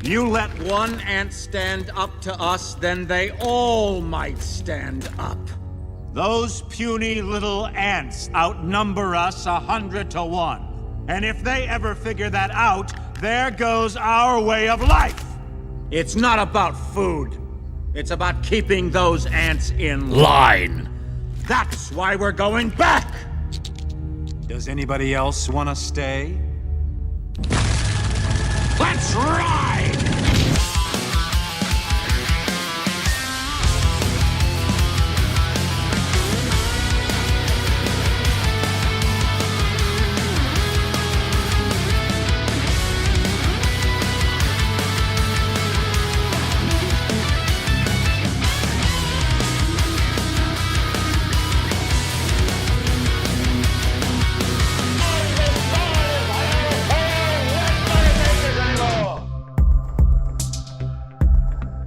You let one ant stand up to us, then they all might stand up. Those puny little ants outnumber us 100 to 1. And if they ever figure that out, there goes our way of life. It's not about food. It's about keeping those ants in line. That's why we're going back. Does anybody else want to stay? Let's ride!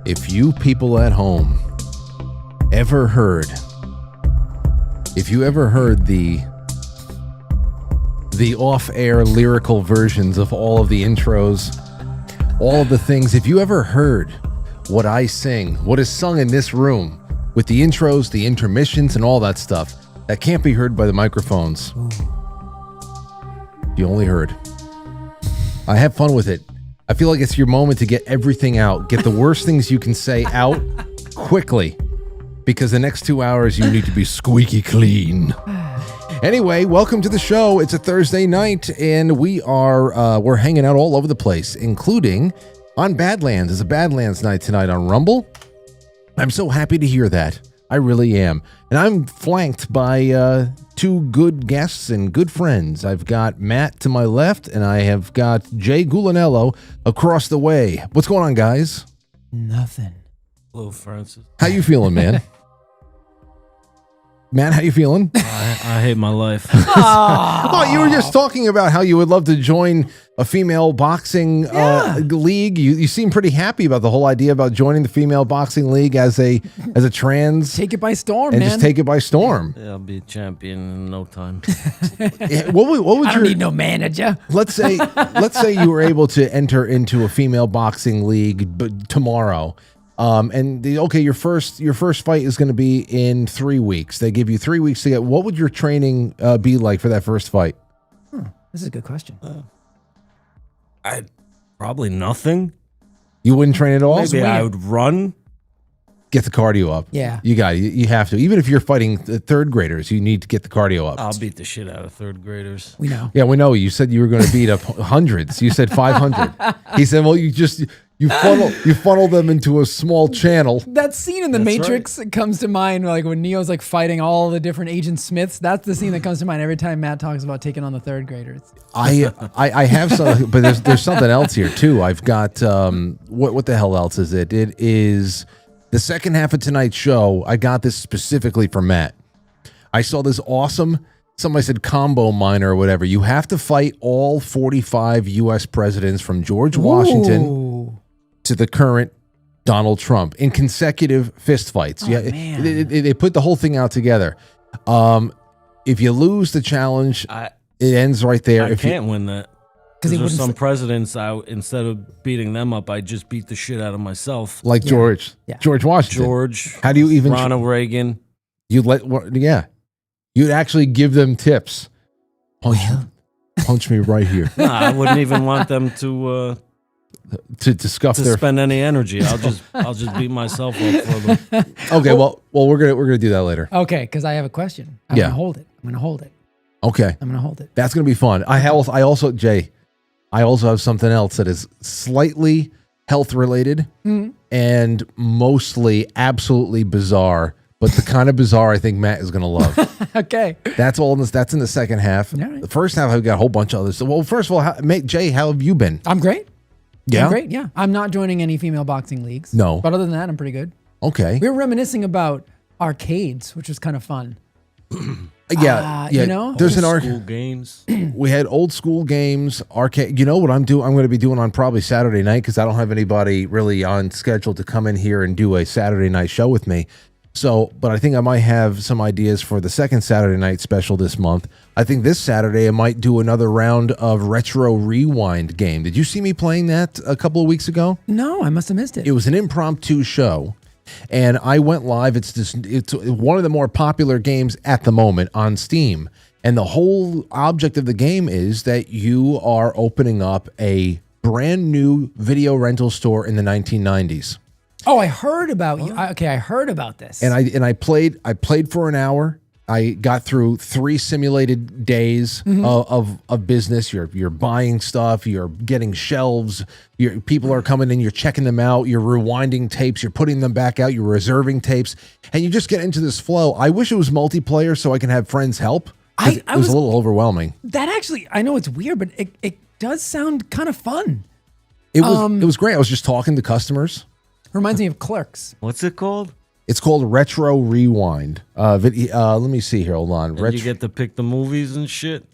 If you people at home ever heard the off-air lyrical versions of all of the intros, all of the things, if you ever heard what I sing, what is sung in this room with the intros, the intermissions, and all that stuff, that can't be heard by the microphones. You only heard. I have fun with it. I feel like it's your moment to get everything out. Get the worst things you can say out quickly, because the next 2 hours you need to be squeaky clean. Anyway, welcome to the show. It's a Thursday night, and we're hanging out all over the place, including on Badlands. It's a Badlands night tonight on Rumble. I'm so happy to hear that. I really am. And I'm flanked by two good guests and good friends. I've got Matt to my left, and I have got Jay Gulinello across the way. What's going on, guys? Nothing. Hello, Francis. How you feeling, man? Matt, how you feeling? I hate my life. Oh, you were just talking about how you would love to join a female boxing league. You seem pretty happy about the whole idea about joining the female boxing league as a trans. Take it by storm, and man. just take it by storm. Yeah, I'll be a champion in no time. Yeah, what would I don't need no manager. Let's say you were able to enter into a female boxing league tomorrow. Your first fight is going to be in 3 weeks. They give you 3 weeks to get. What would your training be like for that first fight? This is a good question. I probably nothing. You wouldn't train at all? Maybe I would run. Get the cardio up. Yeah. You got it. You have to. Even if you're fighting third graders, you need to get the cardio up. I'll beat the shit out of third graders. We know. Yeah, we know. You said you were going to beat up hundreds. You said 500. He said, well, you funnel them into a small channel. That scene in The Matrix comes to mind, like when Neo's like fighting all the different Agent Smiths. That's the scene that comes to mind every time Matt talks about taking on the third graders. I have some, but there's something else here too. I've got what the hell else is it? It is the second half of tonight's show. I got this specifically for Matt. I saw this awesome. Somebody said combo minor or whatever. You have to fight all 45 U.S. presidents from George Washington to the current Donald Trump in consecutive fist fights. Man. They put the whole thing out together. If you lose the challenge, it ends right there. I can't win that. Because there's some presidents, instead of beating them up, I just beat the shit out of myself. Like George Washington. George. How do you even... Ronald Reagan. You'd actually give them tips. Punch me right here. Nah, I wouldn't even want them to scuff to their... spend any energy. I'll just beat myself up for them. Okay, well, we're gonna do that later. Okay, because I have a question. I'm gonna hold it. Okay, I'm gonna hold it. That's gonna be fun. I also have something else that is slightly health related and mostly absolutely bizarre. But the kind of bizarre I think Matt is going to love. Okay. That's all. That's in the second half. Right. The first half, I've got a whole bunch of others. So, well, first of all, Jay, how have you been? I'm great. Yeah? I'm great, yeah. I'm not joining any female boxing leagues. No. But other than that, I'm pretty good. Okay. We were reminiscing about arcades, which was kind of fun. Yeah. You know? There's an old school games. We had old school games, arcade. You know what I'm doing? I'm going to be doing on probably Saturday night because I don't have anybody really on schedule to come in here and do a Saturday night show with me. So, but I think I might have some ideas for the second Saturday night special this month. I think this Saturday I might do another round of Retro Rewind game. Did you see me playing that a couple of weeks ago? No, I must have missed it. It was an impromptu show, and I went live. It's one of the more popular games at the moment on Steam. And the whole object of the game is that you are opening up a brand new video rental store in the 1990s. Oh, I heard about you. Okay, I heard about this. And I played for an hour. I got through 3 simulated days of business. You're buying stuff, you're getting shelves, people are coming in, you're checking them out, you're rewinding tapes, you're putting them back out, you're reserving tapes, and you just get into this flow. I wish it was multiplayer so I can have friends help. It was a little overwhelming. That actually, I know it's weird, but it does sound kind of fun. It was great. I was just talking to customers. Reminds me of Clerks. What's it called? It's called Retro Rewind. Let me see here. Hold on. And you get to pick the movies and shit?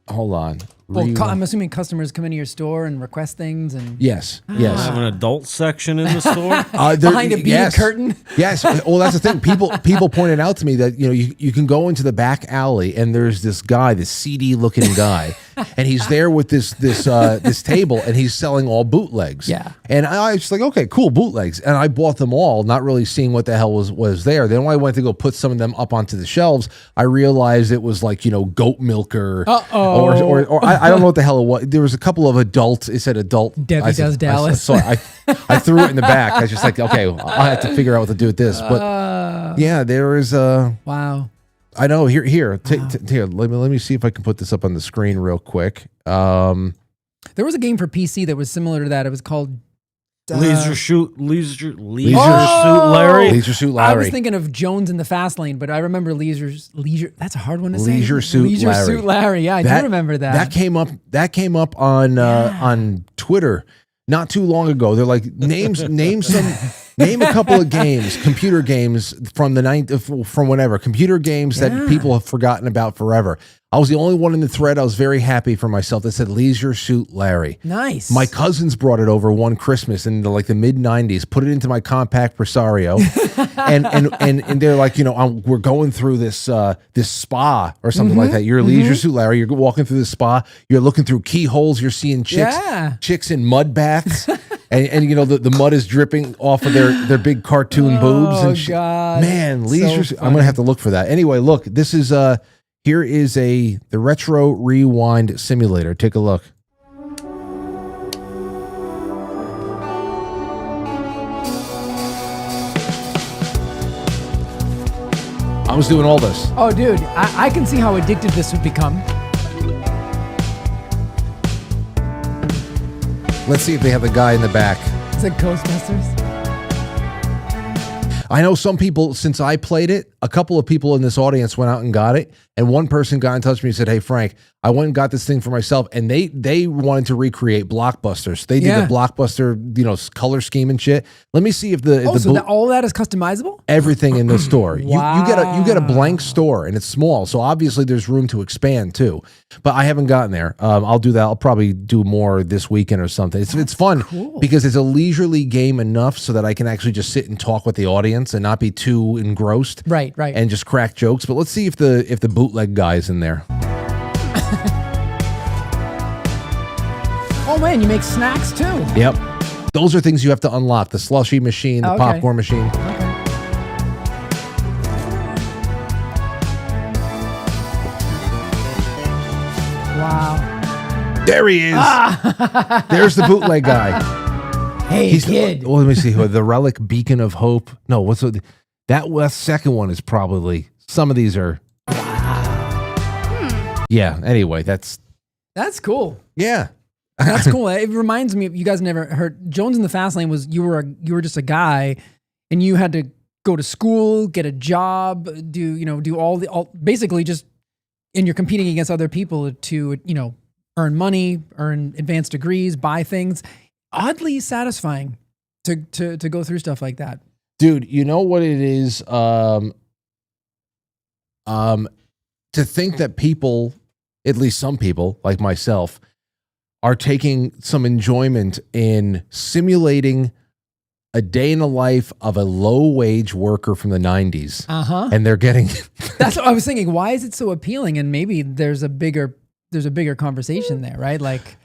Hold on. Well, I'm assuming customers come into your store and request things, and yes. Have an adult section in the store behind a beaded curtain. Yes. Well, that's the thing. People pointed out to me that you can go into the back alley and there's this guy, this seedy looking guy, and he's there with this table and he's selling all bootlegs. Yeah. And I was like, okay, cool, bootlegs, and I bought them all, not really seeing what the hell was there. Then when I went to go put some of them up onto the shelves, I realized it was like goat milker, or I don't know what the hell it was. There was a couple of adults. It said adult. Debbie Does Dallas. So I threw it in the back. I was just like, okay, I have to figure out what to do with this. But yeah, there is wow. I know. Here. Here. Let me see if I can put this up on the screen real quick. There was a game for PC that was similar to that. It was called Leisure Suit Larry. Leisure Suit Larry. I was thinking of Jones in the Fast Lane, but I remember Leisure. That's a hard one to say. Leisure Suit Larry. Yeah, I do remember that. That came up on Twitter not too long ago. They're like, name a couple of games, computer games from whenever, computer games that people have forgotten about forever. I was the only one in the thread. I was very happy for myself that said Leisure Suit Larry. Nice. My cousins brought it over one Christmas in the mid 90s, put it into my compact Presario, and they're like, we're going through this spa or something like that. You're Leisure Suit Larry. You're walking through the spa. You're looking through keyholes. You're seeing chicks in mud baths. And the mud is dripping off of their big cartoon boobs and shit. God. Man, Leisure. I'm gonna have to look for that. Anyway, look, this is here is the Retro Rewind simulator. Take a look. I was doing all this. Oh, dude, I can see how addictive this would become. Let's see if they have the guy in the back. Is it Ghostbusters? I know some people, since I played it, a couple of people in this audience went out and got it. And one person got in touch with me and said, hey, Frank, I went and got this thing for myself. And they wanted to recreate Blockbusters. They did the Blockbuster, color scheme and shit. Let me see if all that is customizable? Everything in the store. Wow. You get a blank store and it's small. So obviously there's room to expand too. But I haven't gotten there. I'll do that. I'll probably do more this weekend or something. It's fun because it's a leisurely game enough so that I can actually just sit and talk with the audience and not be too engrossed. Right. And just crack jokes. But let's see if the bootleg guy's in there. Oh man, you make snacks too. Yep. Those are things you have to unlock. The slushy machine, the popcorn machine. Okay. Wow. There he is. There's the bootleg guy. Hey, kid. Let me see. The Relic Beacon of Hope. No, that second one is probably, some of these are. Wow. Yeah. Anyway, that's cool. Yeah. That's cool. It reminds me, you guys never heard, Jones in the Fast Lane was, you were just a guy and you had to go to school, get a job, do basically just, and you're competing against other people to, earn money, earn advanced degrees, buy things. Oddly satisfying to go through stuff like that. Dude, you know what it is? To think that people, at least some people like myself, are taking some enjoyment in simulating a day in the life of a low-wage worker from the 90s. And they're getting... That's what I was thinking. Why is it so appealing? And maybe there's a bigger conversation there, right? Like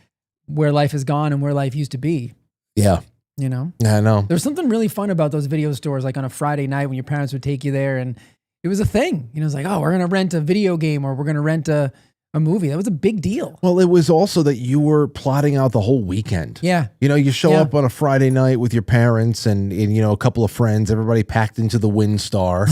where life has gone and where life used to be. Yeah. You know? Yeah, I know. There's something really fun about those video stores, like on a Friday night when your parents would take you there, and it was a thing. You know, it's like, oh, we're going to rent a video game or we're going to rent a movie. That was a big deal. Well, it was also that you were plotting out the whole weekend. Yeah. You know, you show up on a Friday night with your parents and you know, a couple of friends, everybody packed into the WinStar,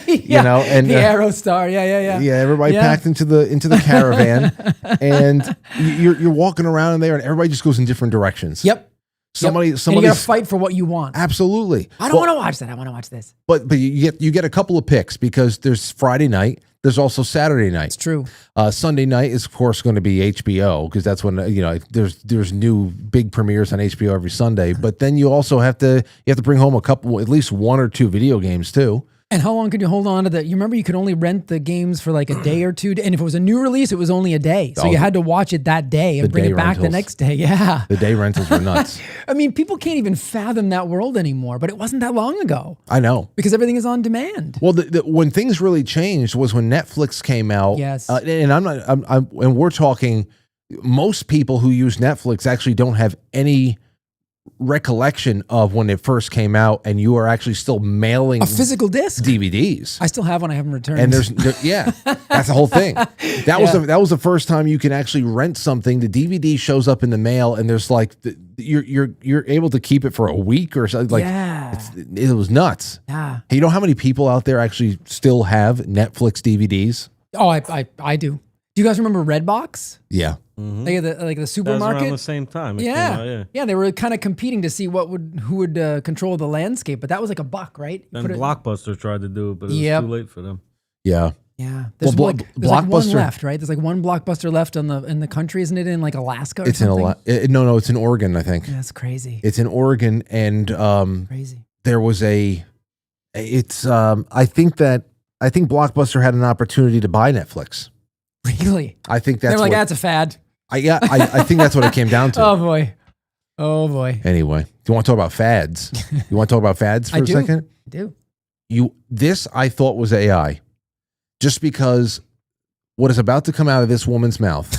you know, and the Aerostar. Yeah. Yeah. Everybody packed into the caravan and you're walking around in there and everybody just goes in different directions. Yep. Somebody, and you got to fight for what you want. Absolutely. I don't want to watch that. I want to watch this. But you get a couple of picks because there's Friday night. There's also Saturday night. It's true. Sunday night is of course going to be HBO because that's when you know there's new big premieres on HBO every Sunday. But then you also have to bring home at least one or two video games too. And how long could you hold on to that? You remember you could only rent the games for like a day or two. And if it was a new release, it was only a day. So you had to watch it that day and bring it back the next day. Yeah. The day rentals were nuts. I mean, people can't even fathom that world anymore, but it wasn't that long ago. I know. Because everything is on demand. Well, when things really changed was when Netflix came out. Yes. And we're talking, most people who use Netflix actually don't have any recollection of when it first came out, and you are actually still mailing a physical disc DVDs. I still have one. I haven't returned. And that's the whole thing. That was the first time you can actually rent something. The DVD shows up in the mail, and there's like you're able to keep it for a week or something. Like it was nuts. Yeah. Hey, you know how many people out there actually still have Netflix DVDs? Oh, I do. Do you guys remember Redbox? Yeah. Mm-hmm. Like the supermarket. Around the same time. Yeah. They were kind of competing to see who would control the landscape, but that was like $1, right? And Blockbuster tried to do it, but it was too late for them. Yeah. Yeah. There's like one left, right? There's like one Blockbuster left in the country, isn't it? In like Alaska or something? No, it's in Oregon, I think. Yeah, that's crazy. It's in Oregon, and crazy. There was I think Blockbuster had an opportunity to buy Netflix. Really? I think that's they're like, that's a fad. I think that's what it came down to. Oh boy. Anyway, do you want to talk about fads? You want to talk about fads for a second? I do. This I thought was AI, just because what is about to come out of this woman's mouth.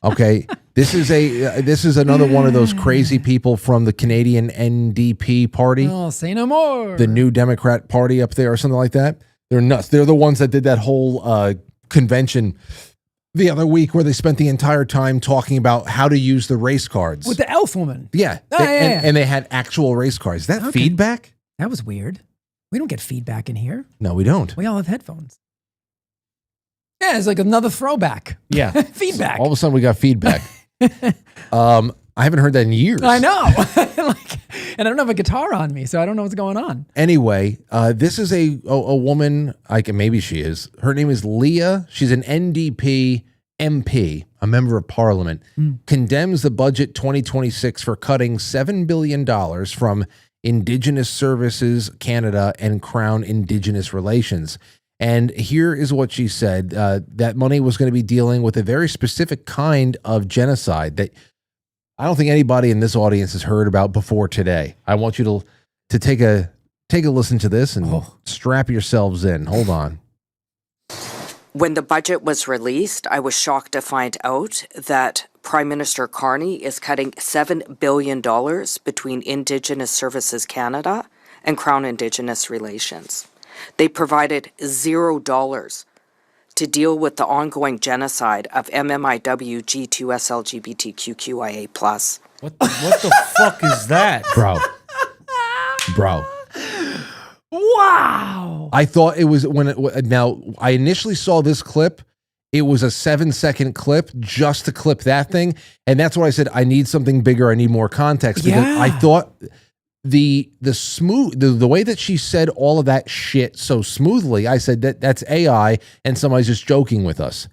Okay, this is another one of those crazy people from the Canadian NDP party. Oh, say no more. The New Democrat Party up there or something like that. They're nuts. They're the ones that did that whole convention the other week where they spent the entire time talking about how to use the race cards. With the elf woman. Yeah. And they had actual race cards. Is that feedback? That was weird. We don't get feedback in here. No, we don't. We all have headphones. Yeah, it's like another throwback. Yeah. Feedback. So all of a sudden we got feedback. I haven't heard that in years. I know. And I don't have a guitar on me, so I don't know what's going on. Anyway, this is a woman, maybe she is. Her name is Leah. She's an NDP MP, a member of parliament, condemns the budget 2026 for cutting $7 billion from Indigenous Services Canada and Crown Indigenous Relations. And here is what she said. That money was going to be dealing with a very specific kind of genocide that I don't think anybody in this audience has heard about before today. I want you to take a listen to this and strap yourselves in. Hold on. When the budget was released, I was shocked to find out that Prime Minister Carney is cutting $7 billion between Indigenous Services Canada and Crown Indigenous Relations. They provided $0 to deal with the ongoing genocide of MMIW G2S LGBTQIA+. What the fuck is that? Bro. Wow. I thought it was now I initially saw this clip. It was a 7-second clip just to clip that thing. And that's what I said. I need something bigger. I need more context because I thought the way that she said all of that shit so smoothly, I said that's AI and somebody's just joking with us.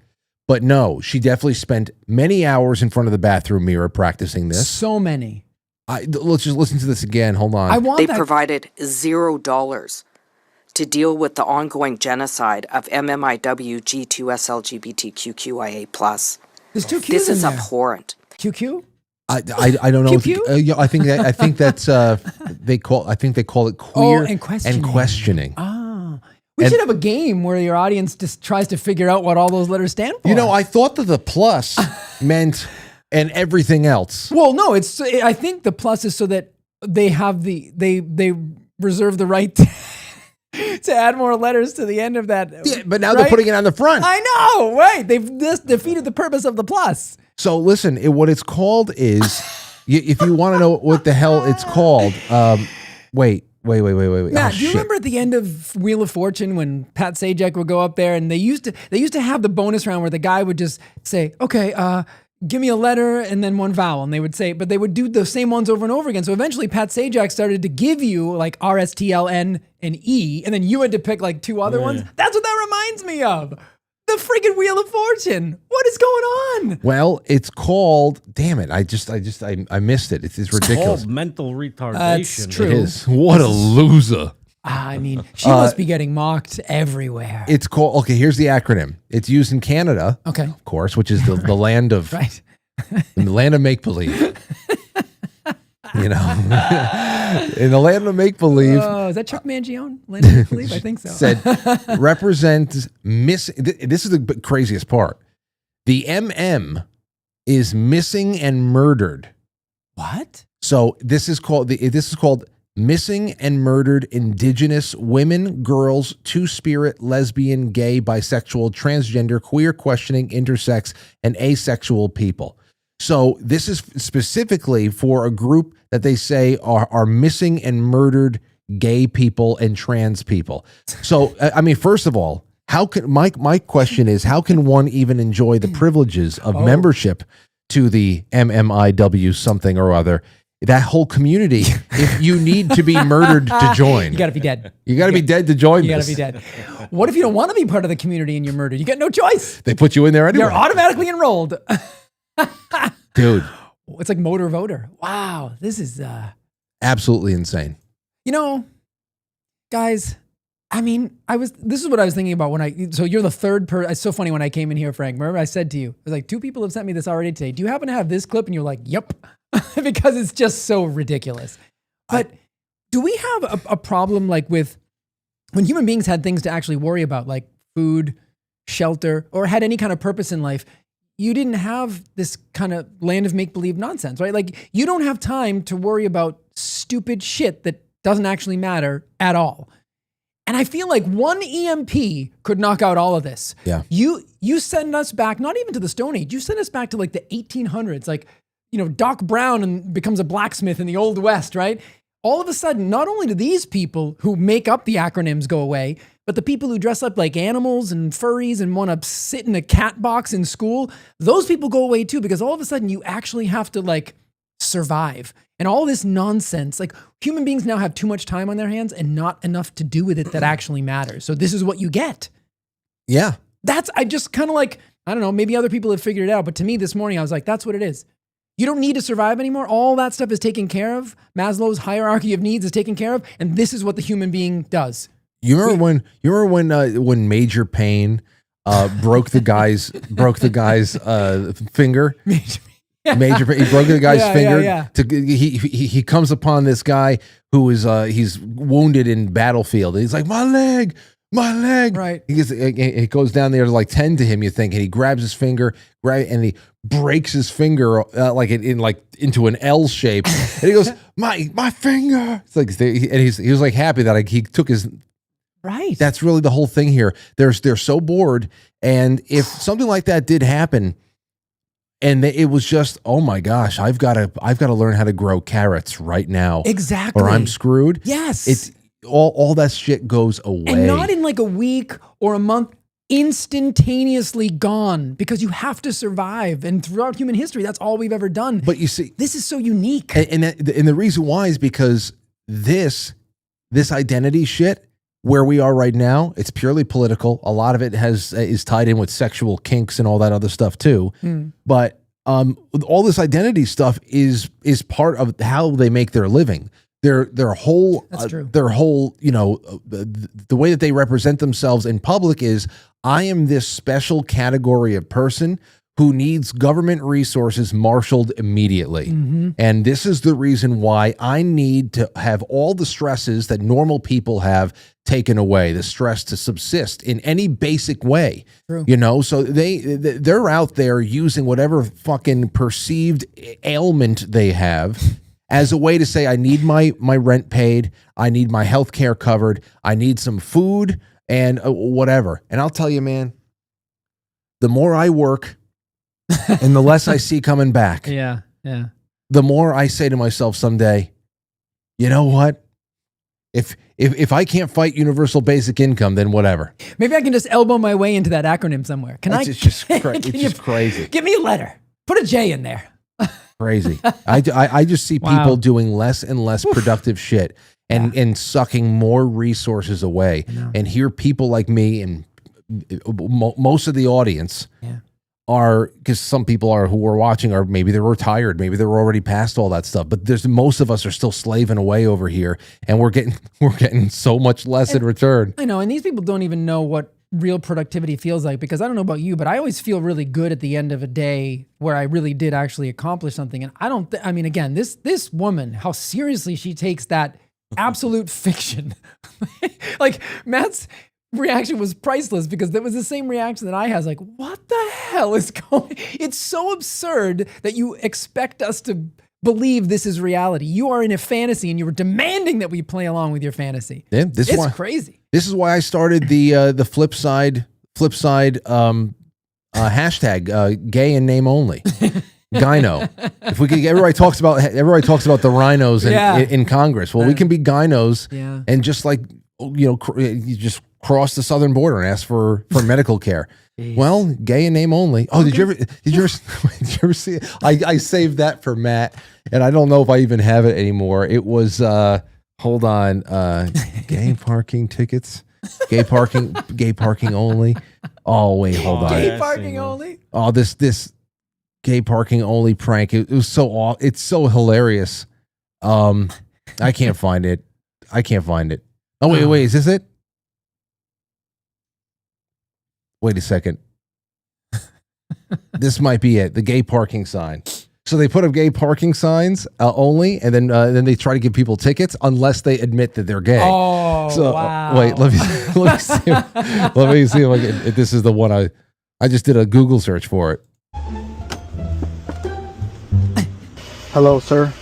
But no, she definitely spent many hours in front of the bathroom mirror practicing this. So many. Let's just listen to this again. Hold on. They provided $0 to deal with the ongoing genocide of MMIW G2S LGBTQIA+. There's two Q's This in is there. abhorrent. QQ? I don't know. Pew, pew? Yeah, I think that's they call it queer and questioning. We And- should have a game where your audience just tries to figure out what all those letters stand for. You know, I thought that the plus meant and everything else. Well, no, I think the plus is so that they have they reserve the right to add more letters to the end of that. Yeah, but now they're putting it on the front. I know, right? They've just defeated the purpose of the plus. So listen, what it's called is, if you want to know what the hell it's called, wait. Matt, Oh, do you remember at the end of Wheel of Fortune when Pat Sajak would go up there and they used to have the bonus round where the guy would just say, okay, give me a letter and then one vowel. And they would say, but they would do the same ones over and over again. So eventually Pat Sajak started to give you like R, S, T, L, N, and E, and then you had to pick like two other ones. That's what that reminds me of. The freaking Wheel of Fortune. What is going on? Well, it's called, damn it. I missed it. It's ridiculous. Called mental retardation. That's true. It is. What a loser. I mean, she must be getting mocked everywhere. It's called, okay, here's the acronym. It's used in Canada, Okay. of course, which is the land of, Right. the land of make-believe. You know, in the land of make-believe, Oh, is that Chuck Mangione? Land of Make-Believe? I think so. said represents missing. This is the craziest part. The MM is missing and murdered. What? So this is called missing and murdered Indigenous women, girls, two-spirit, lesbian, gay, bisexual, transgender, queer, questioning, intersex, and asexual people. So this is specifically for a group that they say are missing and murdered gay people and trans people. So, I mean, first of all, how can my question is, how can one even enjoy the privileges of membership to the MMIW something or other, that whole community, if you need to be murdered to join? You got to be dead. You got to be dead to join You got this. to be dead. What if you don't want to be part of the community and you're murdered? You got no choice. They put you in there anyway. You're automatically enrolled. Dude, It's like motor voter. Wow. This is, absolutely insane. you know, guys, I mean, this is what I was thinking about so you're the third person. It's so funny when I came in here, Frank. Remember I said to you, I was like, 2 people have sent me this already today. Do you happen to have this clip? And you're like, yep. Because it's just so ridiculous. But do we have a problem like with when human beings had things to actually worry about, like food, shelter, or had any kind of purpose in life? You didn't have this kind of land of make-believe nonsense, right? Like you don't have time to worry about stupid shit that doesn't actually matter at all. And I feel like one EMP could knock out all of this. Yeah. You send us back, not even to the Stone Age, you send us back to like the 1800s, like, you know, Doc Brown and becomes a blacksmith in the Old West, right? All of a sudden, not only do these people who make up the acronyms go away, but the people who dress up like animals and furries and want to sit in a cat box in school, those people go away too, because all of a sudden you actually have to like survive. And all this nonsense, like human beings now have too much time on their hands and not enough to do with it that actually matters. So this is what you get. Yeah. I just kind of like, I don't know, maybe other people have figured it out, but to me this morning, I was like, that's what it is. You don't need to survive anymore. All that stuff is taken care of. Maslow's hierarchy of needs is taken care of. And this is what the human being does. You remember when Major Payne broke the guy's finger? Major Payne, he broke the guy's finger. Yeah. He comes upon this guy who is he's wounded in battlefield. And he's like, my leg. Right. He goes down there to like tend to him, you think, and he grabs his finger, and he breaks his finger into an L shape, and he goes, my finger. It's like, and he was like happy that he took his. Right. That's really the whole thing here. They're so bored, and if something like that did happen, and it was just, oh my gosh, I've got to learn how to grow carrots right now, Exactly. or I'm screwed. Yes. It's all that shit goes away, and not in like a week or a month, instantaneously gone, because you have to survive. And throughout human history, that's all we've ever done. But you see, this is so unique. and the reason why is because this identity shit where we are right now, it's purely political. A lot of it is tied in with sexual kinks and all that other stuff too. But all this identity stuff is part of how they make their living. Their whole, That's true. you know, the way that they represent themselves in public is, I am this special category of person who needs government resources marshaled immediately. And this is the reason why I need to have all the stresses that normal people have taken away, the stress to subsist in any basic way. True. You know, so they're out there using whatever fucking perceived ailment they have as a way to say, I need my rent paid, I need my health care covered, I need some food and whatever. And I'll tell you, man, the more I work and the less I see coming back, Yeah. the more I say to myself someday, you know what? If I can't fight universal basic income, then whatever. Maybe I can just elbow my way into that acronym somewhere. It's just crazy. Give me a letter. Put a J in there. Crazy. I just see people doing less and less productive shit and sucking more resources away. And hear people like me and most of the audience are, because some people are who are watching are maybe they're retired, maybe they're already past all that stuff, but there's most of us are still slaving away over here, and we're getting so much less in return. I know, and these people don't even know what real productivity feels like, because I don't know about you, but I always feel really good at the end of a day where I really did actually accomplish something. And I mean, again, this woman, how seriously she takes that absolute fiction. Like Matt's reaction was priceless, because that was the same reaction that I had. I was like, what the hell is going? It's so absurd that you expect us to believe this is reality. You are in a fantasy and you were demanding that we play along with your fantasy. Yeah, it's crazy. This is why I started the flip side hashtag gay in name only. Gyno. If we could, everybody talks about the rhinos in Congress. Well, we can be gynos and just like, you just cross the southern border and ask for medical care. Jeez. Well, gay in name only. Oh, did you ever see it? I saved that for Matt, and I don't know if I even have it anymore. It was hold on, gay parking tickets, gay parking only. Oh wait, hold on. Gay parking only. Oh, this gay parking only prank. It was it's so hilarious. I can't find it. Oh wait, is this it? Wait a second. This might be it. The gay parking sign. So they put up gay parking signs only, and then they try to give people tickets unless they admit that they're gay. Oh, so, wow. Wait, let me see. Let me see if this is the one I just did a Google search for it. Hello, sir.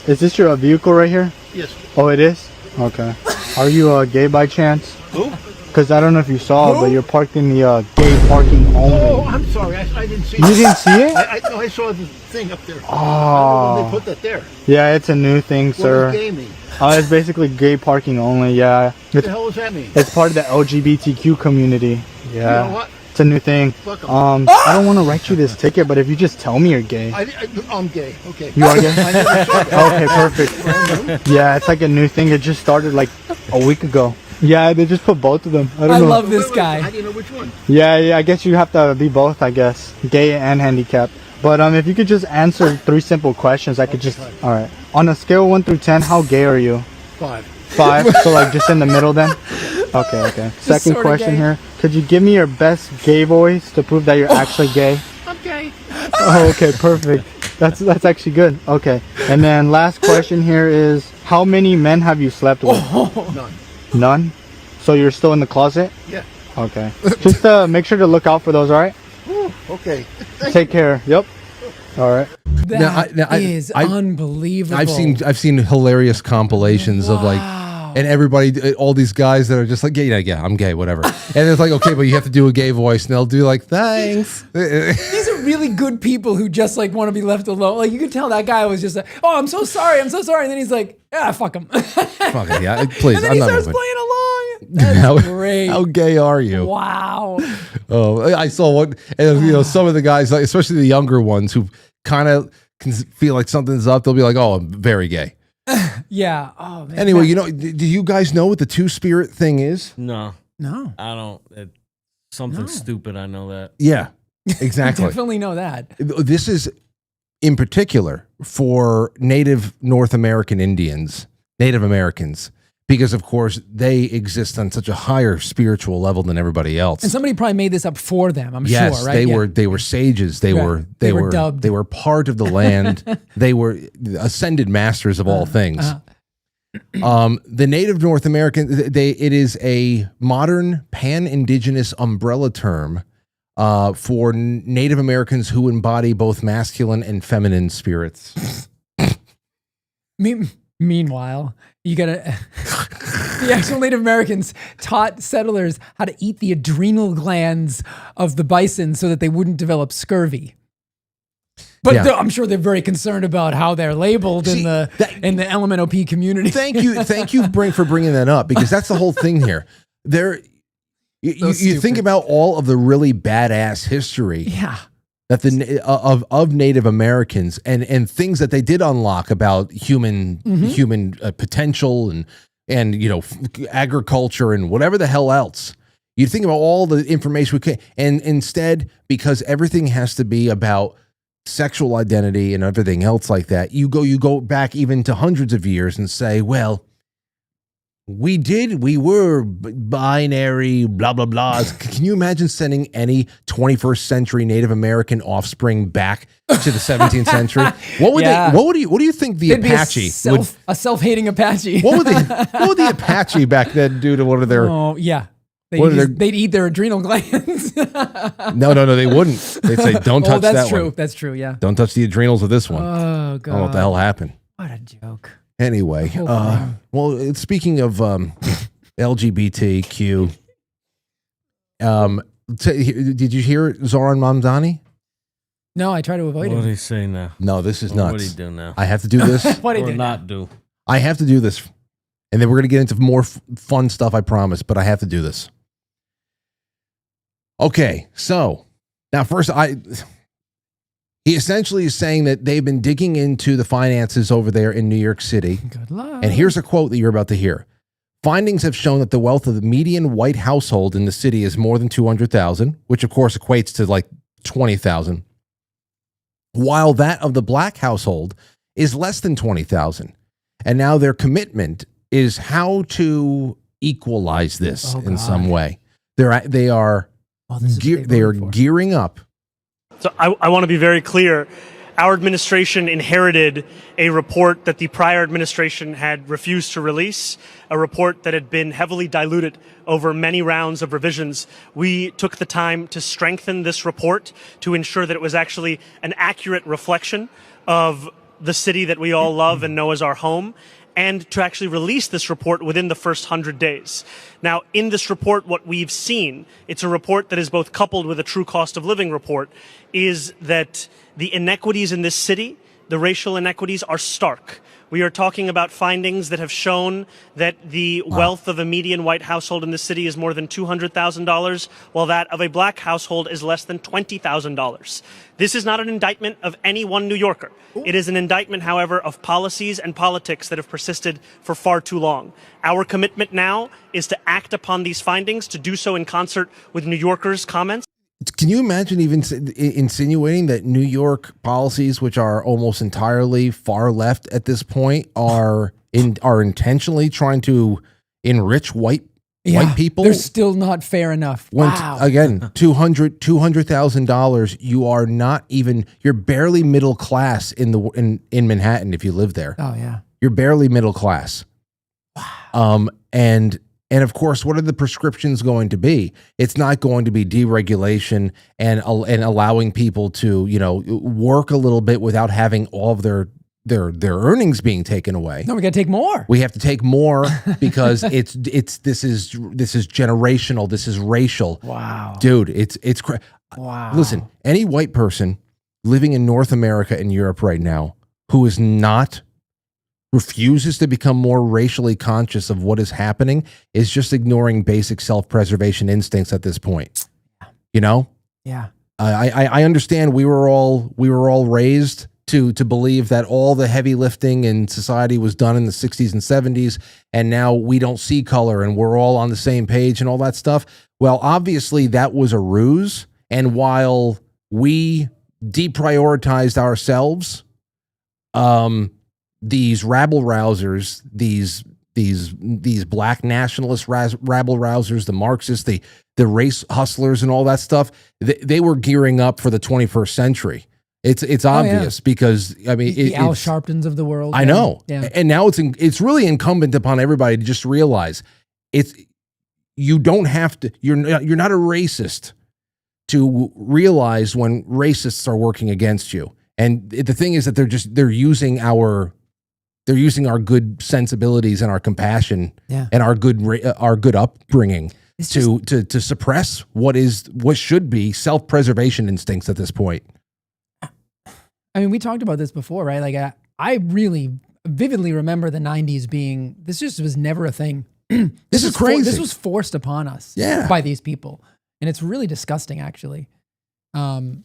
Is this your vehicle right here? Yes. Oh, it is? Okay. Are you gay by chance? Who? Because I don't know if you saw it, but you're parked in the gay parking only. Oh, I'm sorry. I didn't see it. You didn't see it? I saw the thing up there. Oh. I don't know when they put that there. Yeah, it's a new thing, sir. What does gay mean? It's basically gay parking only, yeah. What the hell does that mean? It's part of the LGBTQ community. Yeah. You know what? It's a new thing. Fuck 'em. I don't want to write you this ticket, but if you just tell me you're gay. I'm gay. Okay. You are gay? I never saw that. Okay, perfect. Yeah, it's like a new thing. It just started like a week ago. Yeah, they just put both of them. I don't know. love this guy. How do you know which one? Yeah, I guess you have to be both, I guess. Gay and handicapped. But if you could just answer 3 simple questions, I could just... Fine. All right. On a scale of 1 through 10, how gay are you? 5. 5? So like just in the middle then? Okay. Second sorta question gay. here. Could you give me your best gay voice to prove that you're actually gay? I'm gay. Oh, okay, perfect. That's actually good. Okay. And then last question here is, how many men have you slept with? None. None? So you're still in the closet? Yeah. Okay. Just make sure to look out for those, all right? Ooh, okay. Take care. Yep. All right. That is unbelievable. I've seen hilarious compilations of like, and everybody, all these guys that are just like, yeah, I'm gay, whatever. And it's like, okay, but you have to do a gay voice, and they'll do like, thanks. These are really good people who just like want to be left alone. Like you could tell that guy was just like, oh, I'm so sorry. And then he's like, yeah, fuck him. Fuck it, yeah, please. And then I'm he not starts moving. playing along. That's great. How gay are you? Wow. Oh, I saw one, and some of the guys, like, especially the younger ones, who kind of can feel like something's up. They'll be like, "Oh, I'm very gay." Yeah. Oh man. Anyway, do you guys know what the two-spirit thing is? No. I don't. Something stupid. I know that. Yeah, exactly. Definitely know that. This is in particular for Native North American Indians, Native Americans, because of course they exist on such a higher spiritual level than everybody else. And somebody probably made this up for them, I'm sure, right? They were sages. They were dubbed. They were part of the land. They were ascended masters of all things. The Native North American, it is a modern pan-indigenous umbrella term for Native Americans who embody both masculine and feminine spirits. Meanwhile, you gotta the actual Native Americans taught settlers how to eat the adrenal glands of the bison so that they wouldn't develop scurvy. But Yeah. I'm sure they're very concerned about how they're labeled in the LMNOP community. Thank you for bringing that up, because that's the whole thing here. You think about all of the really badass history Yeah. that of Native Americans and things that they did unlock about human potential and agriculture and whatever the hell else. You think about all the information we can, and instead, because everything has to be about sexual identity and everything else like that, you go back even to hundreds of years and say, well, we were binary, blah, blah, blah. Can you imagine sending any 21st century Native American offspring back to the 17th century? What do you think the It'd Apache be a self-hating Apache. what would the Apache back then do to one of their? Oh yeah, What they'd eat their adrenal glands. No, they wouldn't. They'd say, don't touch that's that true. one. That's true. Yeah. Don't touch the adrenals of this one. Oh god. I don't know what the hell happened. What a joke. Anyway, well, speaking of LGBTQ, did you hear Zoran Mamdani? No, I try to avoid What him. did he say now? No, this is What nuts. would he do now? I have to do this. What did Or he do? not do? I have to do this. And then we're going to get into more fun stuff, I promise, but I have to do this. Okay, so now first, he essentially is saying that they've been digging into the finances over there in New York City. Good luck. And here's a quote that you're about to hear. Findings have shown that the wealth of the median white household in the city is more than $200,000, which of course equates to like $20,000, while that of the black household is less than $20,000. And now their commitment is how to equalize this in some way. They are gearing up. So I want to be very clear. Our administration inherited a report that the prior administration had refused to release, a report that had been heavily diluted over many rounds of revisions. We took the time to strengthen this report to ensure that it was actually an accurate reflection of the city that we all love and know as our home, and to actually release this report within the first 100 days. Now, in this report, what we've seen, it's a report that is both coupled with a true cost of living report, is that the inequities in this city, the racial inequities, are stark. We are talking about findings that have shown that the wealth of a median white household in the city is more than $200,000, while that of a black household is less than $20,000. This is not an indictment of any one New Yorker. It is an indictment, however, of policies and politics that have persisted for far too long. Our commitment now is to act upon these findings, to do so in concert with New Yorkers' comments. Can you imagine even insinuating that New York policies, which are almost entirely far left at this point, are intentionally trying to enrich white people? They're still not fair enough. Wow. Again, $200,000. You are not even. You're barely middle class in Manhattan if you live there. Oh yeah. You're barely middle class. Wow. And of course, what are the prescriptions going to be? It's not going to be deregulation and allowing people to, work a little bit without having all of their earnings being taken away. No, we got to take more. We have to take more because this is generational. This is racial. Wow, dude, it's wow. Listen, any white person living in North America and Europe right now who is not refuses to become more racially conscious of what is happening is just ignoring basic self-preservation instincts at this point. Yeah. I understand we were all raised to believe that all the heavy lifting in society was done in the 60s and 70s, and now we don't see color and we're all on the same page and all that stuff. Well, obviously that was a ruse, and while we deprioritized ourselves, these rabble rousers, these these black nationalist rabble rousers, the Marxists, the race hustlers, and all that stuff. They were gearing up for the 21st century. It's obvious because I mean the Al Sharptons of the world. I know, yeah. And now it's really incumbent upon everybody to just realize you don't have to. You're not a racist to realize when racists are working against you. And the thing is that they're using our good sensibilities and our compassion and our good upbringing to suppress what should be self-preservation instincts at this point. I mean, we talked about this before, right? Like I really vividly remember the 90s being, this just was never a thing. This is crazy. This was forced upon us by these people. And it's really disgusting, actually. But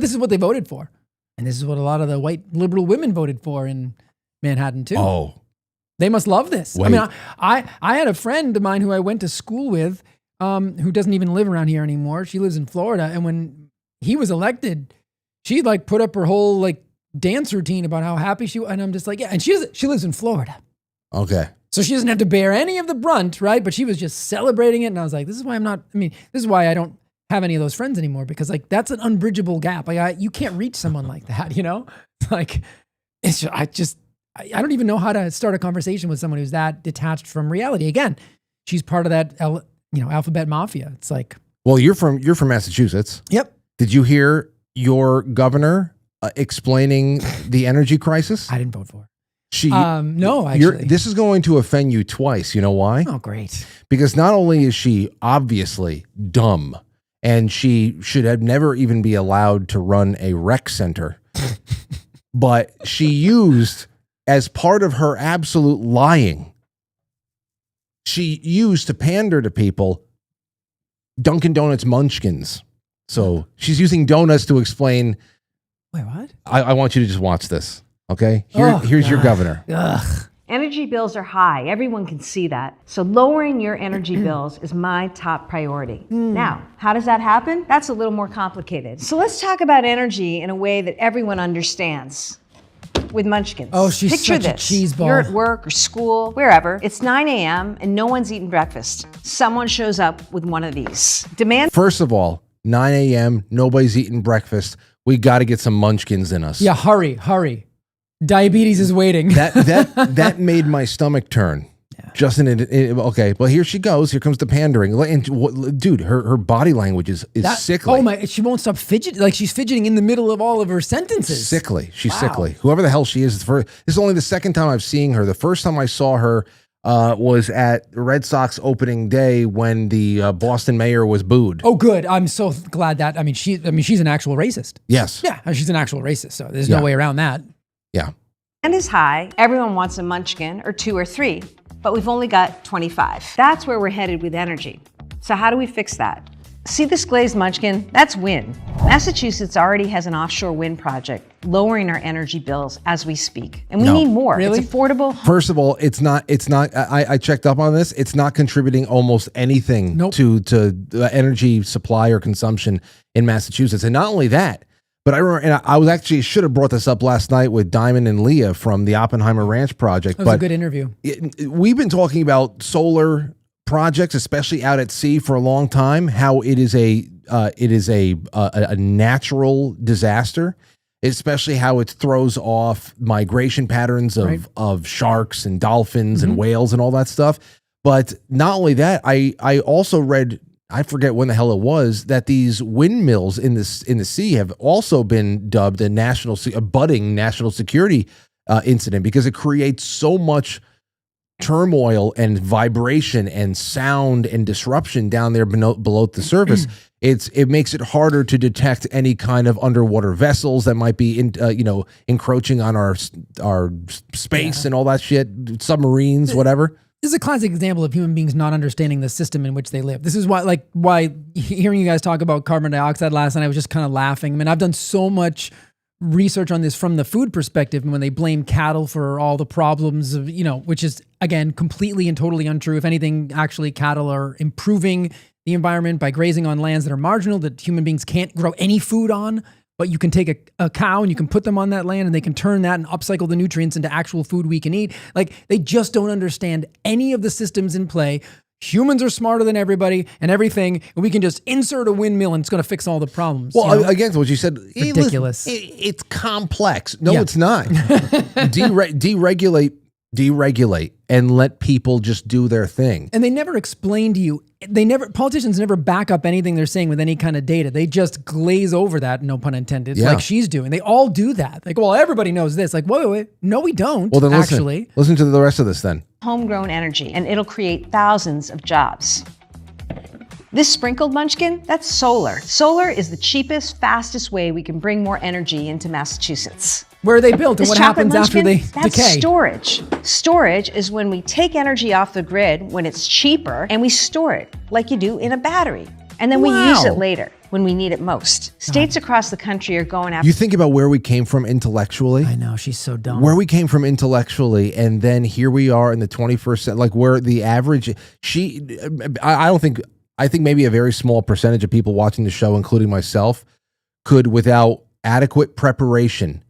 this is what they voted for. And this is what a lot of the white liberal women voted for in Manhattan, too. Oh. They must love this. Wait. I mean, I had a friend of mine who I went to school with who doesn't even live around here anymore. She lives in Florida. And when he was elected, she like put up her whole like dance routine about how happy she was. And I'm just like, yeah. And she lives in Florida. Okay. So she doesn't have to bear any of the brunt, right? But she was just celebrating it. And I was like, this is why this is why I don't have any of those friends anymore, because like that's an unbridgeable gap. Like you can't reach someone like that, you know? Like it's just, I don't even know how to start a conversation with someone who's that detached from reality. Again, she's part of that, alphabet mafia. It's like, well, you're from Massachusetts. Yep. Did you hear your governor explaining the energy crisis? I didn't vote for her. No, actually. This is going to offend you twice. You know why? Oh, great. Because not only is she obviously dumb, and she should have never even be allowed to run a rec center, but she used, as part of her absolute lying, she used to pander to people Dunkin' Donuts munchkins. So she's using donuts to explain. Wait, what? I want you to just watch this. Okay, here's your governor. Ugh. Energy bills are high. Everyone can see that. So lowering your energy bills is my top priority. Now, how does that happen? That's a little more complicated. So let's talk about energy in a way that everyone understands. With munchkins. Oh, she's Picture such a this. cheese ball. You're at work or school, wherever. It's 9 a.m. and no one's eating breakfast. Someone shows up with one of these. First of all, 9 a.m., nobody's eating breakfast. We got to get some munchkins in us. Yeah, hurry. Diabetes is waiting. That made my stomach turn. Yeah. Justin, okay, well, here she goes. Here comes the pandering. And, dude, her body language is sickly. Oh my, she won't stop fidgeting. Like she's fidgeting in the middle of all of her sentences. Sickly. She's sickly. Whoever the hell she is. This is only the second time I've seen her. The first time I saw her was at Red Sox opening day when the Boston mayor was booed. Oh, good. I'm so glad that, she's an actual racist. Yes. Yeah, she's an actual racist. So there's no way around that. Yeah. And is high. Everyone wants a munchkin or 2 or 3, but we've only got 25. That's where we're headed with energy. So how do we fix that? See this glazed munchkin? That's wind. Massachusetts already has an offshore wind project lowering our energy bills as we speak. And we need more. Really? It's affordable. First of all, it's not, I checked up on this. It's not contributing almost anything to energy supply or consumption in Massachusetts. And not only that, but I remember, and I was actually should have brought this up last night with Diamond and Leah from the Oppenheimer Ranch project. That was a good interview. We've been talking about solar projects, especially out at sea, for a long time. How it is a natural disaster, especially how it throws off migration patterns of sharks and dolphins and whales and all that stuff. But not only that, I also read, I forget when the hell it was, that these windmills in the sea have also been dubbed a budding national security incident, because it creates so much turmoil and vibration and sound and disruption down there below the surface. It makes it harder to detect any kind of underwater vessels that might be encroaching on our space and all that shit, submarines, whatever. This is a classic example of human beings not understanding the system in which they live. This is why hearing you guys talk about carbon dioxide last night, I was just kind of laughing. I mean, I've done so much research on this from the food perspective, and when they blame cattle for all the problems of, which is, again, completely and totally untrue. If anything, actually cattle are improving the environment by grazing on lands that are marginal, that human beings can't grow any food on. but you can take a cow and you can put them on that land and they can turn that and upcycle the nutrients into actual food we can eat. Like, they just don't understand any of the systems in play. Humans are smarter than everybody and everything, and we can just insert a windmill and it's going to fix all the problems. Well, you know? again, what you said, Ridiculous. It's complex. No, Yeah. it's not. Deregulate and let people just do their thing. And they never explain to you. Politicians never back up anything they're saying with any kind of data. They just glaze over that, no pun intended, Yeah. like she's doing. They all do that. Like, well, everybody knows this. Like, wait. No, we don't, Well, then actually. listen to the rest of this then. Homegrown energy, and it'll create thousands of jobs. This sprinkled munchkin, that's solar. Solar is the cheapest, fastest way we can bring more energy into Massachusetts. Where are they built and This what chocolate happens after munchkin, they that's decay? storage. Storage is when we take energy off the grid when it's cheaper and we store it like you do in a battery. And then we use it later when we need it most. States across the country are going after. You think about where we came from intellectually. I know, she's so dumb. Where we came from intellectually, and then here we are in the 21st century, like where the average, I think maybe a very small percentage of people watching the show, including myself, could, without adequate preparation,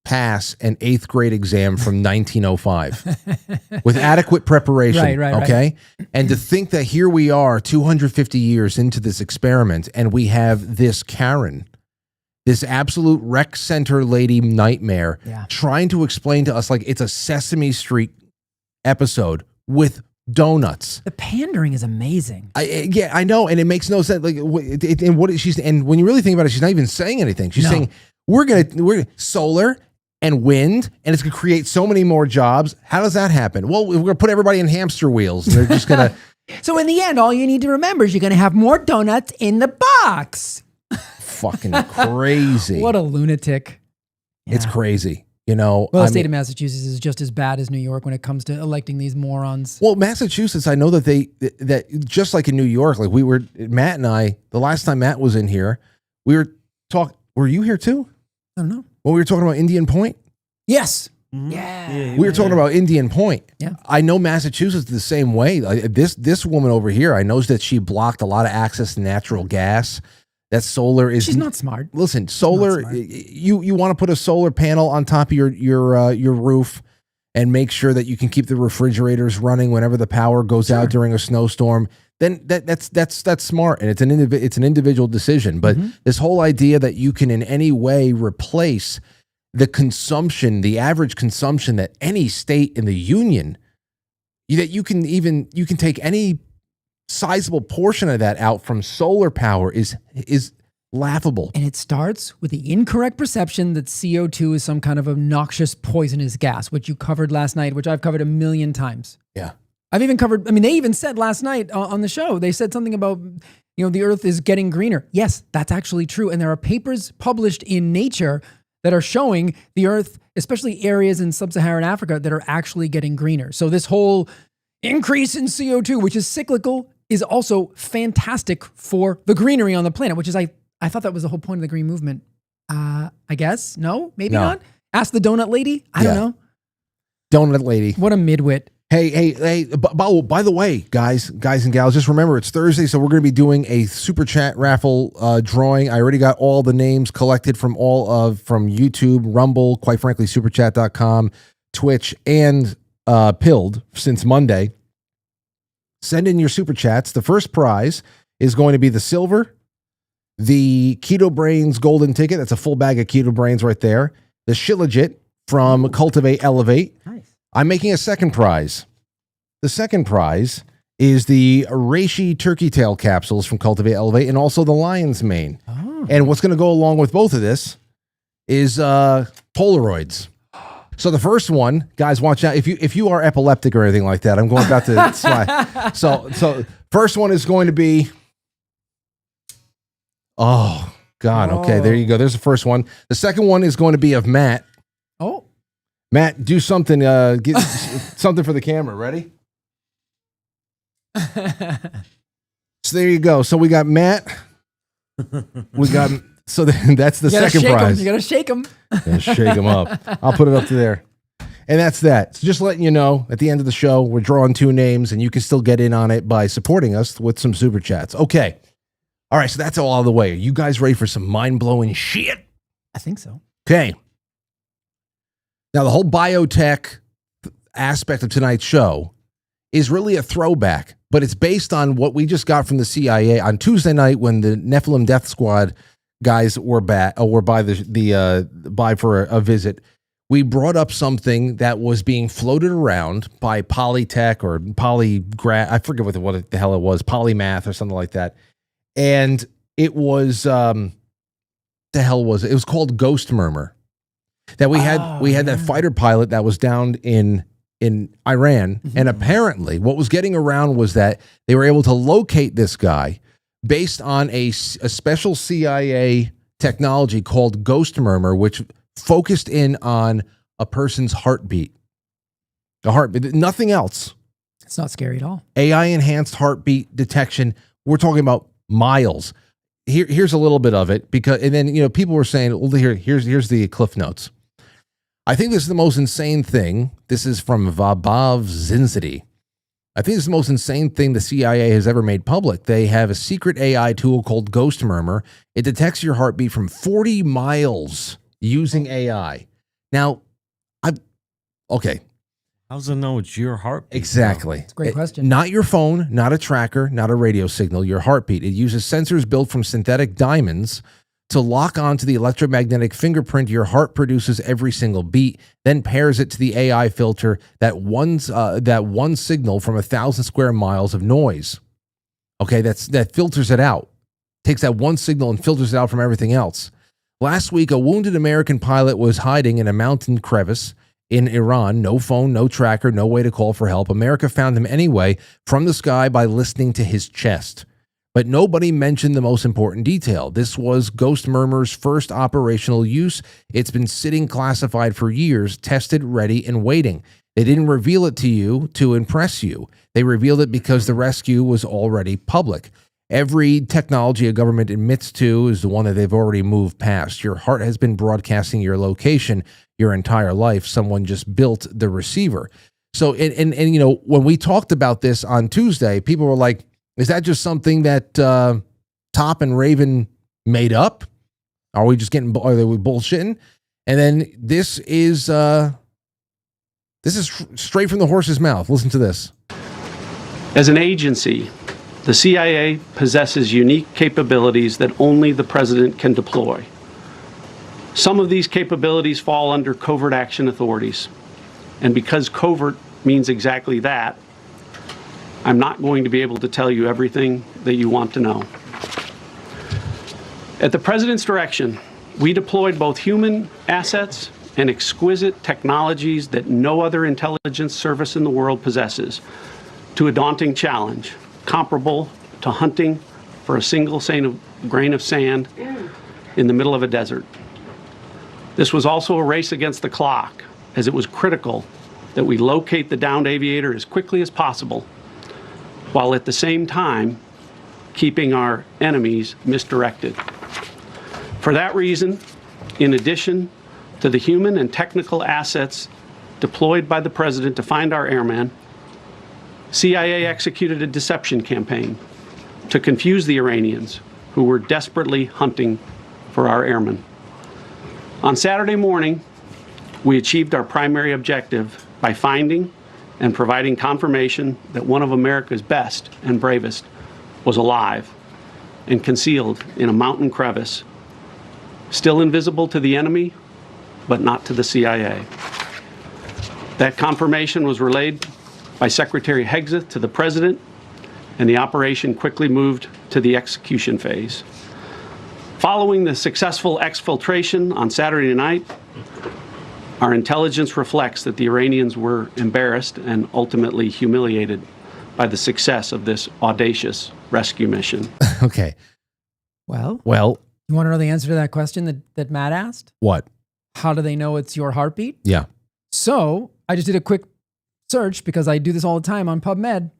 pass an 8th grade exam from 1905 with adequate preparation. Right. Okay. And to think that here we are 250 years into this experiment and we have this Karen, this absolute rec center lady nightmare, trying to explain to us like it's a Sesame Street episode with donuts. The pandering is amazing. I know, and it makes no sense. Like, and what she's, and when you really think about it, she's not even saying anything. She's saying we're solar and wind, and it's gonna create so many more jobs. How does that happen? Well, we're gonna put everybody in hamster wheels, and they're just gonna. So in the end, all you need to remember is you're gonna have more donuts in the box. Fucking crazy. What a lunatic. It's crazy. You know, well, the state of Massachusetts is just as bad as New York when it comes to electing these morons. Well, Massachusetts, I know that that just like in New York, like Matt and I, the last time Matt was in here, we were talking. Were you here too? I don't know. Well, we were talking about Indian Point. Yes. Mm-hmm. Yeah. We were talking about Indian Point. Yeah. I know Massachusetts the same way. This woman over here, I knows that she blocked a lot of access to natural gas. That solar is. She's not smart. Listen, solar. You want to put a solar panel on top of your roof, and make sure that you can keep the refrigerators running whenever the power goes out during a snowstorm. Then that's smart, and it's an individual decision. But this whole idea that you can in any way replace the consumption, the average consumption that any state in the union, that you can take any sizable portion of that out from solar power is laughable. And it starts with the incorrect perception that CO2 is some kind of obnoxious poisonous gas, which you covered last night, which I've covered 1,000,000 times. Yeah. I've even covered, they even said last night on the show, they said something about, the earth is getting greener. Yes, that's actually true. And there are papers published in Nature that are showing the earth, especially areas in sub-Saharan Africa, that are actually getting greener. So this whole increase in CO2, which is cyclical, is also fantastic for the greenery on the planet, which is, I thought that was the whole point of the green movement. I guess. No, maybe not. Ask the donut lady. I don't know. Donut lady. What a midwit. Hey, by the way, guys and gals, just remember it's Thursday, so we're going to be doing a super chat raffle drawing. I already got all the names collected from YouTube, Rumble, quite frankly, superchat.com, Twitch, and Pilled since Monday. Send in your super chats. The first prize is going to be the silver, the Keto Brains golden ticket. That's a full bag of Keto Brains right there. The Shilajit from Cultivate Elevate. Nice. I'm making a second prize. The second prize is the Reishi turkey tail capsules from Cultivate Elevate and also the Lion's Mane. Oh. And what's going to go along with both of this is Polaroids. So the first one, guys, watch out. If you are epileptic or anything like that, I'm going about to slide. So first one is going to be. Oh God. Okay, there you go. There's the first one. The second one is going to be of Matt. Oh, Matt, do something. Get something for the camera. Ready? So there you go. So we got Matt. We got. So that's the second prize. You gotta shake them. Shake them up. I'll put it up to there. And that's that. So just letting you know, at the end of the show, we're drawing 2 names, and you can still get in on it by supporting us with some super chats. Okay. All right, so that's all out of the way. Are you guys ready for some mind-blowing shit? I think so. Okay. Now, the whole biotech aspect of tonight's show is really a throwback, but it's based on what we just got from the CIA on Tuesday night when the Nephilim Death Squad guys were by for a visit. We brought up something that was being floated around by Polytech or Polygraph. I forget what the hell it was, Polymath or something like that. And it was, the hell was it? It was called Ghost Murmur. That we had that fighter pilot that was down in Iran. And apparently what was getting around was that they were able to locate this guy based on a special CIA technology called Ghost Murmur, which focused in on a person's heartbeat. A heartbeat, nothing else. It's not scary at all. AI enhanced heartbeat detection. We're talking about miles. Here's a little bit of it and then people were saying, well, here's the cliff notes. I think this is the most insane thing. This is from Vabav Zinzity. I think this is the most insane thing the CIA has ever made public. They have a secret AI tool called Ghost Murmur. It detects your heartbeat from 40 miles using AI. Now, okay. How does it know it's your heartbeat? Exactly. It's a great question. Not your phone, not a tracker, not a radio signal, your heartbeat. It uses sensors built from synthetic diamonds to lock onto the electromagnetic fingerprint your heart produces every single beat, then pairs it to the AI filter that one signal from 1,000 square miles of noise. Okay, that filters it out. Takes that one signal and filters it out from everything else. Last week, a wounded American pilot was hiding in a mountain crevice in Iran. No phone, no tracker, no way to call for help. America found him anyway from the sky by listening to his chest. But nobody mentioned the most important detail. This was Ghost Murmur's first operational use. It's been sitting classified for years, tested, ready, and waiting. They didn't reveal it to you to impress you. They revealed it because the rescue was already public. Every technology a government admits to is the one that they've already moved past. Your heart has been broadcasting your location your entire life. Someone just built the receiver. So, and when we talked about this on Tuesday, people were like, is that just something that Top and Raven made up? Are we bullshitting? And then this is straight from the horse's mouth. Listen to this. As an agency, the CIA possesses unique capabilities that only the president can deploy. Some of these capabilities fall under covert action authorities. And because covert means exactly that, I'm not going to be able to tell you everything that you want to know. At the president's direction, we deployed both human assets and exquisite technologies that no other intelligence service in the world possesses to a daunting challenge, comparable to hunting for a single grain of sand in the middle of a desert. This was also a race against the clock, as it was critical that we locate the downed aviator as quickly as possible, while at the same time keeping our enemies misdirected. For that reason, in addition to the human and technical assets deployed by the president to find our airman, CIA executed a deception campaign to confuse the Iranians who were desperately hunting for our airmen. On Saturday morning, we achieved our primary objective by finding and providing confirmation that one of America's best and bravest was alive and concealed in a mountain crevice, still invisible to the enemy, but not to the CIA. That confirmation was relayed by Secretary Hegseth to the president, and the operation quickly moved to the execution phase. Following the successful exfiltration on Saturday night, our intelligence reflects that the Iranians were embarrassed and ultimately humiliated by the success of this audacious rescue mission. Okay. Well, you want to know the answer to that question that Matt asked? What? How do they know it's your heartbeat? Yeah. So I just did a quick search because I do this all the time on PubMed.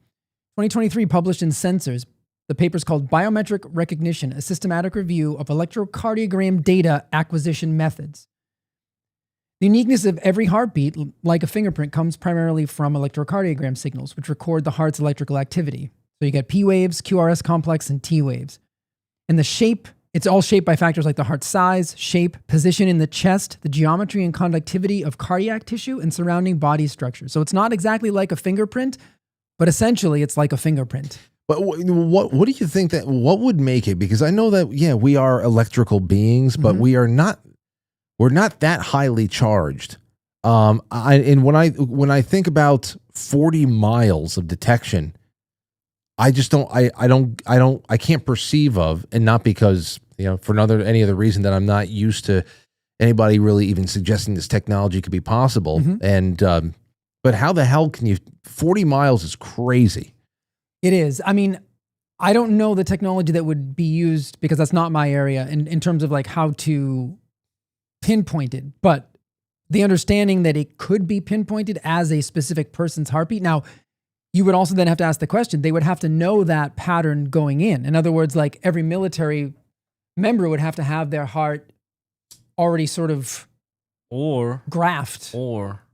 2023 published in Sensors. The paper's called Biometric Recognition, a systematic review of electrocardiogram data acquisition methods. The uniqueness of every heartbeat, like a fingerprint, comes primarily from electrocardiogram signals, which record the heart's electrical activity. So you get P waves, QRS complex, and T waves. And the shape, it's all shaped by factors like the heart size, shape, position in the chest, the geometry and conductivity of cardiac tissue, and surrounding body structure. So it's not exactly like a fingerprint, but essentially it's like a fingerprint. But what do you think what would make it? Because I know that, yeah, we are electrical beings, but we're not that highly charged. And when I think about 40 miles of detection, I just I can't perceive of, and not because, for any other reason that I'm not used to anybody really even suggesting this technology could be possible. And, but how the hell can 40 miles is crazy. It is. I mean, I don't know the technology that would be used because that's not my area in terms of like how to pinpoint it, but the understanding that it could be pinpointed as a specific person's heartbeat. Now, you would also then have to ask the question, they would have to know that pattern going in. In other words, like every military member would have to have their heart already sort of graphed. Or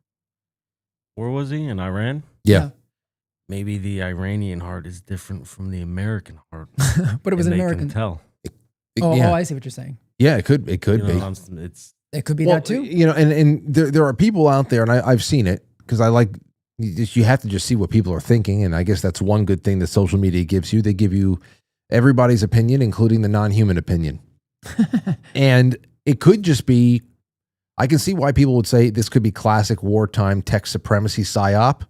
where was he? In Iran? Yeah. Maybe the Iranian heart is different from the American heart. But it was an American. Can tell. Oh, I see what you're saying. Yeah, it could be. It could be that too. And there are people out there, and I've seen it because you have to just see what people are thinking. And I guess that's one good thing that social media gives you. They give you everybody's opinion, including the non-human opinion. And it could just be, I can see why people would say this could be classic wartime tech supremacy psyop,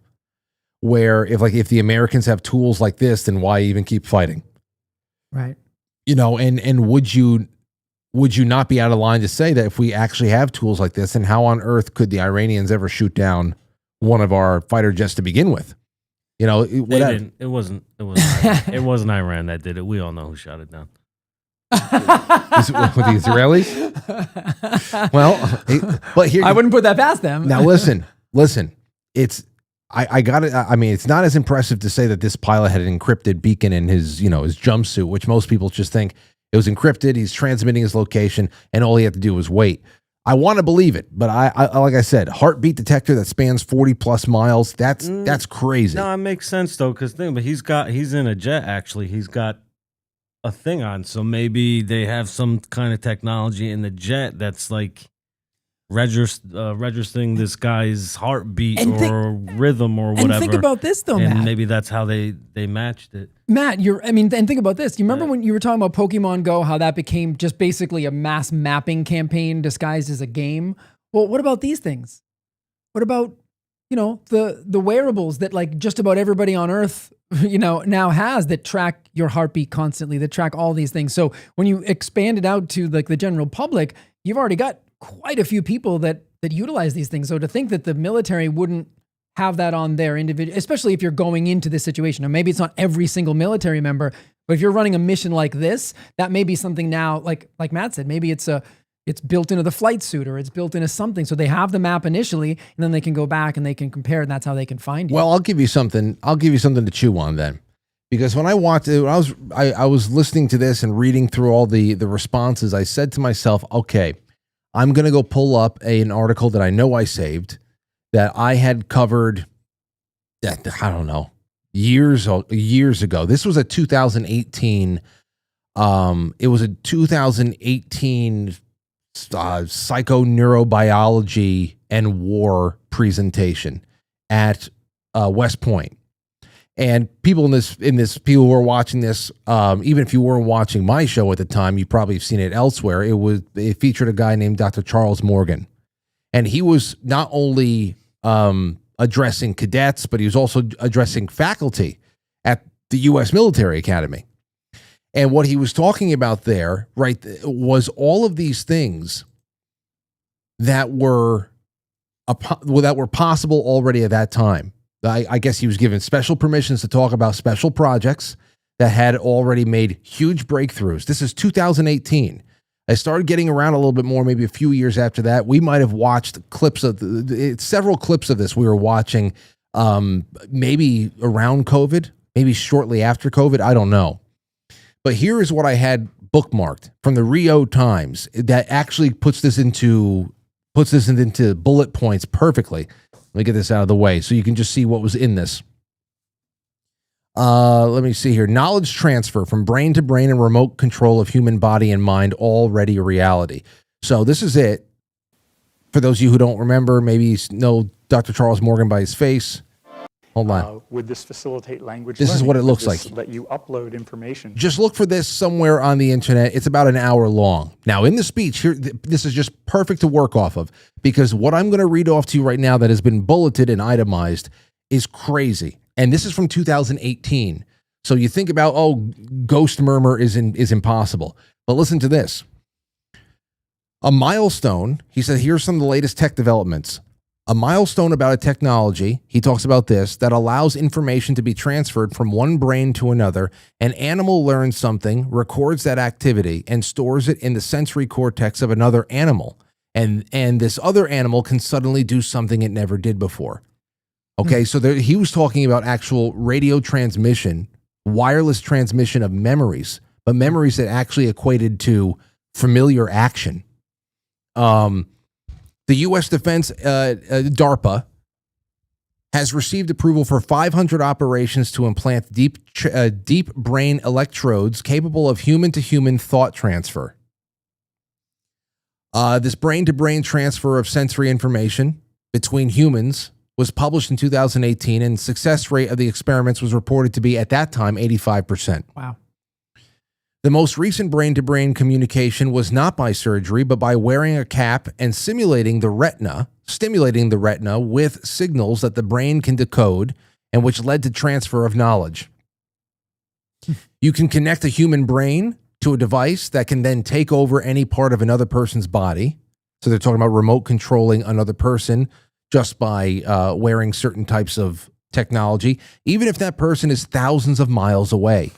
where if the Americans have tools like this, then why even keep fighting? Right. And would you not be out of line to say that if we actually have tools like this, then how on earth could the Iranians ever shoot down one of our fighter jets to begin with? They didn't. It wasn't Iran that did it. We all know who shot it down. With the Israelis? Well, but here, I wouldn't put that past them. Now listen, I got it. I mean, it's not as impressive to say that this pilot had an encrypted beacon in his jumpsuit, which most people just think it was encrypted. He's transmitting his location, and all he had to do was wait. I want to believe it, but I like I said, heartbeat detector that spans 40 plus miles. That's crazy. No, it makes sense though, because he's in a jet. Actually, he's got a thing on, so maybe they have some kind of technology in the jet that's like registering this guy's heartbeat or rhythm or whatever. And think about this though, and Matt. maybe that's how they matched it. Matt, and think about this. You remember when you were talking about Pokemon Go, how that became just basically a mass mapping campaign disguised as a game? Well, what about these things? What about, the wearables that like just about everybody on Earth, now has, that track your heartbeat constantly, that track all these things. So when you expand it out to like the general public, you've already got quite a few people that utilize these things. So to think that the military wouldn't have that on their individual, especially if you're going into this situation, or maybe it's not every single military member, but if you're running a mission like this, that may be something now, like Matt said, maybe it's built into the flight suit or it's built into something. So they have the map initially, and then they can go back and they can compare, and that's how they can find you. Well, I'll give you something to chew on then. Because when I watched it, I was listening to this and reading through all the responses, I said to myself, okay, I'm going to go pull up an article that I know I saved that I had covered, I don't know, years ago. This was a 2018, it was a 2018 psychoneurobiology and war presentation at West Point. And people in this, people who are watching this, even if you weren't watching my show at the time, you probably have seen it elsewhere. It featured a guy named Dr. Charles Morgan, and he was not only addressing cadets, but he was also addressing faculty at the U.S. Military Academy. And what he was talking about there, right, was all of these things that were possible already at that time. I guess he was given special permissions to talk about special projects that had already made huge breakthroughs. This is 2018. I started getting around a little bit more, maybe a few years after that. We might have watched clips of several clips of this we were watching, maybe around COVID, maybe shortly after COVID. I don't know. But here is what I had bookmarked from the Rio Times that actually puts this into bullet points perfectly. Let me get this out of the way so you can just see what was in this. Let me see here. Knowledge transfer from brain to brain and remote control of human body and mind, already a reality. So this is it. For those of you who don't remember, maybe know Dr. Charles Morgan by his face. Hold on. Would this facilitate language This is learning? what it looks Would this like. Let you upload information. Just look for this somewhere on the internet. It's about an hour long. Now, in the speech here, this is just perfect to work off of, because what I'm going to read off to you right now that has been bulleted and itemized is crazy. And this is from 2018. So you think about, ghost murmur is impossible. But listen to this. A milestone, he said, here's some of the latest tech developments. A milestone about a technology, he talks about this, that allows information to be transferred from one brain to another. An animal learns something, records that activity, and stores it in the sensory cortex of another animal. And this other animal can suddenly do something it never did before. Okay, so he was talking about actual radio transmission, wireless transmission of memories, but memories that actually equated to familiar action. The U.S. Defense, DARPA, has received approval for 500 operations to implant deep brain electrodes capable of human-to-human thought transfer. This brain-to-brain transfer of sensory information between humans was published in 2018, and success rate of the experiments was reported to be, at that time, 85%. Wow. The most recent brain-to-brain communication was not by surgery, but by wearing a cap and stimulating the retina with signals that the brain can decode, and which led to transfer of knowledge. You can connect a human brain to a device that can then take over any part of another person's body. So they're talking about remote controlling another person just by wearing certain types of technology, even if that person is thousands of miles away.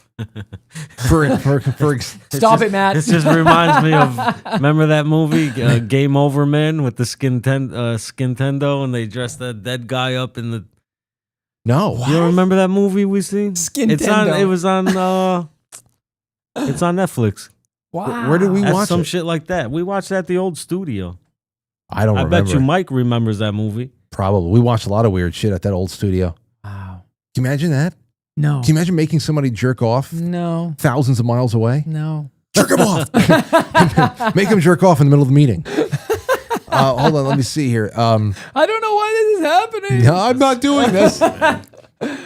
Stop it, Matt. This just reminds me of, remember that movie, Game Over Men, with the Skintendo, and they dressed that dead guy up in the... No. You don't remember that movie we seen? Skintendo. It's on Netflix. Wow. Where did we That's watch some it? shit like that. We watched that at the old studio. I don't remember. I bet you Mike remembers that movie. Probably. We watched a lot of weird shit at that old studio. Wow. Can you imagine that? No. Can you imagine making somebody jerk off No. thousands of miles away? No. Jerk him off. Make him jerk off in the middle of the meeting. Hold on, let me see here. I don't know why this is happening. No, I'm not doing this.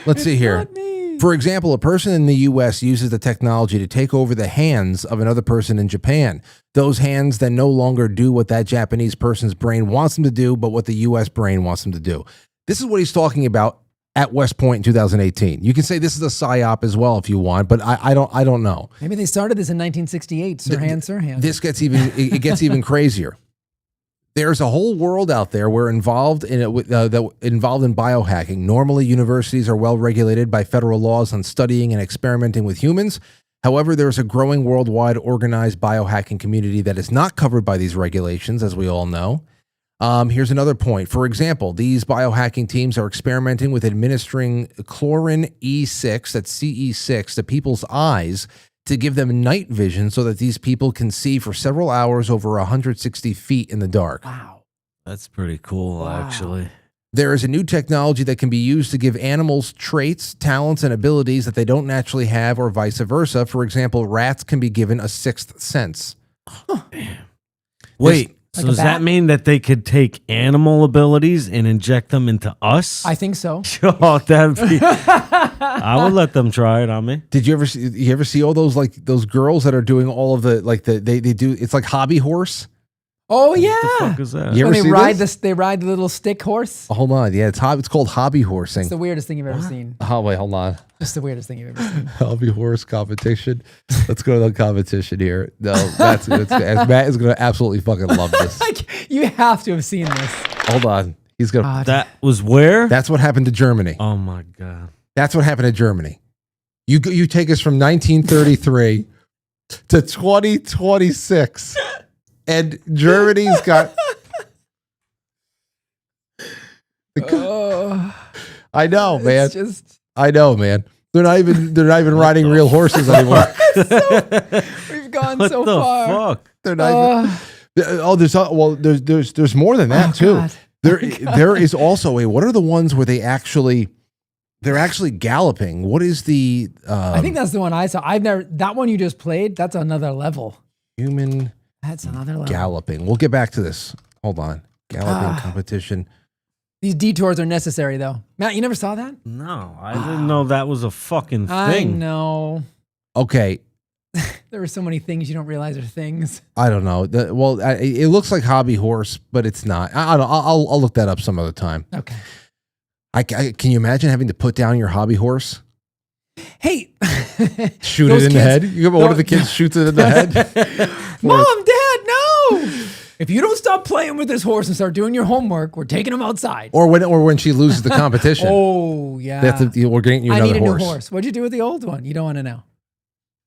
Let's see here. Not me. For example, a person in the U.S. uses the technology to take over the hands of another person in Japan. Those hands then no longer do what that Japanese person's brain wants them to do, but what the U.S. brain wants them to do. This is what he's talking about at West Point in 2018. You can say this is a psyop as well if you want, but I don't know. Maybe they started this in 1968. Sirhan. This gets even crazier. There's a whole world out there where involved in biohacking. Normally, universities are well regulated by federal laws on studying and experimenting with humans. However, there is a growing worldwide organized biohacking community that is not covered by these regulations, as we all know. Here's another point. For example, these biohacking teams are experimenting with administering chlorin E6, that's CE6, to people's eyes to give them night vision so that these people can see for several hours over 160 feet in the dark. Wow. That's pretty cool, actually. There is a new technology that can be used to give animals traits, talents, and abilities that they don't naturally have, or vice versa. For example, rats can be given a sixth sense. Wait. Like So a does bat? that mean that they could take animal abilities and inject them into us? I think so. Oh, that'd be. I would let them try it on me. Did you ever see all those those girls that are doing all of they do it's like hobby horse? Oh yeah. What the fuck is that? You ever When they see ride this? they ride the little stick horse. Hold on, yeah, it's called hobby horsing. It's the weirdest thing you've ever seen. Oh wait, hold on. It's the weirdest thing you've ever seen. Hobby horse competition. Let's go to the competition here. No, that's Matt is gonna absolutely fucking love this. Like, you have to have seen this. Hold on, he's gonna. God. That was where? That's what happened to Germany. Oh my god. That's what happened to Germany. You take us from 1933 to 2026, and Germany's got. I know, man. It's just I know, man. They're not even riding real horses anymore. we've gone What so the far. fuck? They're not even. Oh, there's more than that too. God. There is also what are the ones where they actually They're actually galloping. What is the? I think that's the one I saw. That one you just played. That's another level. Human. That's another level. Galloping. We'll get back to this. Hold on. Galloping competition. These detours are necessary, though. Matt, you never saw that? No, I didn't know that was a fucking thing. I know. Okay. There are so many things you don't realize are things. I don't know. It looks like hobby horse, but it's not. I'll look that up some other time. Okay. Can you imagine having to put down your hobby horse? Hey, shoot it in the head. You have one of the kids shoots it in the head. Mom, Dad, no! If you don't stop playing with this horse and start doing your homework, we're taking him outside. Or when she loses the competition. Oh yeah. We're getting you another horse. I need a new horse. What'd you do with the old one? You don't want to know.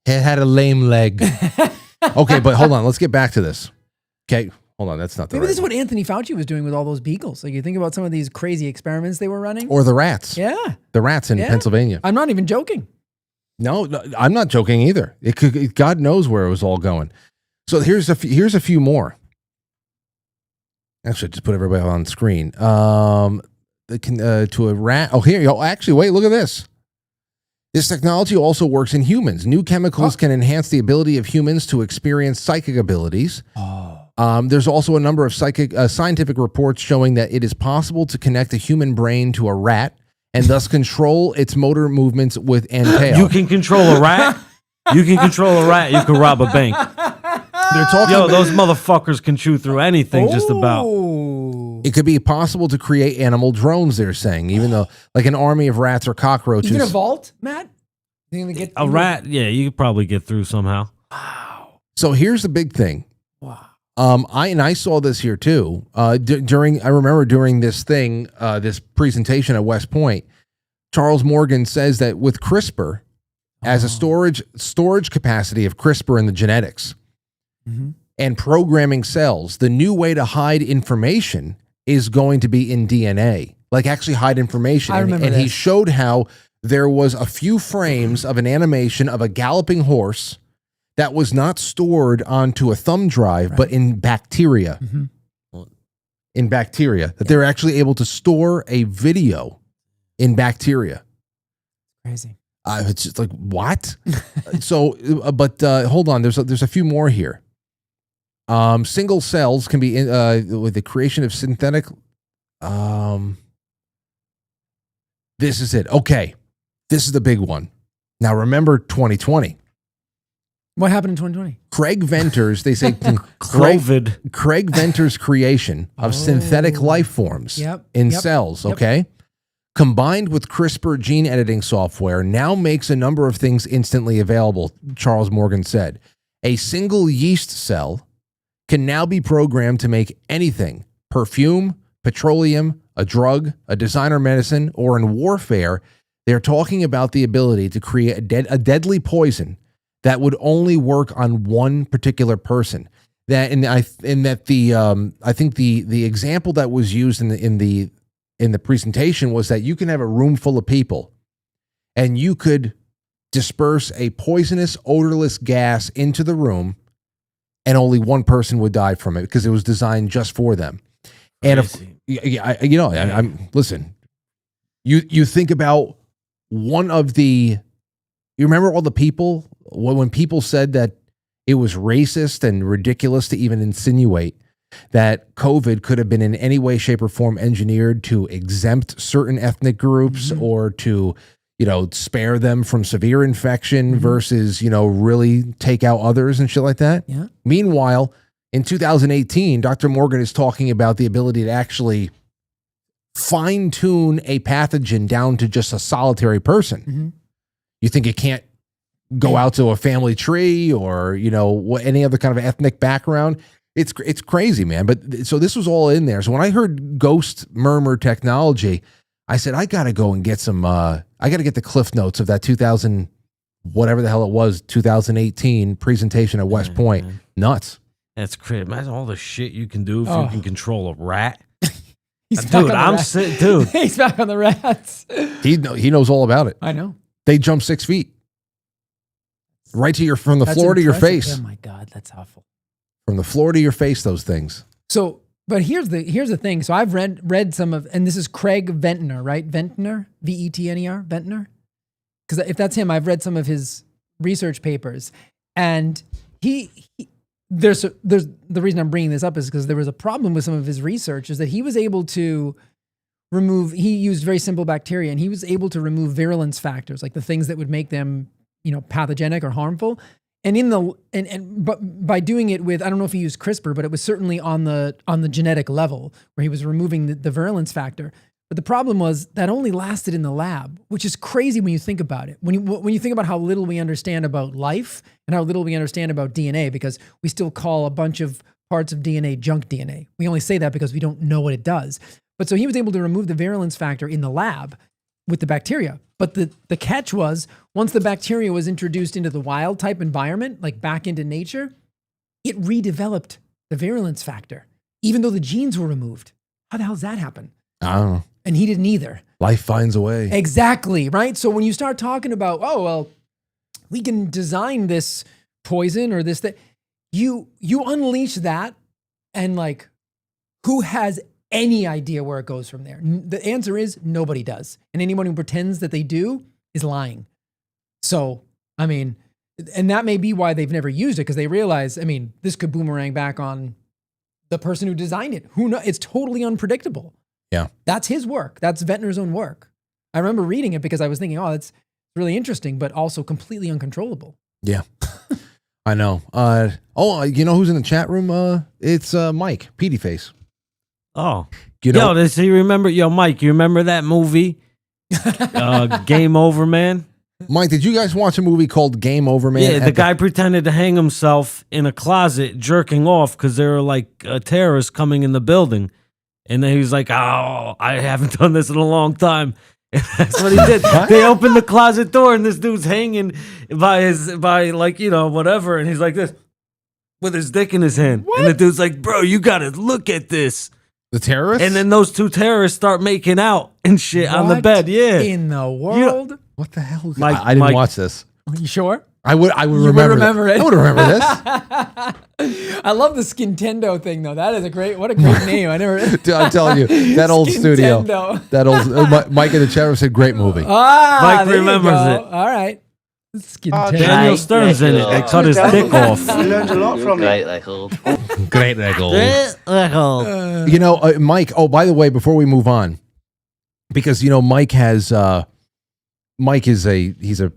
It had a lame leg. Okay, but hold on. Let's get back to this. Okay, hold on. That's not the Maybe right this is what Anthony Fauci was doing with all those beagles. Like you think about some of these crazy experiments they were running. Or the rats. Yeah. The rats in Pennsylvania. I'm not even joking. No, I'm not joking either. God knows where it was all going. So here's a few more. Actually, just put everybody on screen. To a rat. Oh, here you go. Actually, wait, look at this. This technology also works in humans. New chemicals can enhance the ability of humans to experience psychic abilities. There's also a number of scientific reports showing that it is possible to connect a human brain to a rat and thus control its motor movements with and tail. You can control a rat? You can control a rat. You can rob a bank. They're talking those motherfuckers can chew through anything just about. It could be possible to create animal drones, they're saying, even though like an army of rats or cockroaches. Even a vault, Matt? You think they get a rat? Yeah, you could probably get through somehow. Wow. So here's the big thing. Wow. I saw this here too. I remember during this thing, this presentation at West Point, Charles Morgan says that with CRISPR, as a storage capacity of CRISPR in the genetics and programming cells, the new way to hide information is going to be in DNA, like actually hide information. I remember he showed how there was a few frames of an animation of a galloping horse that was not stored onto a thumb drive, but in bacteria. In bacteria, that they're actually able to store a video in bacteria. Crazy. It's just like, what? But hold on. There's a few more here. Single cells can be with the creation of synthetic. This is it. Okay. This is the big one. Now remember 2020. What happened in 2020? Craig Venter's, they say COVID. Craig Venter's creation of synthetic life forms in cells, okay? Combined with CRISPR gene editing software now makes a number of things instantly available, Charles Morgan said. A single yeast cell can now be programmed to make anything: perfume, petroleum, a drug, a designer medicine, or in warfare, they're talking about the ability to create a deadly poison that would only work on one particular person. I think the example that was used in the presentation was that you can have a room full of people and you could disperse a poisonous, odorless gas into the room and only one person would die from it because it was designed just for them. And listen, you think about one of the, you remember all the people, when people said that it was racist and ridiculous to even insinuate that COVID could have been in any way, shape, or form engineered to exempt certain ethnic groups or to, spare them from severe infection versus, really take out others and shit like that. Yeah. Meanwhile, in 2018, Dr. Morgan is talking about the ability to actually fine-tune a pathogen down to just a solitary person. You think it can't go out to a family tree or, any other kind of ethnic background? It's crazy, man. But so this was all in there. So when I heard ghost murmur technology, I said, I got to go and get some, I got to get the cliff notes of that 2018 presentation at West Point. Nuts. That's crazy. Imagine all the shit you can do if you can control a rat. He's back on the rats. Dude. He's back on the rats. He knows all about it. I know. They jump 6 feet. Right to from the floor to your face. Oh my God, that's awful. From the floor to your face, those things. So But here's the thing. So I've read some of, and this is Craig Ventner, right? Ventner, Vetner, Ventner. Because if that's him, I've read some of his research papers, and there's the reason I'm bringing this up is because there was a problem with some of his research is that he was able to he used very simple bacteria, and he was able to remove virulence factors, like the things that would make them, pathogenic or harmful. And but by doing it with, I don't know if he used CRISPR, but it was certainly on the genetic level where he was removing the virulence factor. But the problem was that only lasted in the lab, which is crazy when you think about it. When you think about how little we understand about life and how little we understand about DNA, because we still call a bunch of parts of DNA junk DNA. We only say that because we don't know what it does. But so he was able to remove the virulence factor in the lab with the bacteria. But the catch was, once the bacteria was introduced into the wild type environment, like back into nature, it redeveloped the virulence factor, even though the genes were removed. How the hell does that happen? I don't know. And he didn't either. Life finds a way. Exactly, right? So when you start talking about, oh, well, we can design this poison or this, that, you unleash that, and like, who has any idea where it goes from there? The answer is nobody does. And anyone who pretends that they do is lying. So, I mean, and that may be why they've never used it, because they realize, I mean, this could boomerang back on the person who designed it. Who knows? It's totally unpredictable. Yeah. That's his work. That's Ventner's own work. I remember reading it because I was thinking, oh, that's really interesting, but also completely uncontrollable. Yeah. I know. You know who's in the chat room? It's Mike, Petey Face. Oh. You know, does he remember? Yo, Mike, you remember that movie? Game Over, Man? Mike, did you guys watch a movie called Game Over, Man? Yeah, the guy pretended to hang himself in a closet jerking off because there were like terrorists coming in the building. And then he was like, oh, I haven't done this in a long time. And that's what he did. They opened the closet door and this dude's hanging by whatever. And he's like this with his dick in his hand. What? And the dude's like, bro, you got to look at this. The terrorists? And then those two terrorists start making out and shit on the bed. Yeah. In the world? What the hell? I didn't watch this. Are you sure? I would remember it. I would remember this. I love the Skintendo thing though. That is what a great name. I never. Dude, I'm telling you, that old studio. That old Mike in the chat room said great movie. Mike remembers it. All right. Daniel Stern's in it. They cut his dick off. I learned a lot from Great it. record. Great record. Mike. Oh, by the way, before we move on, because Mike has Mike is he's a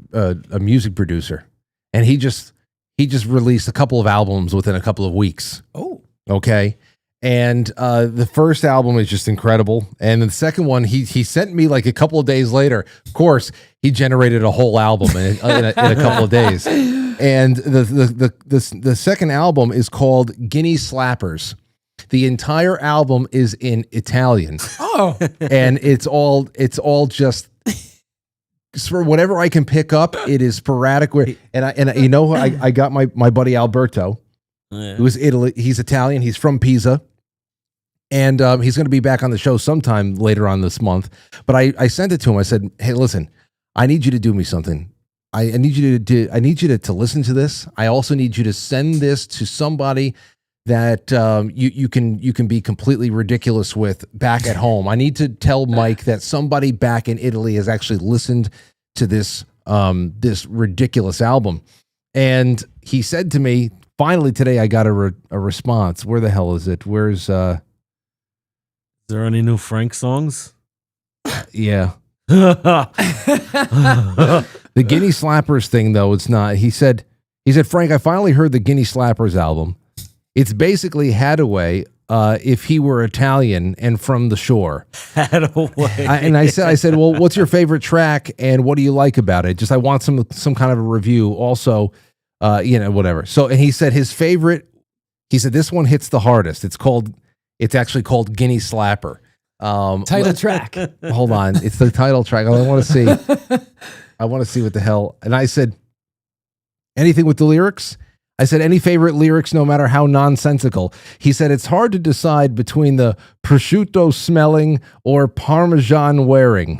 music producer, and he just released a couple of albums within a couple of weeks. Oh, okay. And the first album is just incredible, and the second one he sent me like a couple of days later. Of course, he generated a whole album in a couple of days. And the second album is called Guinea Slappers. The entire album is in Italian. Oh, and it's all just. For whatever I can pick up, it is sporadic. I got my buddy Alberto, who is Italy. He's Italian. He's from Pisa, and he's going to be back on the show sometime later on this month. But I sent it to him. I said, "Hey, listen, I need you to do me something. I need you to listen to this. I also need you to send this to somebody that you can be completely ridiculous with back at home. I need to tell Mike that somebody back in Italy has actually listened to this this ridiculous album." And he said to me, finally today, I got a response. Where the hell is it? Where's Is there any new Frank songs? Yeah. The Guinea Slappers thing, though, it's not. He said, Frank, I finally heard the Guinea Slappers album. It's basically Hadaway if he were Italian and from the shore. Hadaway. I said, well, what's your favorite track and what do you like about it? Just I want some kind of a review. Also, whatever. So, and he said his favorite. He said this one hits the hardest. It's actually called Guinea Slapper. Title track. Hold on, it's the title track. I want to see. I want to see what the hell. And I said, anything with the lyrics. I said, any favorite lyrics, no matter how nonsensical. He said, it's hard to decide between the prosciutto smelling or Parmesan wearing.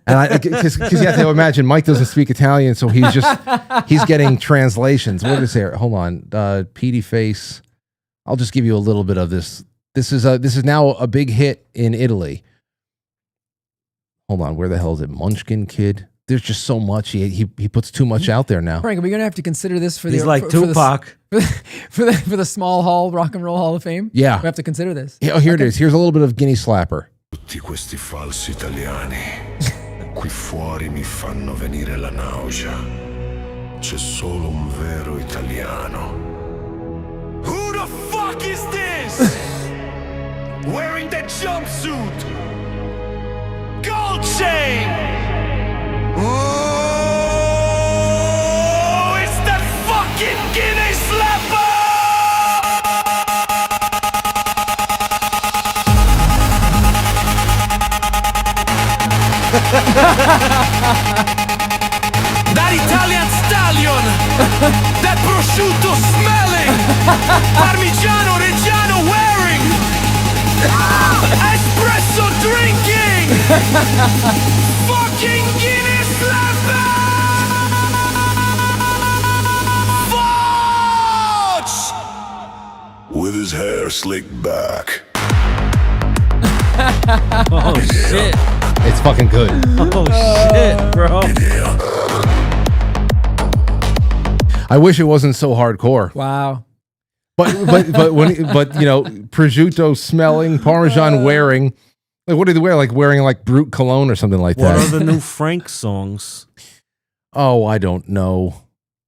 And because you have to imagine, Mike doesn't speak Italian, so he's getting translations. What is there? Hold on. Petey Face. I'll just give you a little bit of this This is now a big hit in Italy. Hold on, where the hell is it? Munchkin Kid. There's just so much. He puts too much out there now. Frank, are we gonna have to consider this for He's the like for Tupac. for the small hall Rock and Roll Hall of Fame? Yeah. We have to consider this. Oh, here it is. Here's a little bit of Guinea Slapper. Tutti questi falsi italiani qui fuori mi fanno venire la nausea. C'è solo un vero italiano. Who the fuck is this? Wearing that jumpsuit. Gold chain. Oh, it's that fucking Guinea Slapper. That Italian stallion, that prosciutto smelling, Parmigiano Reggiano wearing, espresso drinking, fucking Guinea Slapper! Fudge! With his hair slicked back. Oh shit! It's fucking good. Oh shit, bro! I wish it wasn't so hardcore. Wow. But you know, prosciutto smelling, Parmesan wearing. Like, what do they wear? Like wearing like Brute cologne or something like What that. are the new Frank songs? Oh, I don't know.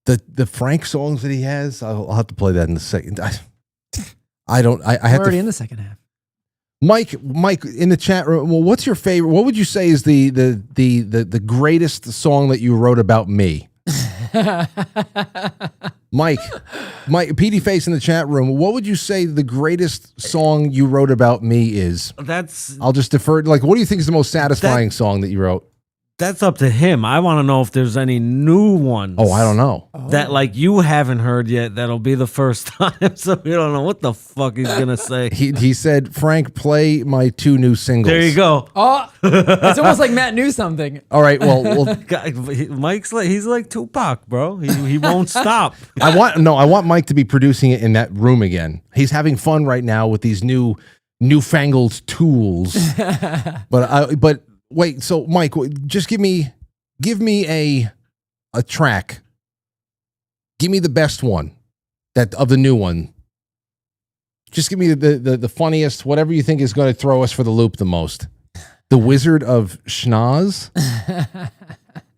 The Frank songs that he has. I'll have to play that in a second. I don't. I We're have already to. in the second half. Mike, in the chat room. Well, what's your favorite? What would you say is the greatest song that you wrote about me? Mike, PD Face in the chat room. What would you say the greatest song you wrote about me is? I'll just defer. Like, what do you think is the most satisfying song that you wrote? That's up to him. I want to know if there's any new ones. Oh, I don't know. That like you haven't heard yet. That'll be the first time. So we don't know what the fuck he's gonna say. He said, Frank, play my 2 new singles. There you go. Oh, it's almost like Matt knew something. All right. Well, Mike's like he's like Tupac, bro. He won't stop. I want Mike to be producing it in that room again. He's having fun right now with these newfangled tools. But wait, so Mike, just give me a track. Give me the best one of the new one. Just give me the funniest, whatever you think is going to throw us for the loop the most. The Wizard of Schnoz.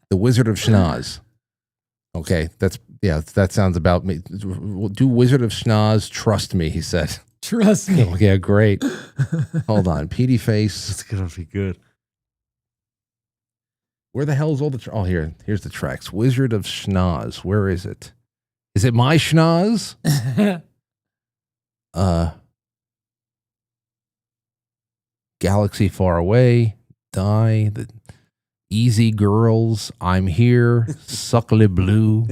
The Wizard of Schnoz. Okay, that sounds about me. Do Wizard of Schnoz, trust me, he said. Trust me. Okay, great. Hold on, PD Face. It's gonna be good. Where the hell is all the... here's the tracks. Wizard of Schnoz. Where is it? Is it my Schnoz? Galaxy Far Away. Die. The Easy Girls. I'm Here. Suckle Blue.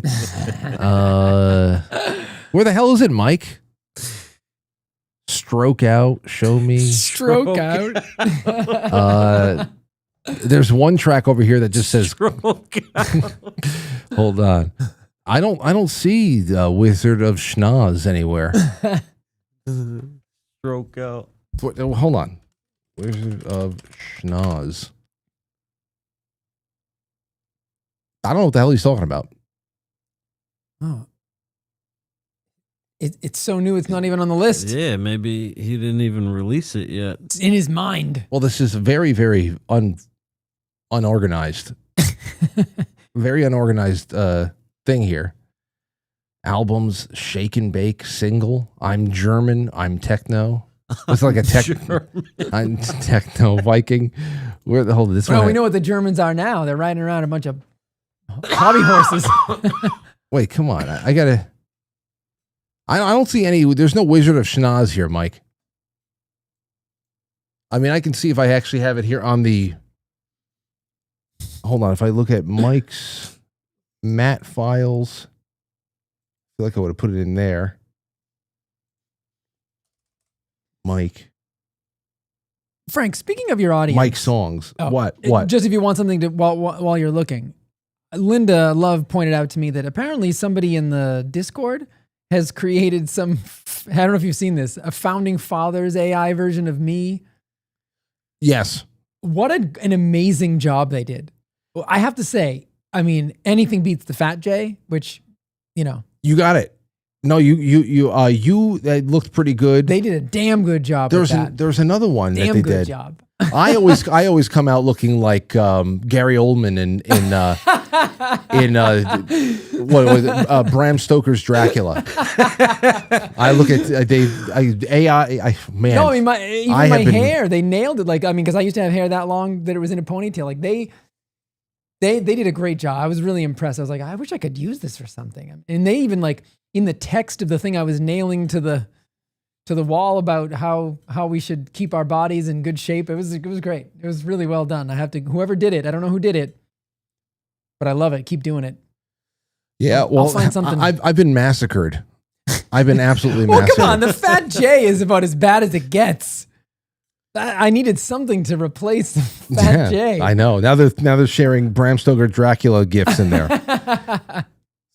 Where the hell is it, Mike? Stroke Out. Show Me. Stroke Out. There's one track over here that just says hold on. I don't see the Wizard of Schnoz anywhere. Stroke Out. Hold on. Wizard of Schnoz. I don't know what the hell he's talking about. Oh. It's so new, it's not even on the list. Yeah, maybe he didn't even release it yet. It's in his mind. Well, this is very, very unorganized. Very unorganized thing here. Albums, Shake and Bake, single. I'm German. I'm techno. It's like a I'm techno Viking. Where the hell did this Well, one? we know what the Germans are now. They're riding around a bunch of hobby horses. Wait, come on. I gotta. I don't see any. There's no Wizard of Schnoz here, Mike. I mean, I can see if I actually have it here on the. Hold on. If I look at Mike's Matt files, I feel like I would have put it in there. Mike. Frank, speaking of your audience. Mike songs. Oh, What? Just if you want something to while you're looking. Linda Love pointed out to me that apparently somebody in the Discord has created some, I don't know if you've seen this, a founding fathers AI version of me. Yes. What an amazing job they did. Well, I have to say, I mean, anything beats the Fat J, which, you know. You got it. No, that looked pretty good. They did a damn good job with that. There's another one Damn that they good did. job. I always come out looking like Gary Oldman in what was it? Bram Stoker's Dracula. I look at AI. Man, No, I mean my hair. They nailed it. Like, I mean, because I used to have hair that long that it was in a ponytail. Like they did a great job. I was really impressed. I was like, I wish I could use this for something. And they even like in the text of the thing I was nailing to the wall about how we should keep our bodies in good shape. It was great. It was really well done. I have to, whoever did it, I don't know who did it, but I love it. Keep doing it. Yeah, well, I'll find something. I've been massacred. I've been absolutely well, massacred. come on. The Fat J is about as bad as it gets. I needed something to replace the Fat J. I know. Now they're sharing Bram Stoker Dracula gifts in there.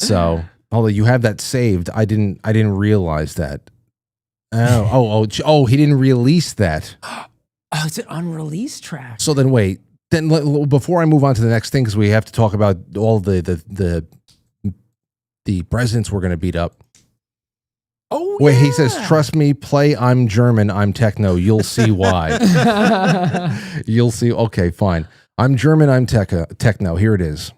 So, although you have that saved, I didn't realize that. Oh, he didn't release that. Oh, it's an unreleased track. So then wait. Then before I move on to the next thing, because we have to talk about all the presidents we're going to beat up. Oh, wait, he says, trust me, play I'm German, I'm techno. You'll see why. You'll see. Okay, fine. I'm German, I'm techno. Here it is.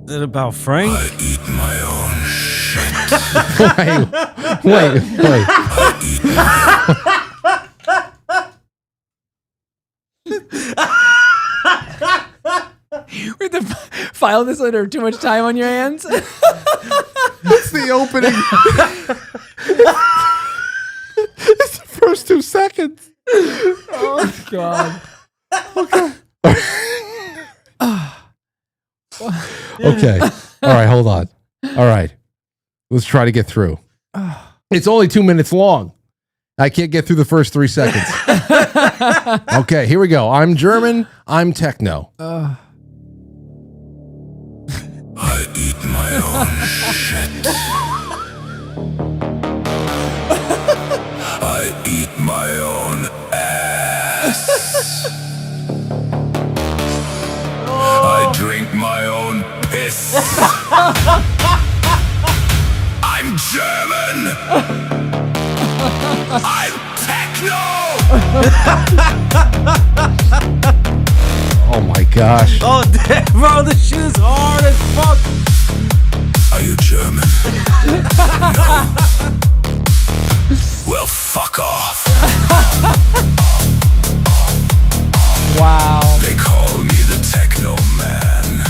Is it about Frank? I eat my own shit. Wait. We have to file this under too much time on your hands. It's the opening. It's the first 2 seconds. Oh, God. Okay. Okay. All right, hold on. All right. Let's try to get through. It's only 2 minutes long. I can't get through the first 3 seconds. Okay, here we go. I'm German, I'm techno. I eat my own shit. I eat my own ass. I drink my own piss. I'm German. I'm techno. Oh my gosh. Oh, damn, bro, the shit's hard as fuck. Are you German? No. Well, fuck off. Wow. They call me the techno man,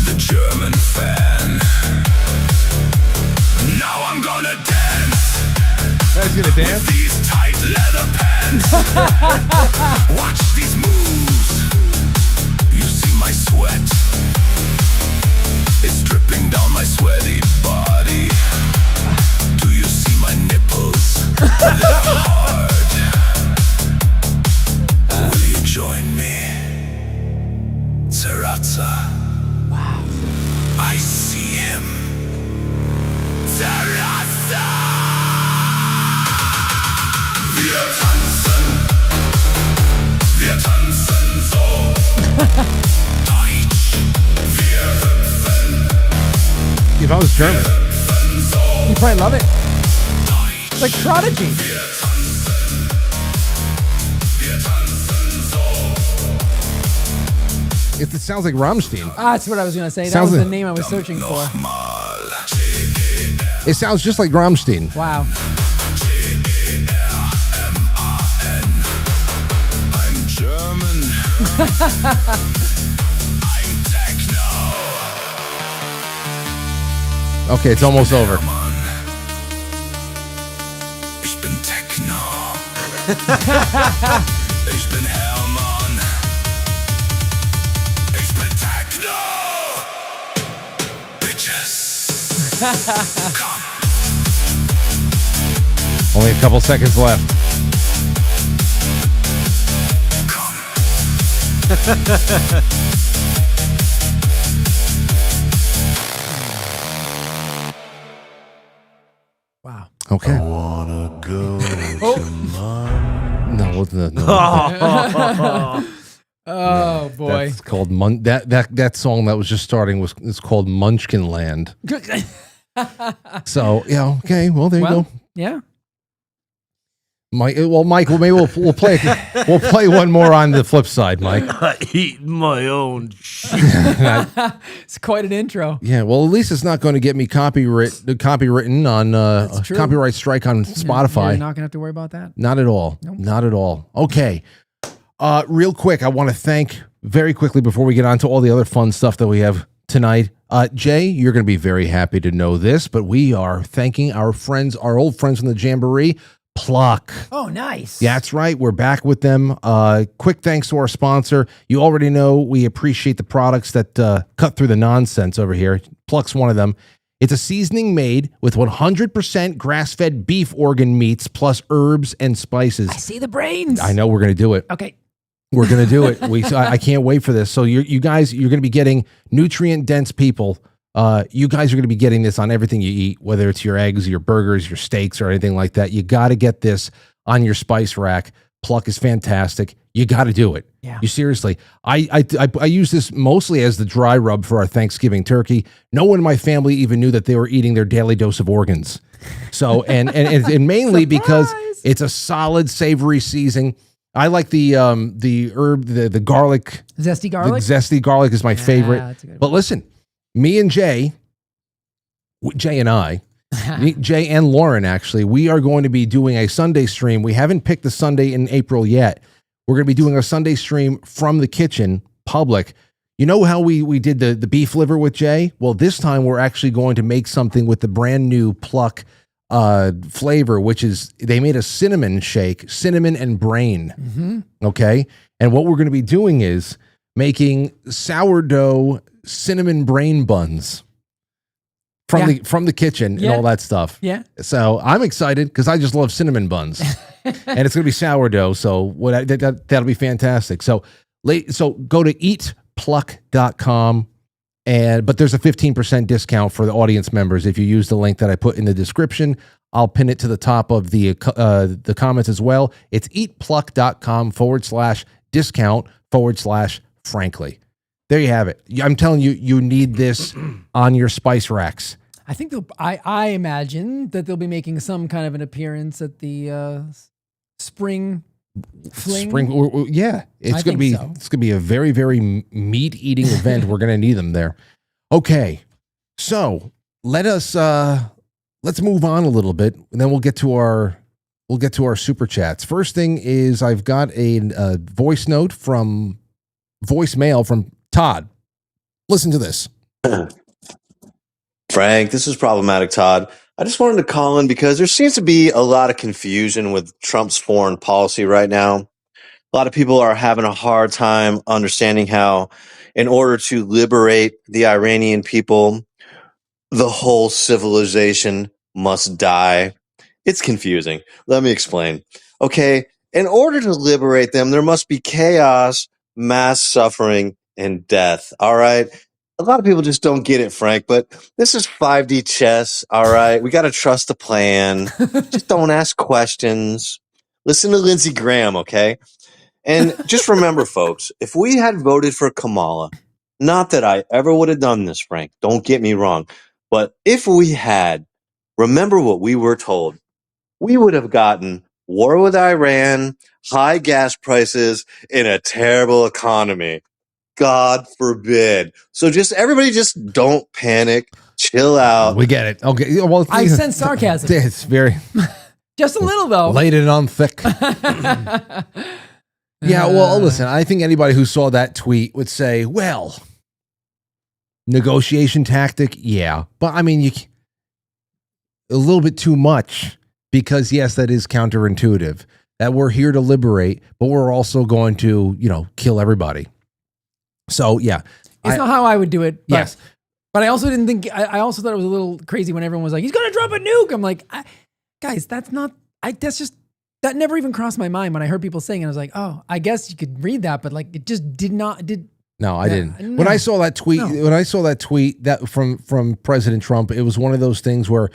the German fan. Now I'm gonna dance. That's gonna dance? With these tight leather pants. Watch these moves. You see my sweat. It's dripping down my sweaty body. Do you see my nipples? They're hard. Will you join me? Terrazza. Wow. I see him. Terrazza! Wir tanzen so. Deutsch. Wir hüpfen. If I was German. You probably love it. It's like Prodigy. It sounds like Rammstein. That's what I was going to say. That Sounds was the like- name I was searching for. It sounds just like Rammstein. Wow. I'm German. I'm techno. Okay, it's almost over. Ich bin techno. Ich bin Hermann. Ich bin techno. Bitches. Come. Only a couple seconds left. Okay. I wanna go Oh. to mom. No, no. Oh boy. That's called that song that was just starting is called Munchkin Land. So yeah, okay. Well, there you go. Yeah. Mike, maybe we'll play one more on the flip side, Mike. I eat my own shit. It's quite an intro. Yeah, well, at least it's not going to get me copywritten on true. copyright strike on Spotify. You're not gonna have to worry about that. Not at all. Nope. Not at all. Okay. Real quick, I want to thank very quickly before we get on to all the other fun stuff that we have tonight. Jay, you're going to be very happy to know this, but we are thanking our old friends from the Jamboree, Pluck. Oh, nice. Yeah, that's right. We're back with them. Quick thanks to our sponsor. You already know we appreciate the products that cut through the nonsense over here. Pluck's one of them. It's a seasoning made with 100% grass-fed beef organ meats plus herbs and spices. I see the brains. I know we're going to do it. Okay. We're going to do it. I can't wait for this. So you guys, you're going to be getting nutrient-dense people. You guys are going to be getting this on everything you eat, whether it's your eggs, your burgers, your steaks, or anything like that. You got to get this on your spice rack. Pluck is fantastic. You got to do it. Yeah. You seriously. I use this mostly as the dry rub for our Thanksgiving turkey. No one in my family even knew that they were eating their daily dose of organs. So and mainly because it's a solid savory seasoning. I like the herb, the garlic. Zesty garlic? The zesty garlic is my favorite. That's a good But listen, me and Jay and I, Jay and Lauren, actually, we are going to be doing a Sunday stream. We haven't picked the Sunday in April yet. We're going to be doing a Sunday stream from the kitchen, public. You know how we did the beef liver with Jay? Well, this time we're actually going to make something with the brand new Pluck flavor, which is they made a cinnamon shake, cinnamon and brain. Mm-hmm. Okay. And what we're going to be doing is making sourdough cinnamon brain buns from the kitchen and all that stuff. Yeah. So I'm excited because I just love cinnamon buns and it's going to be sourdough. So that'll be fantastic. So go to eatpluck.com. But there's a 15% discount for the audience members if you use the link that I put in the description. I'll pin it to the top of the comments as well. It's eatpluck.com/discount/frankly. There you have it. I'm telling you, you need this on your spice racks. I think I imagine that they'll be making some kind of an appearance at the spring fling. Yeah, it's going to be a very, very meat eating event. We're going to need them there. Okay, so let's move on a little bit, and then we'll get to our super chats. First thing is I've got a voicemail from Todd. Listen to this. Frank, this is problematic, Todd. I just wanted to call in because there seems to be a lot of confusion with Trump's foreign policy right now. A lot of people are having a hard time understanding how, in order to liberate the Iranian people, the whole civilization must die. It's confusing. Let me explain. Okay, in order to liberate them, there must be chaos, mass suffering, and death. All right? A lot of people just don't get it, Frank, but this is 5D chess, all right? We got to trust the plan. Just don't ask questions. Listen to Lindsey Graham, okay? And just remember, folks, if we had voted for Kamala, not that I ever would have done this, Frank, don't get me wrong, but if we had, remember what we were told. We would have gotten war with Iran, high gas prices, and a terrible economy. God forbid. So everybody just don't panic. Chill out. We get it. Okay. Well, I sense sarcasm. It's very just a little though. Laid it on thick. Yeah. Well, listen. I think anybody who saw that tweet would say, "Well, negotiation tactic, yeah, but I mean, a little bit too much because yes, that is counterintuitive. That we're here to liberate, but we're also going to, kill everybody." So yeah, it's not how I would do it. But, yes, but I also didn't think. I also thought it was a little crazy when everyone was like, "He's going to drop a nuke." I'm like, guys, that's not. That never even crossed my mind when I heard people saying it. I was like, oh, I guess you could read that, but like, it just did not. No, I didn't. When I saw that tweet, that from President Trump, it was one of those things where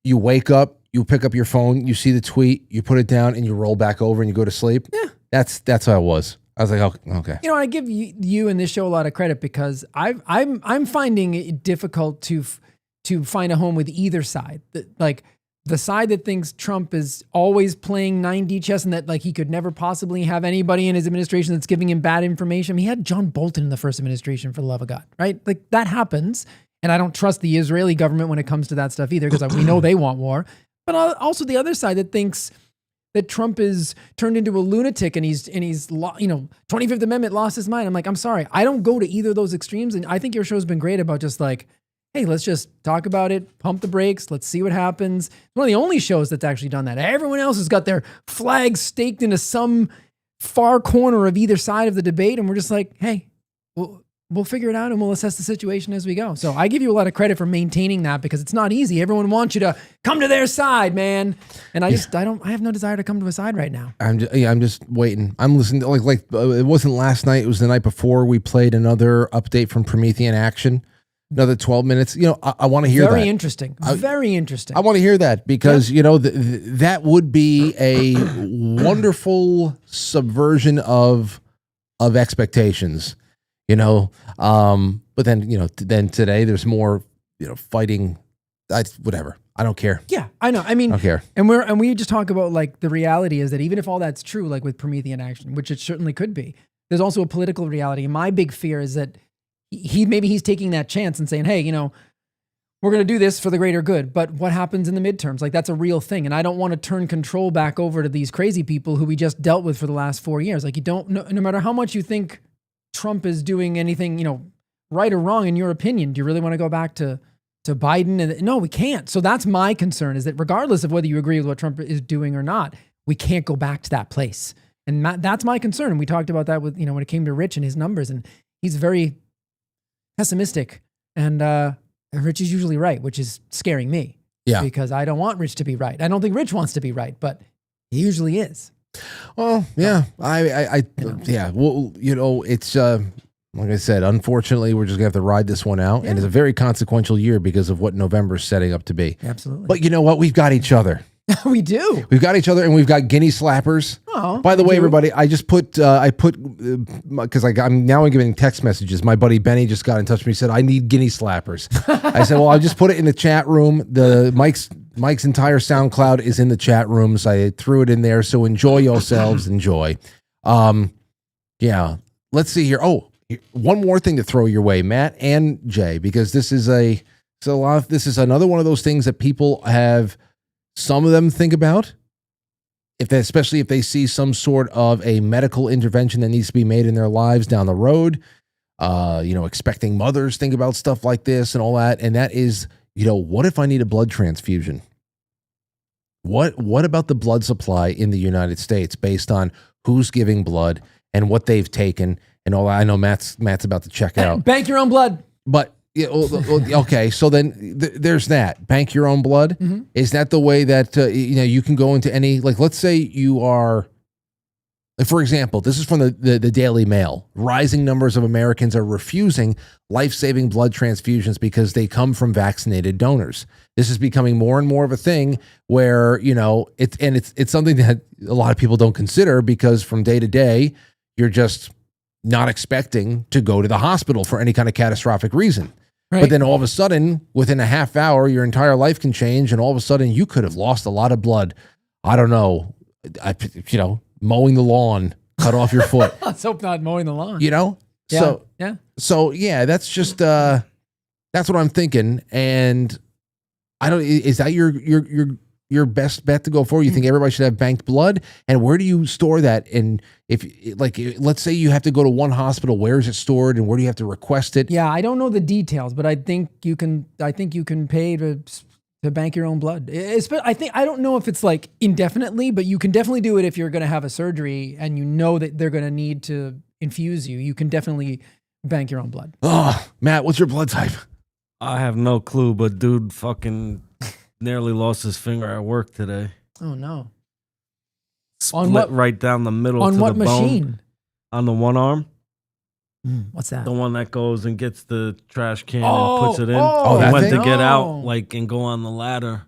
you wake up, you pick up your phone, you see the tweet, you put it down, and you roll back over and you go to sleep. Yeah, that's how it was. I was like, okay. You know, I give you and this show a lot of credit because I'm finding it difficult to find a home with either side. Like the side that thinks Trump is always playing 9D chess and that like he could never possibly have anybody in his administration that's giving him bad information. I mean, he had John Bolton in the first administration, for the love of God, right? Like that happens. And I don't trust the Israeli government when it comes to that stuff either because we know they want war. But also the other side that thinks that Trump is turned into a lunatic and he's 25th Amendment lost his mind. I'm like, I'm sorry. I don't go to either of those extremes. And I think your show's been great about just like, hey, let's just talk about it, pump the brakes, let's see what happens. It's one of the only shows that's actually done that. Everyone else has got their flags staked into some far corner of either side of the debate. And we're just like, hey, we'll figure it out and we'll assess the situation as we go. So I give you a lot of credit for maintaining that because it's not easy. Everyone wants you to come to their side, man. And I have no desire to come to a side right now. I'm just waiting. I'm listening to like it wasn't last night. It was the night before we played another update from Promethean Action. Another 12 minutes. You know, I want to hear that. Very interesting. Very interesting. I want to hear that because, you know, that would be a wonderful subversion of expectations, you know. But then, you know, then today there's more, you know, fighting. Whatever. I don't care. Yeah, I know. I mean, I don't care. And we just talk about like the reality is that even if all that's true, like with Promethean Action, which it certainly could be, there's also a political reality. And my big fear is that he's taking that chance and saying, hey, you know, we're going to do this for the greater good. But what happens in the midterms? Like that's a real thing. And I don't want to turn control back over to these crazy people who we just dealt with for the last 4 years. Like you don't know, no matter how much you think Trump is doing anything, you know, right or wrong in your opinion, do you really want to go back to Biden? And no, we can't. So that's my concern is that regardless of whether you agree with what Trump is doing or not, we can't go back to that place. And that's my concern. And we talked about that with, you know, when it came to Rich and his numbers, and he's very pessimistic, and Rich is usually right, which is scaring me. Yeah, because I don't want Rich to be right. I don't think Rich wants to be right, but he usually is. Well, yeah, yeah. Well, you know, it's like I said. Unfortunately, we're just gonna have to ride this one out, and it's a very consequential year because of what November is setting up to be. Absolutely. But you know what? We've got each other. We do. We've got each other, and we've got guinea slappers. Oh, by the way, everybody, I just put because I'm getting text messages. My buddy Benny just got in touch with me. He said I need guinea slappers. I said, well, I just put it in the chat room. The Mike's entire SoundCloud is in the chat room, so I threw it in there. So enjoy yourselves. Enjoy. Yeah. Let's see here. Oh, one more thing to throw your way, Matt and Jay, because this is another one of those things that people have. Some of them think about, especially if they see some sort of a medical intervention that needs to be made in their lives down the road. You know, expecting mothers think about stuff like this and all that. And that is, you know, what if I need a blood transfusion? What about the blood supply in the United States based on who's giving blood and what they've taken and all that? I know Matt's about to check out. Bank your own blood. But yeah, okay, so then there's that. Bank your own blood. Mm-hmm. Is that the way that you know, you can go into any, like, let's say you are, like, for example, this is from the Daily Mail. Rising numbers of Americans are refusing life-saving blood transfusions because they come from vaccinated donors. This is becoming more and more of a thing where, you know, it's something that a lot of people don't consider because from day to day, you're just not expecting to go to the hospital for any kind of catastrophic reason. Right. But then all of a sudden, within a half hour, your entire life can change, and all of a sudden, you could have lost a lot of blood. I don't know, mowing the lawn, cut off your foot. Let's hope not mowing the lawn. You know, yeah. So that's just that's what I'm thinking. And I don't. Is that your best bet to go for? You think everybody should have banked blood? And where do you store that? And if, like, let's say you have to go to one hospital, where is it stored and where do you have to request it? Yeah, I don't know the details, but I think you can pay to bank your own blood. I don't know if it's like indefinitely, but you can definitely do it if you're going to have a surgery and you know that they're going to need to infuse you. You can definitely bank your own blood. Oh, Matt, what's your blood type? I have no clue, but dude fucking nearly lost his finger at work today. Oh no! Split right down the middle. On to what the machine? Bone. On the one arm. What's that? The one that goes and gets the trash can and puts it in. Oh, he that went thing? to get out, like, and go on the ladder,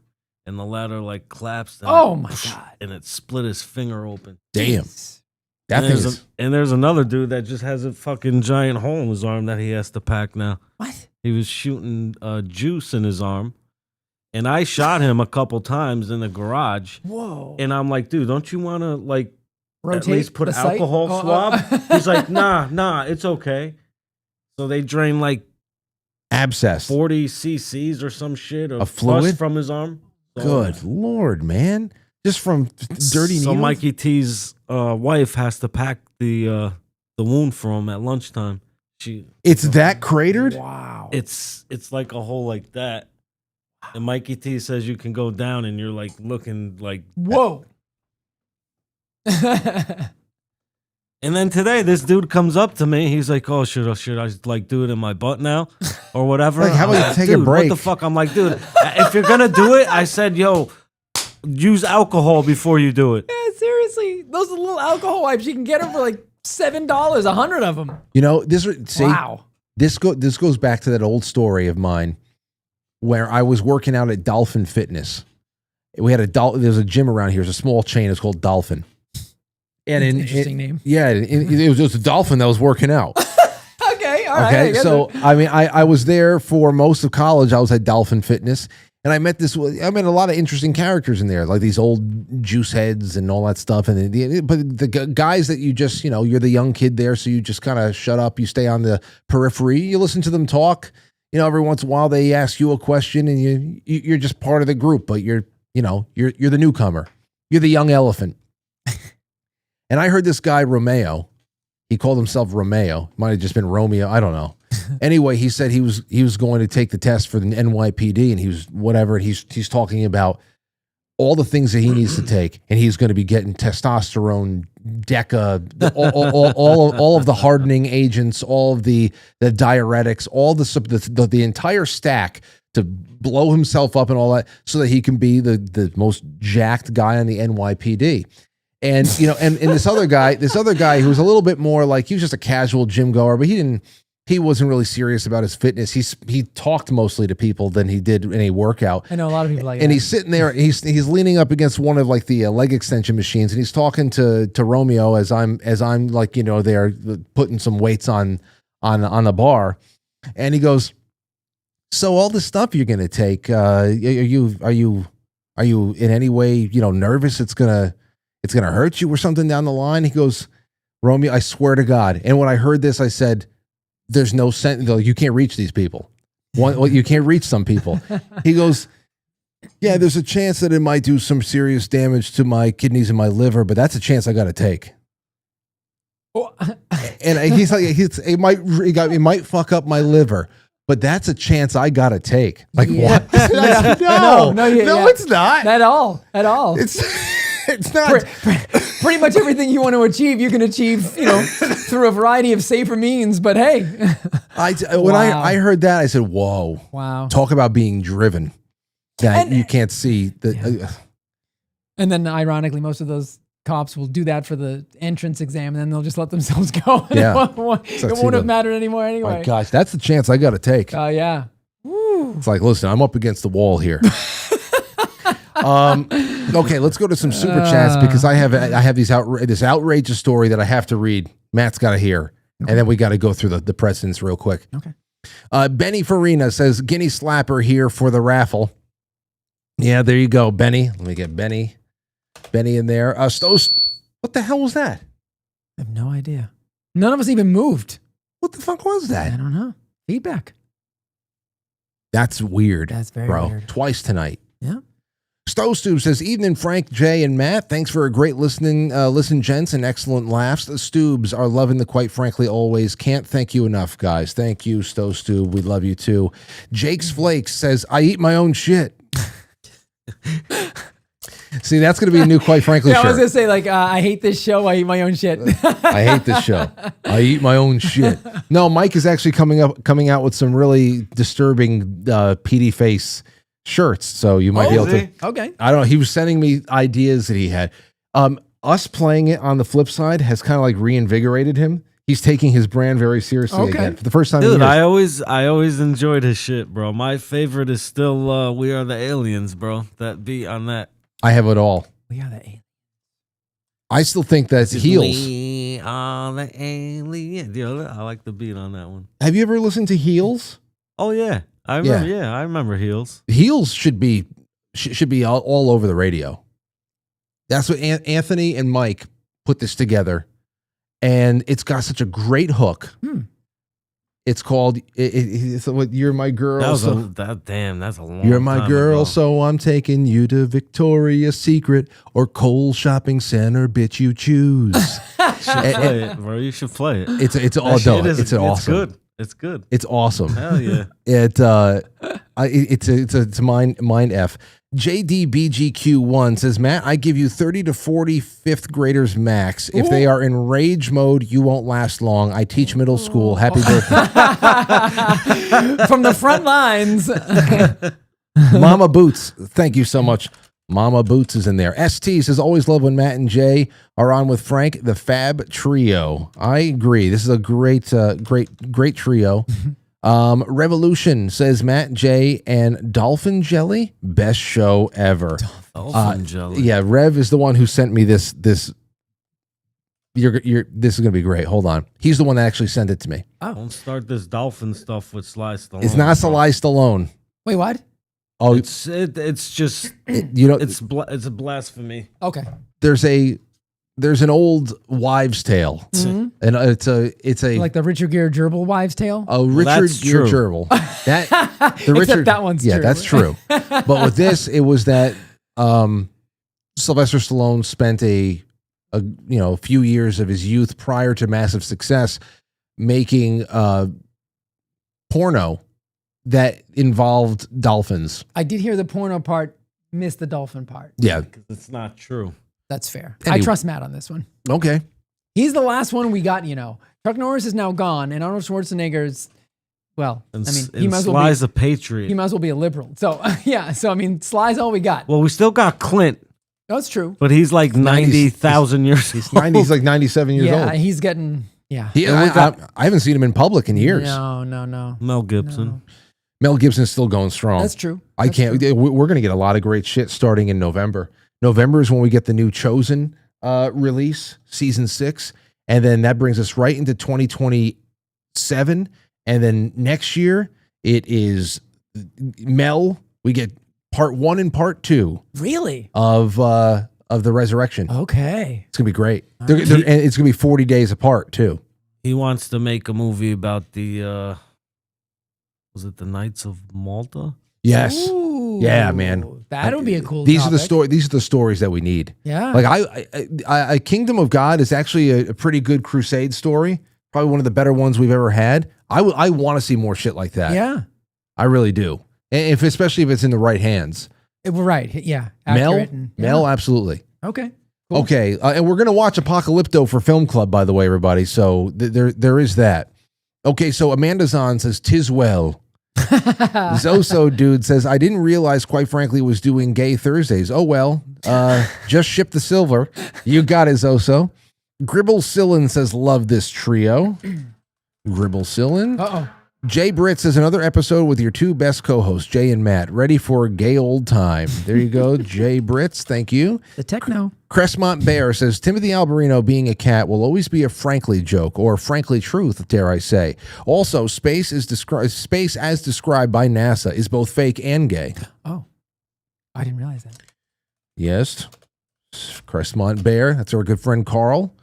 and the ladder like collapsed. And Oh my God. And it split his finger open. Damn. That And thing there's, is. and there's another dude that just has a fucking giant hole in his arm that he has to pack now. What? He was shooting juice in his arm, and I shot him a couple times in the garage. Whoa. And I'm like, dude, don't you want to like Rotate at least put the site? alcohol Oh, swab? He's like, nah, it's okay. So they drain like Abscess. 40 cc's or some shit of A fluid? pus from his arm. So- Good Lord, man. Just from dirty So needles? Mikey T's wife has to pack the wound for him at lunchtime. It's that cratered? Wow. It's like a hole like that. And Mikey T says you can go down and you're like looking like Whoa. And then today this dude comes up to me. He's like, "Oh, should I like do it in my butt now or whatever?" Like, how about I'm you like, take a "Dude, break?" What the fuck? I'm like, dude, if you're gonna do it, I said, yo, use alcohol before you do it. Yeah, seriously. Those are little alcohol wipes. You can get them for like $7, 100 of them. You know, this Wow. This goes back to that old story of mine where I was working out at Dolphin Fitness. We had there's a gym around here. It's a small chain. It's called Dolphin. And That's an interesting name. Yeah, it was just a dolphin that was working out. Okay, all right. I Okay, get so it. I mean, I was there for most of college. I was at Dolphin Fitness, and I met a lot of interesting characters in there, like these old juice heads and all that stuff. And but the guys that you just, you're the young kid there, so you just kind of shut up. You stay on the periphery. You listen to them talk. Every once in a while they ask you a question, and you're just part of the group, but you're the newcomer. You're the young elephant. And I heard this guy Romeo. He called himself Romeo. Might have just been Romeo. I don't know. Anyway, he said he was going to take the test for the NYPD, and he was whatever. And he's talking about all the things that he needs to take, and he's going to be getting testosterone, DECA, all of the hardening agents, all of the diuretics, all the entire stack to blow himself up and all that, so that he can be the most jacked guy on the NYPD. And and this other guy who was a little bit more like, he was just a casual gym goer, but he wasn't really serious about his fitness. He talked mostly to people than he did any workout. I know a lot of people like and that. he's sitting there, he's leaning up against one of like the leg extension machines, and he's talking to Romeo as I'm like, they're putting some weights on the bar, and he goes, "So all the stuff you're gonna take, are you in any way nervous it's gonna hurt you or something down the line?" He goes, "Romeo, I swear to God." And when I heard this, I said, "There's no sense. You can't reach these people. You can't reach some people." He goes, "Yeah, there's a chance that it might do some serious damage to my kidneys and my liver, but that's a chance I got to take." And he's like, it might fuck up my liver, but that's a chance I got to take. Like, Yeah. what? I said, no, it's not. At all. It's not. Pretty much everything you want to achieve, you can achieve, through a variety of safer means. But hey, When I heard that, I said, "Whoa, wow!" Talk about being driven. That you can't see. And then, ironically, most of those cops will do that for the entrance exam, and then they'll just let themselves go. And Yeah. it won't have mattered anymore anyway. My gosh, that's the chance I got to take. Oh yeah. Woo. It's like, listen, I'm up against the wall here. Okay, let's go to some super chats because I have this outrageous story that I have to read. Matt's got to hear, and then we got to go through the precedents real quick. Okay. Benny Farina says, "Guinea slapper here for the raffle." Yeah, there you go, Benny. Let me get Benny in there. What the hell was that? I have no idea. None of us even moved. What the fuck was that? I don't know. Feedback. That's weird. That's very bro. weird. Twice tonight. Yeah. Stove says, "Evening, Frank, Jay, and Matt. Thanks for a great listen, gents, and excellent laughs. The Stoobs are loving the Quite Frankly always. Can't thank you enough, guys. Thank you, Stove. We love you too." Jake's Flakes says, "I eat my own shit." See, that's going to be a new Quite Frankly Yeah, shirt. I was going to say, like, I hate this show. I eat my own shit. I hate this show. I eat my own shit. No, Mike is actually coming out with some really disturbing PD face shirts, so you might be able to. Okay. I don't know. He was sending me ideas that he had. Us playing it on the flip side has kind of like reinvigorated him. He's taking his brand very seriously again for the first time. Dude, in years. I always enjoyed his shit, bro. My favorite is still "We Are the Aliens," bro. That beat on that. I have it all. We are the aliens. I still think that's Heels. We are the aliens. Yeah, I like the beat on that one. Have you ever listened to Heels? Oh yeah, I remember. Yeah, I remember Heels. Heels should be all over the radio. That's what Anthony and Mike put this together, and it's got such a great hook. It's called it's what You're My Girl. That was that's a long. You're my time girl, ago. so I'm taking you to Victoria's Secret or Kohl's Shopping Center. Bitch, you choose. Play it, bro. You should play it. It's all done. It's awesome. Good. It's good. It's awesome. Hell yeah. It's a mind F. JDBGQ1 says, Matt, I give you 30 to 40 fifth graders max. If they are in rage mode, you won't last long. I teach middle school. Happy birthday. From the front lines. Mama Boots, thank you so much. Mama Boots is in there. ST says, always love when Matt and Jay are on with Frank, the Fab Trio. I agree. This is a great trio. Revolution says, Matt, Jay, and Dolphin Jelly, best show ever. Dolphin Jelly. Yeah, Rev is the one who sent me this. This is gonna be great. Hold on, he's the one that actually sent it to me. Don't start this dolphin stuff with Sly Stallone. It's not Sly Stallone. Wait, what? Oh, it's just you know, it's a blasphemy. Okay. There's an old wives' tale, and it's a Like the Richard Gere gerbil wives' tale. Oh, Richard Gere gerbil. Except that one's yeah, true. that's true. But with this, it was that Sylvester Stallone spent a few years of his youth prior to massive success making porno that involved dolphins. I did hear the porno part, missed the dolphin part. Yeah, it's not true. That's fair. Anyway. I trust Matt on this one. Okay. He's the last one we got, Chuck Norris is now gone, and Arnold Schwarzenegger's, well, And, he might as well Sly's be a patriot. he might as well be a liberal. So yeah, Sly's all we got. Well, we still got Clint, That's true. but he's like 90,000 years He's old. 90. He's like 97 years Yeah, old. he's getting yeah. I haven't seen him in public in years. No. Mel Gibson. No. Mel Gibson's still going strong. That's true. I can't. We're going to get a lot of great shit starting in November. November is when we get the new Chosen release, season 6, and then that brings us right into 2027. And then next year it is Mel. We get part 1 and part 2 Really? of the Resurrection. Okay. It's gonna be great. And it's gonna be 40 days apart too. He wants to make a movie about the was it the Knights of Malta? Yes. Ooh, Yeah, man. That would be a cool. These are the topic. These are the stories that we need. Yeah. Like I Kingdom of God is actually a pretty good crusade story. Probably one of the better ones we've ever had. I want to see more shit like that. Yeah. I really do. And especially if it's in the right hands. We're right. Yeah. Mel, Accurate and- yeah. Mel, absolutely. Okay. Cool. Okay, and we're gonna watch Apocalypto for Film Club, by the way, everybody. So there is that. Okay, so Amanda Zahn says, "'Tis well." Zoso dude says, "I didn't realize, quite frankly, was doing gay Thursdays. Oh well, just ship the silver. You got it, Zoso." Gribble Sillin says, "Love this trio." Gribble Sillin. Uh-oh. Jay Britt says, "Another episode with your two best co-hosts, Jay and Matt. Ready for a gay old time." There you go, Jay Britts. Thank you. The techno. Crestmont Bear says, "Timothy Alberino being a cat will always be a frankly joke, or frankly truth, dare I say. Also, space as described by NASA is both fake and gay." Oh, I didn't realize that. Yes. Crestmont Bear. That's our good friend Carl.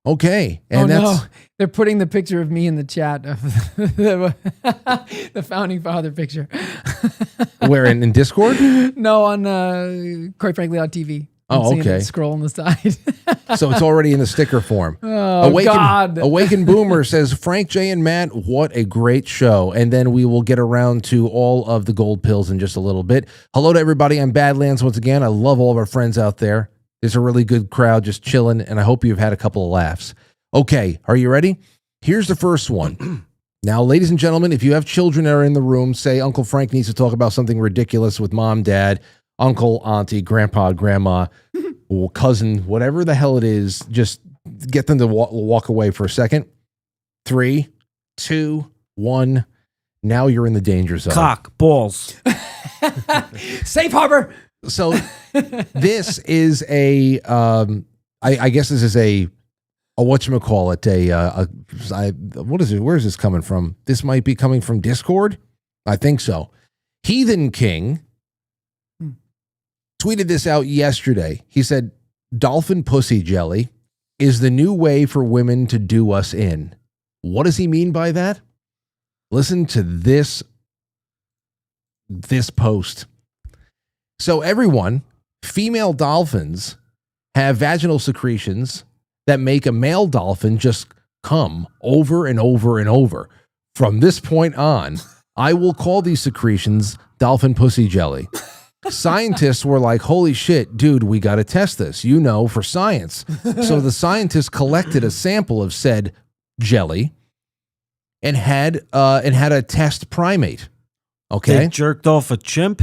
Okay. And no. They're putting the picture of me in the chat of the founding father picture. Where, in Discord? No, on Quite Frankly on TV. I'm Oh, seeing okay. it scroll on the side. So it's already in the sticker form. Oh, God. Awaken Boomer says, "Frank, Jay, and Matt, what a great show." And then we will get around to all of the gold pills in just a little bit. Hello to everybody on Badlands once again. I love all of our friends out there. There's a really good crowd just chilling, and I hope you've had a couple of laughs. Okay, are you ready? Here's the first one. Now, ladies and gentlemen, if you have children that are in the room, say Uncle Frank needs to talk about something ridiculous with mom, dad, uncle, auntie, grandpa, grandma, or cousin, whatever the hell it is, just get them to walk away for a second. 3, 2, 1. Now you're in the danger zone. Cock, balls. Safe harbor. So this is a, I guess this is a whatchamacallit, what is it? Where is this coming from? This might be coming from Discord. I think so. Heathen King tweeted this out yesterday. He said, dolphin pussy jelly is the new way for women to do us in. What does he mean by that? Listen to this post. So everyone, female dolphins have vaginal secretions that make a male dolphin just come over and over and over. From this point on, I will call these secretions dolphin pussy jelly. Scientists were like, holy shit, dude, we got to test this, for science. So the scientists collected a sample of said jelly and had a test primate. Okay. They jerked off a chimp.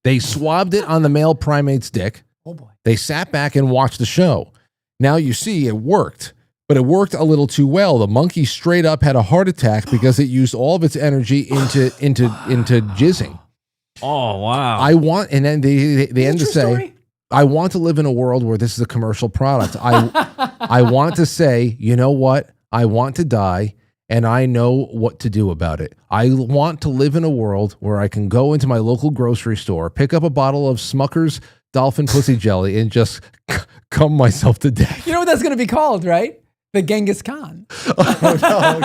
They swabbed it on the male primate's dick. Oh boy. They sat back and watched the show. Now you see it worked, but it worked a little too well. The monkey straight up had a heart attack because it used all of its energy into jizzing. Oh wow! And then they end to say, story? I want to live in a world where this is a commercial product. I want to say, you know what? I want to die, and I know what to do about it. I want to live in a world where I can go into my local grocery store, pick up a bottle of Smucker's dolphin pussy jelly, and just cum myself to death. You know what that's going to be called, right? The Genghis Khan. Oh, no.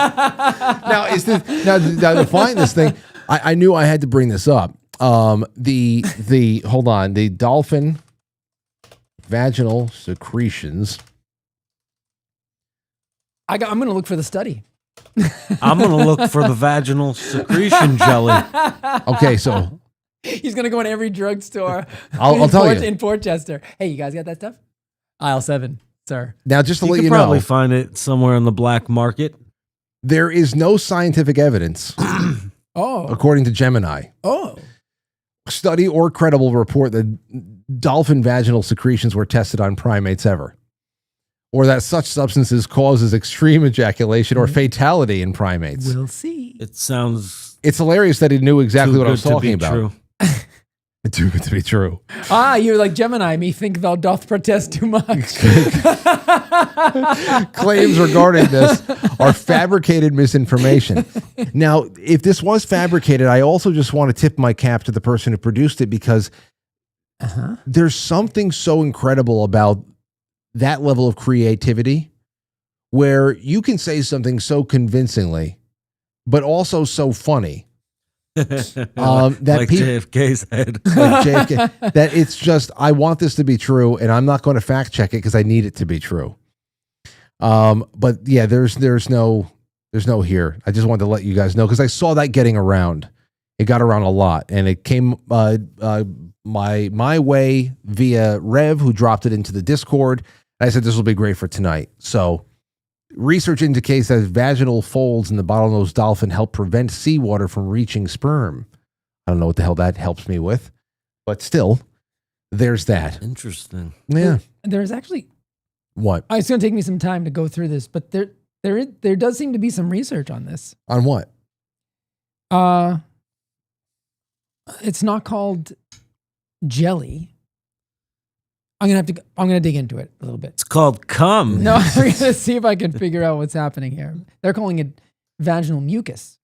Now to find this thing, I knew I had to bring this up. The dolphin vaginal secretions. I'm going to look for the study. I'm going to look for the vaginal secretion jelly. Okay, so he's going to go in every drugstore. I'll tell you in Portchester. Hey, you guys got that stuff? Aisle 7, sir. Now, just to let you you know, probably know, find it somewhere in the black market. There is no scientific evidence. According to Gemini. Study or credible report that dolphin vaginal secretions were tested on primates ever, or that such substances causes extreme ejaculation or fatality in primates. We'll see. It's hilarious that he knew exactly what I was talking about. True. Too good to be true. You're like Gemini. Me think thou doth protest too much. Claims regarding this are fabricated misinformation. Now, if this was fabricated, I also just want to tip my cap to the person who produced it, because there's something so incredible about that level of creativity where you can say something so convincingly, but also so funny. That like JFK's head. Like JFK, that it's just, I want this to be true, and I'm not going to fact check it because I need it to be true. But yeah, there's no here. I just wanted to let you guys know because I saw that getting around. It got around a lot, and it came my way via Rev, who dropped it into the Discord. And I said this will be great for tonight. So research indicates that vaginal folds in the bottlenose dolphin help prevent seawater from reaching sperm. I don't know what the hell that helps me with, but still, there's that. Interesting. Yeah. There's actually what? It's going to take me some time to go through this, but there does seem to be some research on this. On what? It's not called jelly. I'm gonna dig into it a little bit. It's called cum. No, I'm gonna see if I can figure out what's happening here. They're calling it vaginal mucus.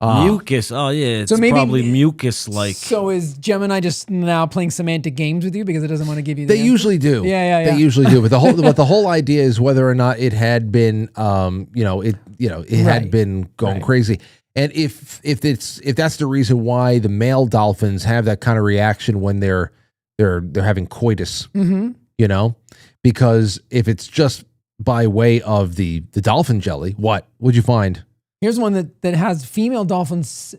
Mucus. Oh yeah, it's probably mucus-like. So is Gemini just now playing semantic games with you because it doesn't want to give you the They usually do. Yeah. They usually do. But the whole idea is whether or not it had been had been going crazy. And if that's the reason why the male dolphins have that kind of reaction when they're having coitus, because if it's just by way of the dolphin jelly, what would you find? Here's one that has female dolphins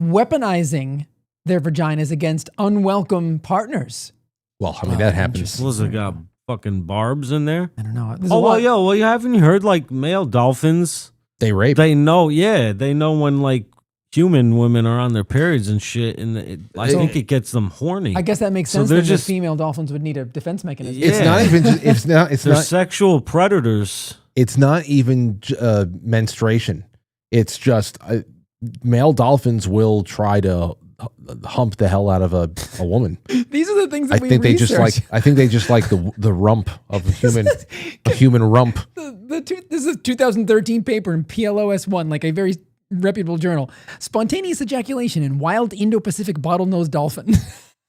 weaponizing their vaginas against unwelcome partners. Well, I mean, that happens. Was it got fucking barbs in there? I don't know. You haven't you heard like male dolphins? They rape. They know, they know when like human women are on their periods and shit, and I think it gets them horny. I guess that makes sense. That female dolphins would need a defense mechanism. It's not even. They're sexual predators. It's not even menstruation. It's just male dolphins will try to hump the hell out of a woman. These are the things that I think they just like. I think they just like the rump of a human rump. This is a 2013 paper in PLOS1, like a very reputable journal. Spontaneous ejaculation in wild Indo-Pacific bottlenose dolphin.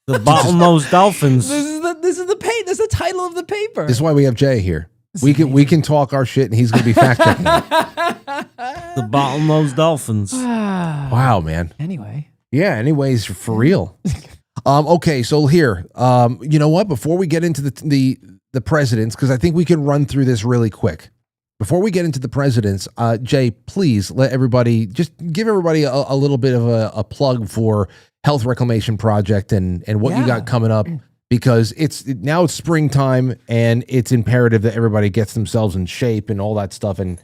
The bottlenose dolphins. This is the title of the paper. This is why we have Jay here. We can talk our shit, and he's going to be fact checking. The bottlenose dolphins. Wow, man. Anyway. Yeah. Anyways, for real. Okay. So here, you know what? Before we get into the presidents, because I think we can run through this really quick. Before we get into the presidents, Jay, please give everybody a little bit of a plug for Health Reclamation Project and what you got coming up, because now it's springtime and it's imperative that everybody gets themselves in shape and all that stuff. And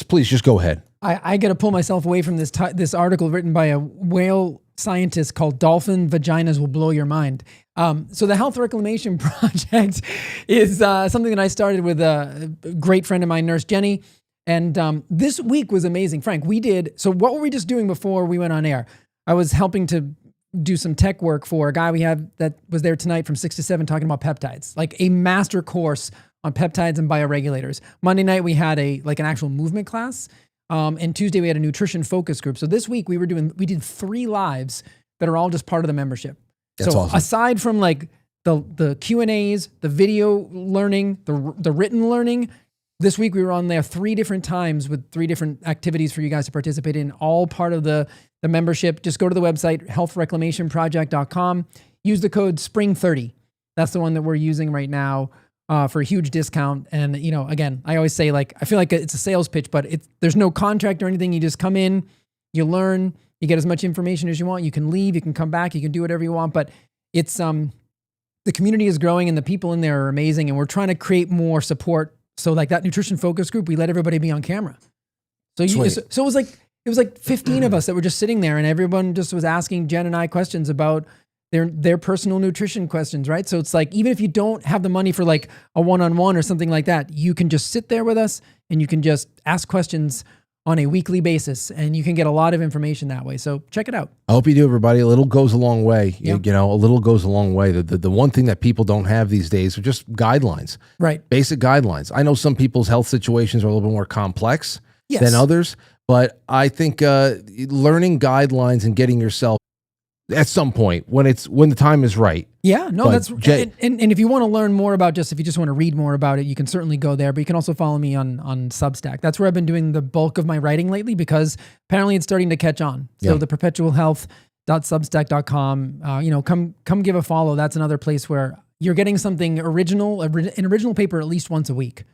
please go ahead. I got to pull myself away from this article written by a whale scientist called Dolphin Vaginas Will Blow Your Mind. So the Health Reclamation Project is something that I started with a great friend of mine, Nurse Jenny. And this week was amazing. Frank, so what were we just doing before we went on air? I was helping to do some tech work for a guy we have that was there tonight from 6 to 7 talking about peptides, like a master course on peptides and bioregulators. Monday night we had an actual movement class. And Tuesday we had a nutrition focus group. So this week we did 3 lives that are all just part of the membership. That's awesome. Aside from like the Q&As, the video learning, the written learning, this week we were on there 3 different times with 3 different activities for you guys to participate in, all part of the membership. Just go to the website, healthreclamationproject.com. Use the code SPRING30. That's the one that we're using right now for a huge discount. And, again, I always say, I feel like it's a sales pitch, but there's no contract or anything. You just come in, you learn, you get as much information as you want. You can leave, you can come back, you can do whatever you want. But it's the community is growing and the people in there are amazing. And we're trying to create more support. So like that nutrition focus group, we let everybody be on camera. So it was like 15 of us that were just sitting there, and everyone just was asking Jen and I questions about their personal nutrition questions, right? So it's like, even if you don't have the money for like a one-on-one or something like that, you can just sit there with us and you can just ask questions on a weekly basis, and you can get a lot of information that way. So check it out. I hope you do, everybody. A little goes a long way. Yep. A little goes a long way. The one thing that people don't have these days are just guidelines. Right. Basic guidelines. I know some people's health situations are a little bit more complex than others, but I think learning guidelines and getting yourself at some point when the time is right. Yeah, no, But that's Jay, and if you want to learn more about if you just want to read more about it, you can certainly go there. But you can also follow me on Substack. That's where I've been doing the bulk of my writing lately, because apparently it's starting to catch on. So the perpetualhealth.substack.com, come give a follow. That's another place where you're getting something original, an original paper at least once a week.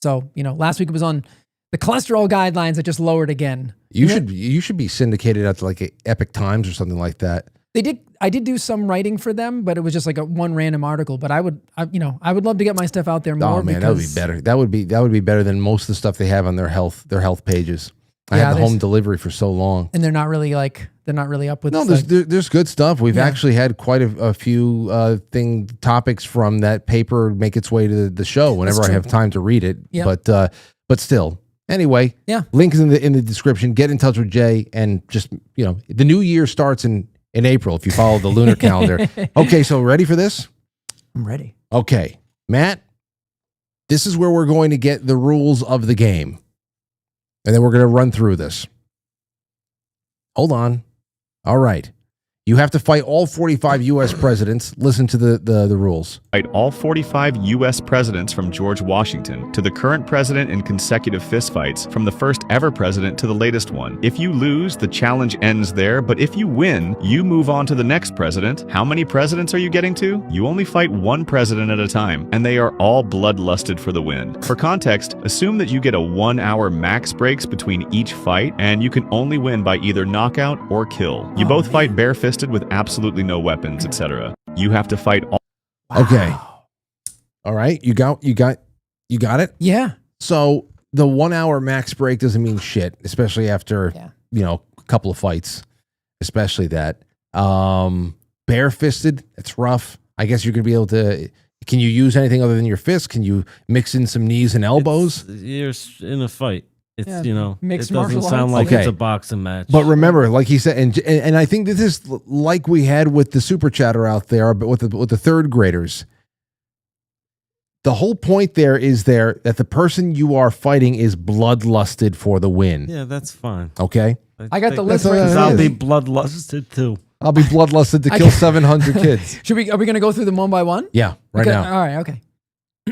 So, last week it was on the cholesterol guidelines that just lowered again. You should be syndicated at like Epic Times or something like that. I did do some writing for them, but it was just like one random article. But I would love to get my stuff out there more. Oh man, that would be better. That would be better than most of the stuff they have on their health pages. I had the home delivery for so long, and they're not really up with. No, there's good stuff. We've actually had quite a few topics from that paper make its way to the show whenever I have time to read it. Yep. But still. Anyway, link is in the description. Get in touch with Jay, and just the new year starts in April if you follow the lunar calendar. Okay, so ready for this? I'm ready. Okay, Matt, this is where we're going to get the rules of the game, and then we're going to run through this. Hold on. All right. You have to fight all 45 U.S. presidents. Listen to the rules. Fight all 45 U.S. presidents from George Washington to the current president in consecutive fistfights, from the first ever president to the latest one. If you lose, the challenge ends there, but if you win, you move on to the next president. How many presidents are you getting to? You only fight one president at a time, and they are all bloodlusted for the win. For context, assume that you get a 1-hour max breaks between each fight, and you can only win by either knockout or kill. You both fight bare-fisted with absolutely no weapons, etc. You have to fight all. Wow. Okay. All right. You got it? Yeah. So the 1-hour max break doesn't mean shit, especially after, a couple of fights, especially that. Bare-fisted, it's rough. I guess you're going to be able to Can you use anything other than your fists? Can you mix in some knees and elbows? You're in a fight. It's mixed it doesn't martial sound arts. like it's a boxing match. But remember, like he said, and I think this is like we had with the super chatter out there, but with the third graders. The whole point there is that the person you are fighting is bloodlusted for the win. Yeah, that's fine. Okay. I got the list That's right all here. I'll be bloodlusted too. I'll be bloodlusted to kill 700 kids. Are we going to go through them one by one? Yeah, right Okay, now. All right. Okay.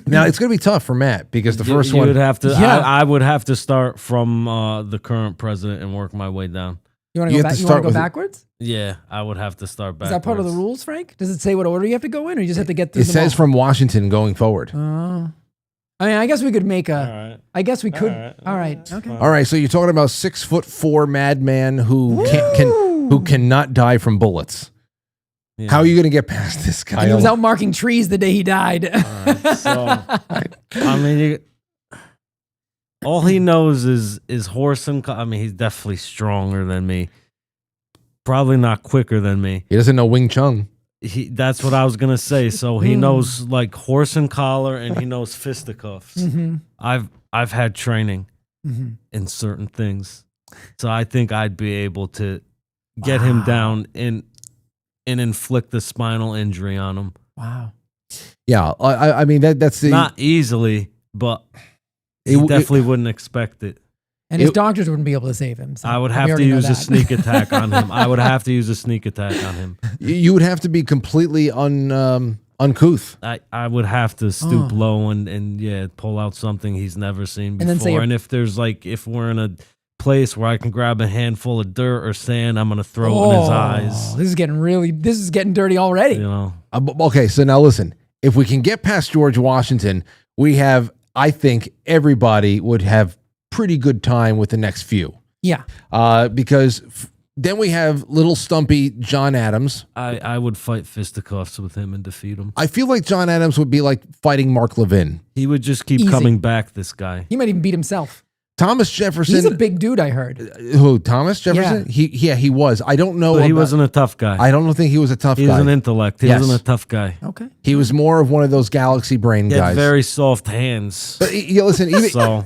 Now it's going to be tough for Matt because the first you one would have to. Yeah. I would have to start from the current president and work my way down. You want You to go have to back? You want start to go with- backwards? Yeah, I would have to start back. Is that part of the rules, Frank? Does it say what order you have to go in, or you just have to get through? It them says all? from Washington going forward. I mean, I guess we could make a. All right. I guess we could. All right. Okay. All right, so you're talking about 6'4" madman who who cannot die from bullets. Yeah. How are you going to get past this guy? And he was out marking trees the day he died. So, I mean, all he knows is horse and. I mean, he's definitely stronger than me. Probably not quicker than me. He doesn't know Wing Chun. That's what I was gonna say. So he knows like horse and collar, and he knows fisticuffs. I've had training in certain things, so I think I'd be able to get him down and inflict the spinal injury on him. Wow. Yeah, I mean that's the Not easily, but he definitely wouldn't expect it. And his doctors wouldn't be able to save him. So I would we have to already know use a that. sneak attack on him. I would have to use a sneak attack on him. You would have to be completely uncouth. I would have to stoop low and pull out something he's never seen And then before. say- And if there's if we're in a place where I can grab a handful of dirt or sand, I'm gonna throw it in his eyes. This is getting dirty already. You know. Okay, so now listen. If we can get past George Washington, I think everybody would have pretty good time with the next few. Yeah. Because then we have little stumpy John Adams. I would fight fisticuffs with him and defeat him. I feel like John Adams would be like fighting Mark Levin. He would just keep Easy. coming back, this guy. He might even beat himself. Thomas Jefferson. He's a big dude, I heard. Who? Thomas Jefferson? He was. I don't know. But he wasn't a tough guy. I don't think he was a tough He guy. was an intellect. He wasn't a tough guy. Okay. He was more of one of those galaxy brain He had guys. very soft hands. But listen, even So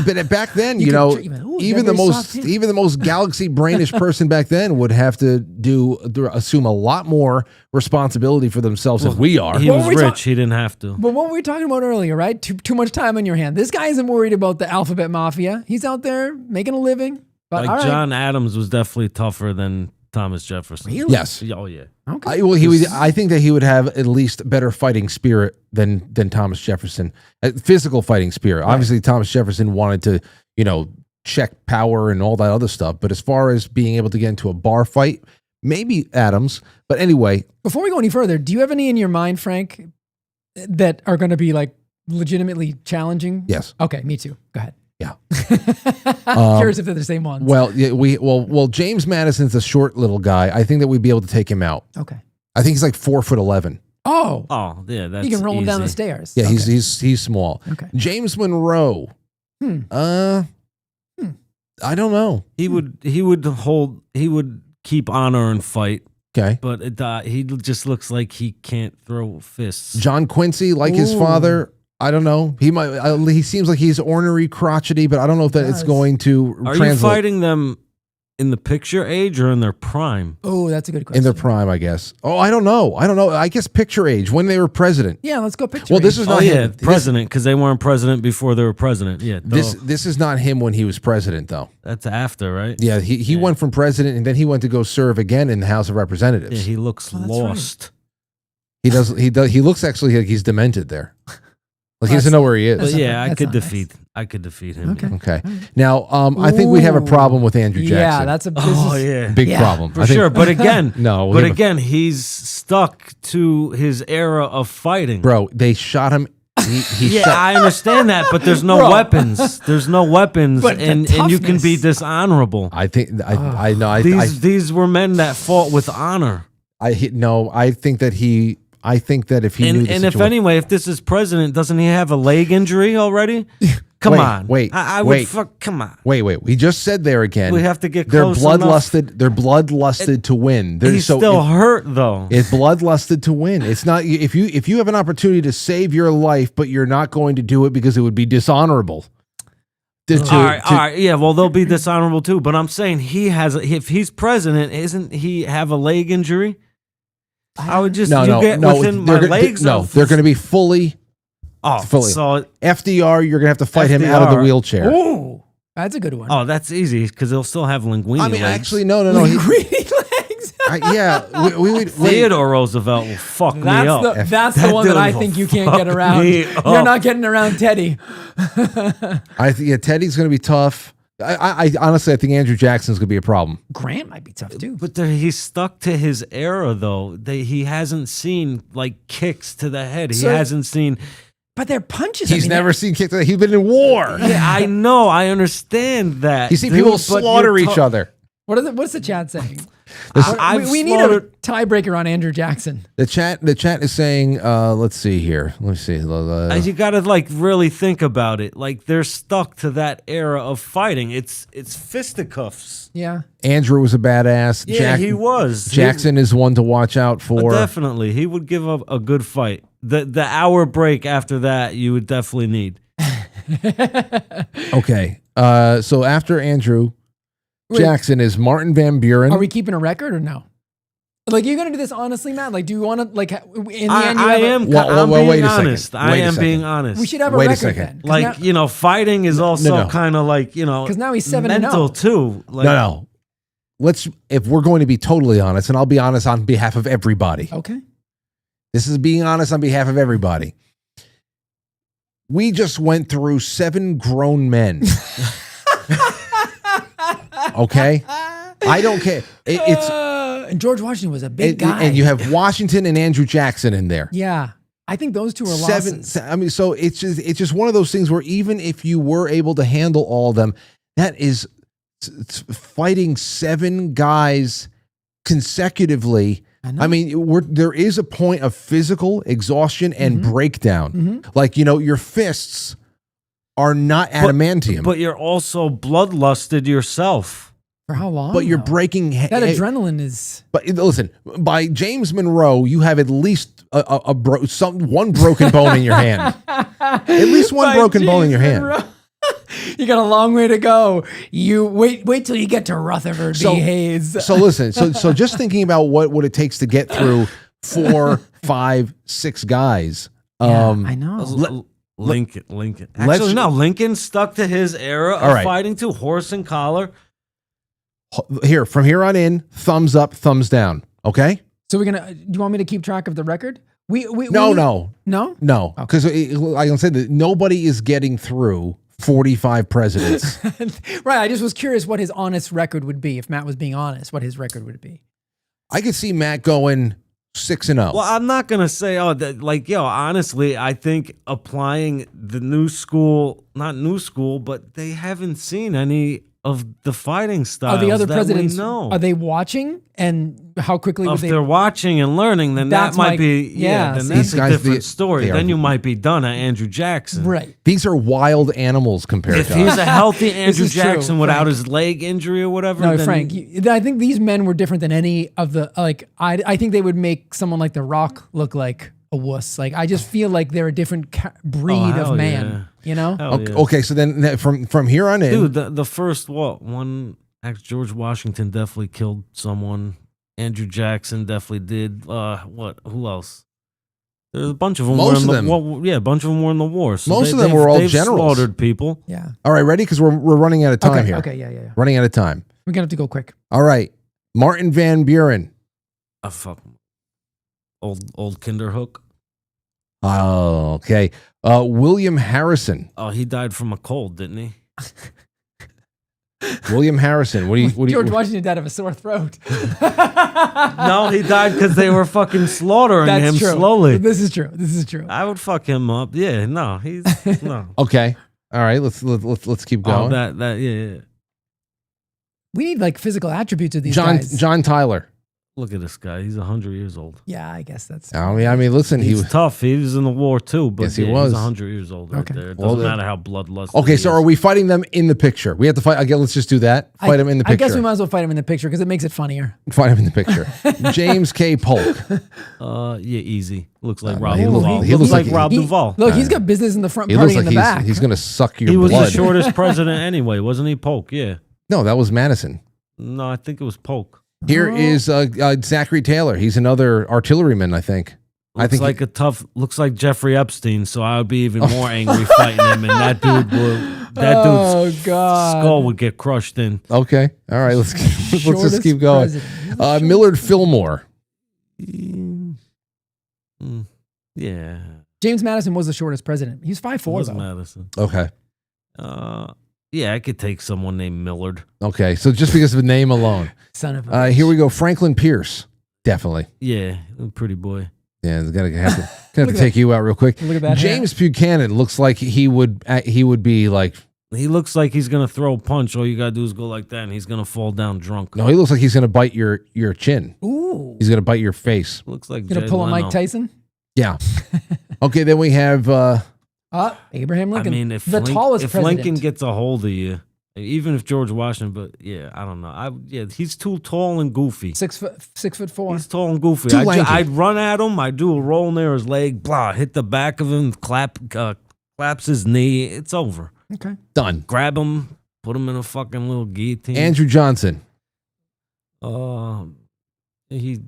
but back then, You you could know, treat him, "Ooh, even you the got very soft most hands." galaxy brainish person back then would have to assume a lot more responsibility for themselves than we are. he What was were we rich. He didn't have to. But what were we talking about earlier, right? Too much time on your hand. This guy isn't worried about the alphabet mafia. He's out there making a living. But all right. John Adams was definitely tougher than Thomas Jefferson. Really? Yes. Oh yeah. Okay. I think that he would have at least better fighting spirit than Thomas Jefferson. Physical fighting spirit. Right. Obviously, Thomas Jefferson wanted to, check power and all that other stuff. But as far as being able to get into a bar fight, maybe Adams. But anyway, Before we go any further, do you have any in your mind, Frank, that are going to be like legitimately challenging? yes. Okay, me too. Go ahead. Yeah. Curious if they're the same ones. Well, yeah, well, James Madison's a short little guy. I think that we'd be able to take him out. Okay. I think he's like 4'11". Oh. Oh yeah. That's You can roll him down the easy. stairs. Yeah, Okay. he's small. Okay. James Monroe. I don't know. He would keep honor and fight, Okay. but he just looks like he can't throw fists. John Quincy, like his Ooh. father. I don't know. He might. He seems like he's ornery, crotchety, but I don't know if that it's Yes. going to Are translate you fighting them in the picture age or in their prime? Oh, that's a good question. in their prime. I guess. Oh, I don't know. I guess picture age when they were president. Yeah, let's go picture. Well, this is Oh not yeah, him. president, because they weren't president before they were president. Yeah, This is not him when he was president, though. that's after, right? Yeah, he went from president and then he went to go serve again in the House of Representatives. Yeah, he looks that's lost. He does. He looks actually like he's demented there. Like he doesn't know where he But is. yeah, I that's could not nice. defeat him. Okay. Okay. Now, I think we have a problem with Andrew Jackson. Yeah, that's a Oh yeah, big problem. for I think- sure. But again, No, we But have a- again, he's stuck to his era of fighting. Bro, they shot him. He Yeah, shot. I understand that, but there's no Bro. weapons. There's no weapons, But the and you can be toughness. dishonorable. I think I know. These were men that fought with honor. I think that he. I think that if he knew the And if situation- anyway, if this is president, doesn't he have a leg injury already? Come Wait, on. wait, I wait. would fuck. Come on. Wait. We just said there again. We have to get They're close bloodlusted. They're bloodlusted to win. They're He's still hurt though. It's bloodlusted to win. It's not if you have an opportunity to save your life, but you're not going to do it because it would be dishonorable. All right, yeah. Well, they'll be dishonorable too. But I'm saying if he's president, isn't he have a leg injury? I would just within my legs. They're going to be fully. Fully. So FDR, you're going to have to fight him out of the wheelchair. Oh, that's a good one. Oh, that's easy because they'll still have linguini I mean, legs. actually, no. We would. Theodore Roosevelt will fuck me up. That's the one that I think you can't get around. You're not getting around Teddy. I think Teddy's going to be tough. I honestly, I think Andrew Jackson's going to be a problem. Grant might be tough too. But he's stuck to his era though. He hasn't seen like kicks to the head. He hasn't seen. But they're punches. He's never seen kick to the head. He's been in war. Yeah, I know. I understand that. You see people slaughter each other. What's the chat saying? We need a tiebreaker on Andrew Jackson. The chat is saying, let's see here. Let me see. You got to like really think about it. Like they're stuck to that era of fighting. It's fisticuffs. Yeah. Andrew was a badass. Yeah, he was. Jackson is one to watch out for. Definitely. He would give up a good fight. The hour break after that, you would definitely need. Okay. So after Andrew Jackson is Martin Van Buren. Are we keeping a record or no? Like, you're gonna do this honestly, Matt? Like, do you want to like in the end? I'm being honest. I am being honest. We should have a record then. Like fighting is also kind of like because now he's 7-0 mental too. Like, no. If we're going to be totally honest, and I'll be honest on behalf of everybody. Okay. This is being honest on behalf of everybody. We just went through 7 grown men. Okay? I don't care. And George Washington was a big guy. And you have Washington and Andrew Jackson in there. Yeah. I think those two are losses. I mean, so it's just one of those things where even if you were able to handle all of them, that is fighting 7 guys consecutively. I mean, there is a point of physical exhaustion and breakdown. Like, your fists are not adamantium. But you're also bloodlusted yourself. For how long? But you're breaking... That adrenaline is... But listen, by James Monroe, you have at least one broken bone in your hand. At least one broken bone in your hand. You got a long way to go. You wait till you get to Rutherford B. Hayes. So listen, so just thinking about what it takes to get through 4, 5, 6 guys. I know. Lincoln. Actually, no. Lincoln stuck to his era of fighting too. Horse and collar. From here on in, thumbs up, thumbs down. Okay. So do you want me to keep track of the record? No. Because like I said, that nobody is getting through 45 presidents. Right. I just was curious what his honest record would be. If Matt was being honest, what his record would be. I could see Matt going 6-0. Well, I'm not gonna say honestly, I think applying the not new school, but they haven't seen any of the fighting styles. Are the other presidents? Know. Are they watching? And how quickly would if they're watching and learning, then that might be then that's a different story. Then you might be done at Andrew Jackson. Right. These are wild animals compared if to he's us. a healthy Andrew Jackson without Frank. his leg injury or whatever. No, then Frank. I think these men were different than any of the I think they would make someone like The Rock look like a wuss. Like, I just feel like they're a different breed of man. Yeah. You know? Okay, so then from here on in, dude, the first one. George Washington definitely killed someone. Andrew Jackson definitely did. Who else? There's a bunch of them. Most of them. A bunch of them were in the war. So most of them were all they've generals. Slaughtered people. Yeah. All right, ready? Because we're running out of time here. Okay, yeah. Running out of time. We're gonna have to go quick. All right, Martin Van Buren. Fuck. Old Kinderhook. Oh, okay. William Harrison. Oh, he died from a cold, didn't he? William Harrison. What do you? George Washington died of a sore throat. No, he died because they were fucking slaughtering him slowly. This is true. I would fuck him up. Yeah, no, he's no. Okay. All right. Let's keep going. Yeah. We need like physical attributes of these guys. John Tyler. Look at this guy. He's 100 years old. Yeah, I guess that's. I mean, listen, He's he was tough. He was in the war too, but Yes, he yeah, was. He's 100 years old right Okay. there. It Well, doesn't then- matter how bloodlusty. Okay, he so is. are we fighting them in the picture? We have to fight. Again, let's just do that. Fight them in the I picture. guess we might as well fight him in the picture because it makes it funnier. Fight him in the picture. James K. Polk. Yeah, easy. Looks like Uh, Rob he look- Duvall. he Looks looks like like Rob He- Duvall. Look, he's got business in the front, He party looks in like the back. he's going to suck your He was blood. the shortest president anyway, wasn't he? Polk, yeah. No, that was Madison. No, I think it was Polk. Here is Zachary Taylor. He's another artilleryman, I think. Looks like Jeffrey Epstein, so I would be even more angry fighting him, and that dude's skull would get crushed in. Okay, all right. Let's just Shortest keep going. president. Millard Fillmore. Yeah, James Madison was the shortest president. He's 5'4", was though. Madison. Okay, Yeah, I could take someone named Millard. okay. So just because of the name alone, Son of a. here we go. Franklin Pierce, definitely. Yeah, pretty boy. Yeah, gonna have to Look at take you out real quick. Look at that James Buchanan looks like he would be like. He looks like he's gonna throw a punch. All you gotta do is go like that, and he's gonna fall down drunk. No, he looks like he's gonna bite your chin. Ooh. He's gonna bite your face. Looks like Gonna Jay pull a Leno. Mike Tyson? Yeah. Okay, then we have. Abraham Lincoln. I mean, if the tallest if president. Lincoln gets a hold of you, even if George Washington, but yeah, I don't know. He's too tall and goofy. 6'4". He's tall and goofy. Too lanky. I'd run at him. I'd do a roll near his leg. Blah, hit the back of him. Claps his knee. It's over. Okay. Done. Grab him. Put him in a fucking little guillotine. Andrew Johnson. He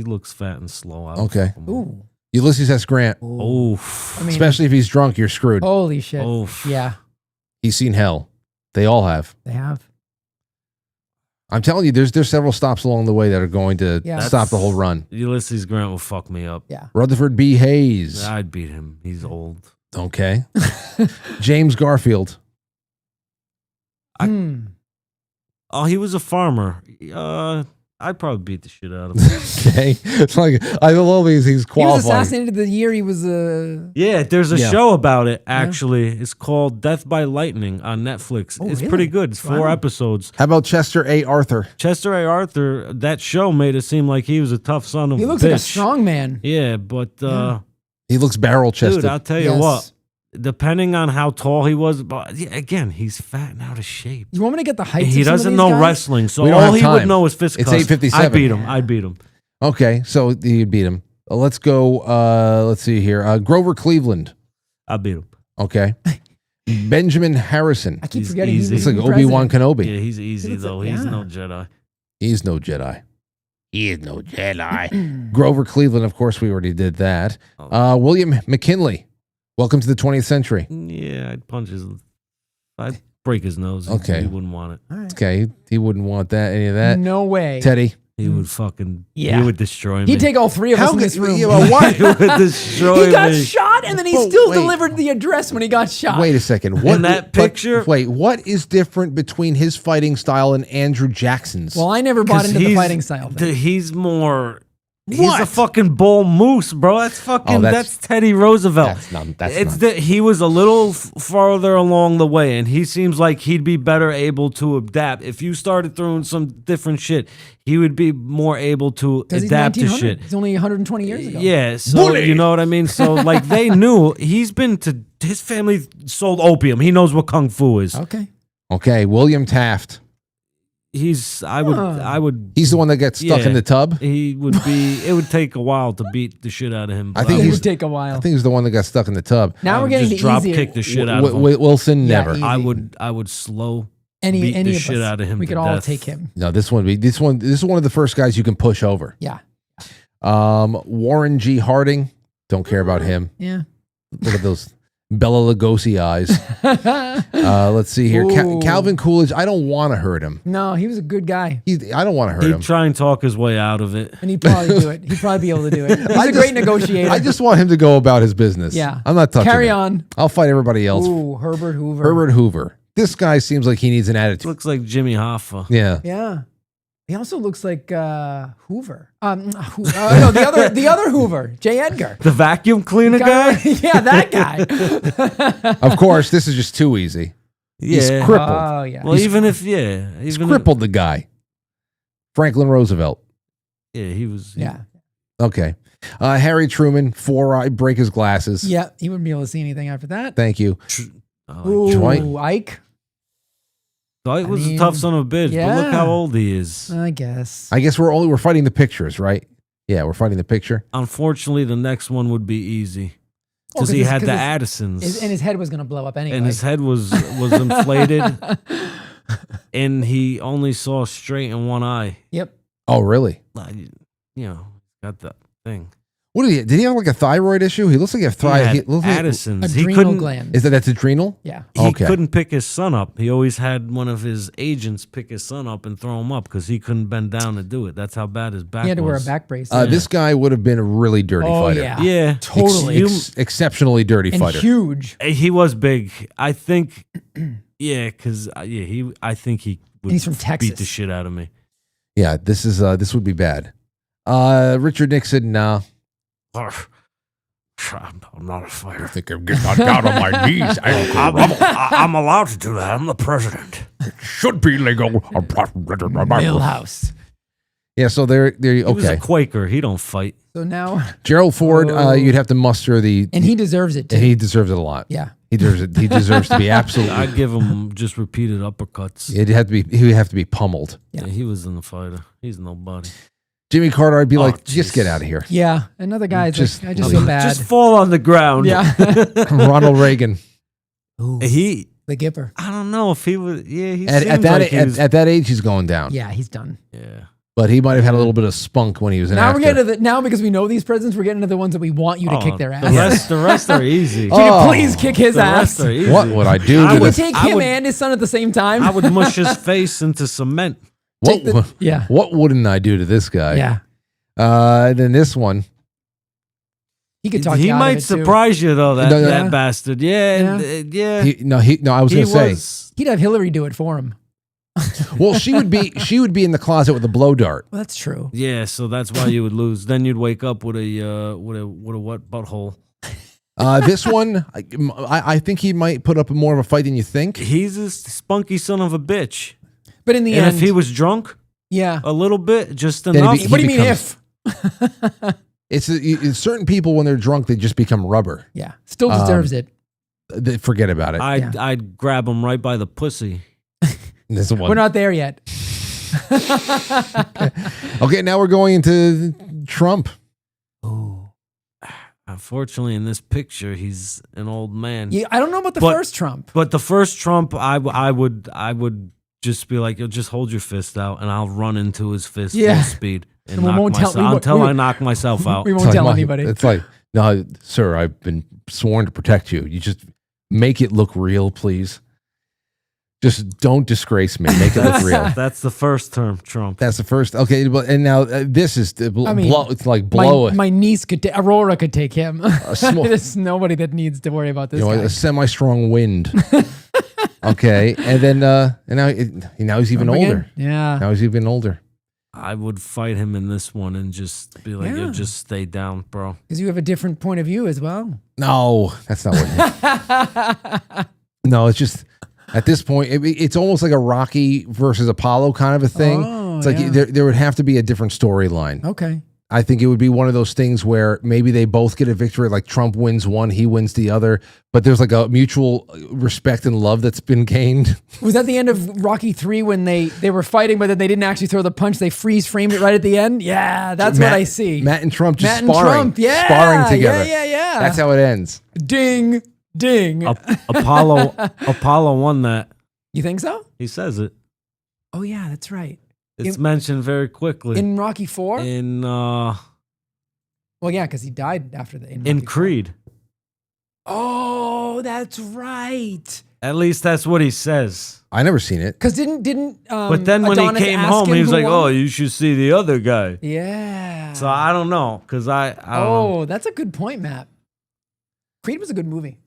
looks fat and slow. Okay. Ooh. Ulysses S. Grant. Oof. I mean, Especially if he's drunk, you're screwed. holy shit. Oof. Yeah, He's seen hell. They all have. they have. I'm telling you, there's several stops along the way that are going to Yeah. stop the whole run. Ulysses Grant will fuck me up. Yeah. Rutherford B. Hayes. I'd beat him. He's old. Okay. James Garfield. Oh, he was a farmer. I'd probably beat the shit out of him. Okay. It's like, I love he's He was qualified. assassinated the year he was. Yeah, there's a Yeah. show about it, actually. It's called Death by Lightning on Netflix. Oh, It's really? pretty good. It's 4 episodes. How about Chester A. Arthur? Chester A. Arthur, that show made it seem like he was a tough son of He a looks bitch. like a strong man. Yeah, but He looks barrel chested. dude, I'll tell you Yes. what. Depending on how tall he was, but yeah, again, he's fat and out of shape. You want me to get the heights? He of some of doesn't these know guys? wrestling, so We don't all have he time. would know is fist It's cuss. 8:57. I'd beat him. I'd beat him. Okay, so you'd beat him. Let's go. Let's see here. Grover Cleveland. I'd beat him. Okay. Benjamin Harrison. I keep He's forgetting. easy. He's Looks like the Obi-Wan president. Kenobi. Yeah, he's easy looks though. like- He's yeah. no Jedi. He's no Jedi. He is no Jedi. Grover Cleveland, of course, we already did that. William McKinley. Welcome to the 20th century. Yeah, I'd punch his. I'd break his nose. Okay. He wouldn't want it. Okay, he wouldn't want any of that. No way. Teddy. He would fucking. Yeah. He would destroy me. He'd take all three of us in this room. Yeah, well, why? He would destroy He got me. shot, and then he Well, still wait. delivered the address when he got shot. Wait a second. What that but- picture- Wait, what is different between his fighting style and Andrew Jackson's? Well, I never bought 'Cause into the he's- fighting style thing. He's more. He's What? a fucking bull moose, bro. That's fucking. Oh, that's- that's Teddy Roosevelt. That's not. That's It's not. that he was a little farther along the way, and he seems like he'd be better able to adapt. If you started throwing some different shit, he would be more able to 'Cause he's adapt to 1900. shit. It's only 120 years ago. Yeah, so you know what I mean. So like they knew he's been to his family sold opium. He knows what kung fu is. Okay. Okay, William Taft. I would. He's the one that gets stuck in the tub. He would be. It would take a while to beat the shit out of him. I but think It he's. would take a while. I think he's the one that got stuck in the tub. Now I we're would getting just to drop easier. kick the shit out of him. Wilson Yeah, never. easy. I would slow Any beat the of shit us. out of him. We to could all death. take him. No, this is one of the first guys you can push over. Yeah. Warren G. Harding. Don't care about him. Yeah. Look at those Bela Lugosi eyes. Let's see here. Ooh. Calvin Coolidge. I don't want to hurt him. No, he was a good guy, I don't want to hurt him. He'd try and talk his way out of it. and he'd probably do it. He'd probably be able to do it. He's I a great negotiator. I just want him to go about his business. Yeah. I'm not touching Carry it. on. I'll fight everybody else. Ooh, Herbert Hoover. Herbert Hoover. This guy seems like he needs an attitude. Looks like Jimmy Hoffa. Yeah. Yeah. He also looks like Hoover. No, the other Hoover, J. Edgar. The vacuum cleaner guy? Yeah, that guy. Of course, this is just too easy. He's Yeah. crippled. Oh, yeah. Well, He's even if crippled the guy. Franklin Roosevelt. Yeah, he was. Yeah. Okay. Harry Truman, 4-eye, break his glasses. Yeah, he wouldn't be able to see anything after that. Thank you. Ooh, Dwight. Ike. Dwight was a tough son of a bitch, but look how old he is. I guess. I guess we're fighting the pictures, right? Yeah, we're fighting the picture. Unfortunately, the next one would be easy Oh, because he had the his- Addisons, and his head was going to blow up anyway. and his head was inflated, and he only saw straight in one eye. Yep. Oh, really? Got that thing. What did he have like a thyroid issue? He looks like he has He had like Addison's. He Adrenal couldn't. gland. Is that's adrenal? Yeah. He Okay. couldn't pick his son up. He always had one of his agents pick his son up and throw him up because he couldn't bend down to do it. That's how bad his back was. He had to wear a back brace. This guy would have been a really dirty Oh, fighter. yeah. Yeah, Totally. Exceptionally dirty and fighter. huge. He was big. I think. Yeah, because I think he would He's from beat Texas. the shit out of me. Yeah, this would be bad. Richard Nixon, no. I'm not a fighter. I think I'm getting down on my knees. I'm allowed to do that. I'm the president. Should be legal. Millhouse. Yeah, so they're He was a okay. Quaker. He don't fight. So now, Gerald Ford, you'd have to muster the, and he deserves it too. and he deserves it a lot. Yeah. He deserves it. He deserves to be absolutely. I'd give him just repeated uppercuts. He would have to be pummeled. Yeah, he wasn't a fighter. He's nobody. Jimmy Carter, I'd be like, just jeez. get out of here. Yeah, another guy. Just I just feel bad. Just fall on the ground. Yeah. Ronald Reagan. Ooh, He. the Gipper. I don't know if he was. Yeah, he At seemed that like he was, at that age, he's going down. Yeah, he's done. Yeah. But he might have had a little bit of spunk when he was an Now actor. we're getting to now because we know these presidents. We're getting to the ones that we want you to kick their ass. The rest are easy. Can you please kick his The ass? rest are easy. What would I do? I to would this? take I him would- and his son at the same time. I would mush his face into cement. Yeah. What wouldn't I do to this guy? Yeah. Then this one. He could talk He you out of might it, too. surprise you though. That No, no. that bastard. Yeah. Yeah. No. I was He going to say. was- He'd have Hillary do it for him. Well, she would be in the closet with a blow dart. Well, that's true. Yeah, so that's why you would lose. Then you'd wake up with a what butthole. This one, I think he might put up more of a fight than you think. He's a spunky son of a bitch. But in the And end, if he was drunk, yeah. a little bit, just Then enough. he What do you mean becomes- if? It's certain people when they're drunk, they just become rubber. Yeah. Still deserves it. They forget about it. I'd grab him right by the pussy. This one. We're not there yet. Okay, now we're going into Trump. Oh. Unfortunately, in this picture, he's an old man. Yeah, I don't know about the But- first Trump. But the first Trump, I would just be like, just hold your fist out, and I'll run into his fist Yeah. full speed and And we knock won't tell- myself we won't- until we- I knock myself out. We It's won't tell like, anybody. It's like, no, sir, I've been sworn to protect you. You just make it look real, please. Just don't disgrace me. Make it look real. That's the first term, Trump. That's the first. Okay, but and now this is the I mean, blow. It's like blow. My niece could Aurora could take him. small- There's nobody that needs to worry about this you know, guy. a semi-strong wind. Okay, and then and now he's even Trump again? older. Yeah. Now he's even older. I would fight him in this one and just be like, Yeah. yo, just stay down, bro. Because you have a different point of view as well. No, that's not what. No, it's just at this point, it's almost like a Rocky versus Apollo kind of a thing. Oh, It's like yeah. there would have to be a different storyline. Okay. I think it would be one of those things where maybe they both get a victory, like Trump wins one, he wins the other, but there's like a mutual respect and love that's been gained. Was that the end of Rocky 3 when they were fighting, but then they didn't actually throw the punch? They freeze framed it right at the end? Yeah, that's what I see. Matt and Trump just Matt and sparring. Trump, yeah, Sparring together. Yeah. That's how it ends. Ding, ding. Apollo won that. You think so? He says it. Oh, yeah, that's right. It's mentioned very quickly. In Rocky 4? In Well, yeah, because he died after the. in Rocky IV. Creed. Oh, that's right. At least that's what he says. I never seen it. Because didn't But then when Adonis he came ask home, him he was who like, won? "Oh, you should see the other guy." Yeah. So I don't know, because I don't know. Oh, that's a good point, Matt. Creed was a good movie.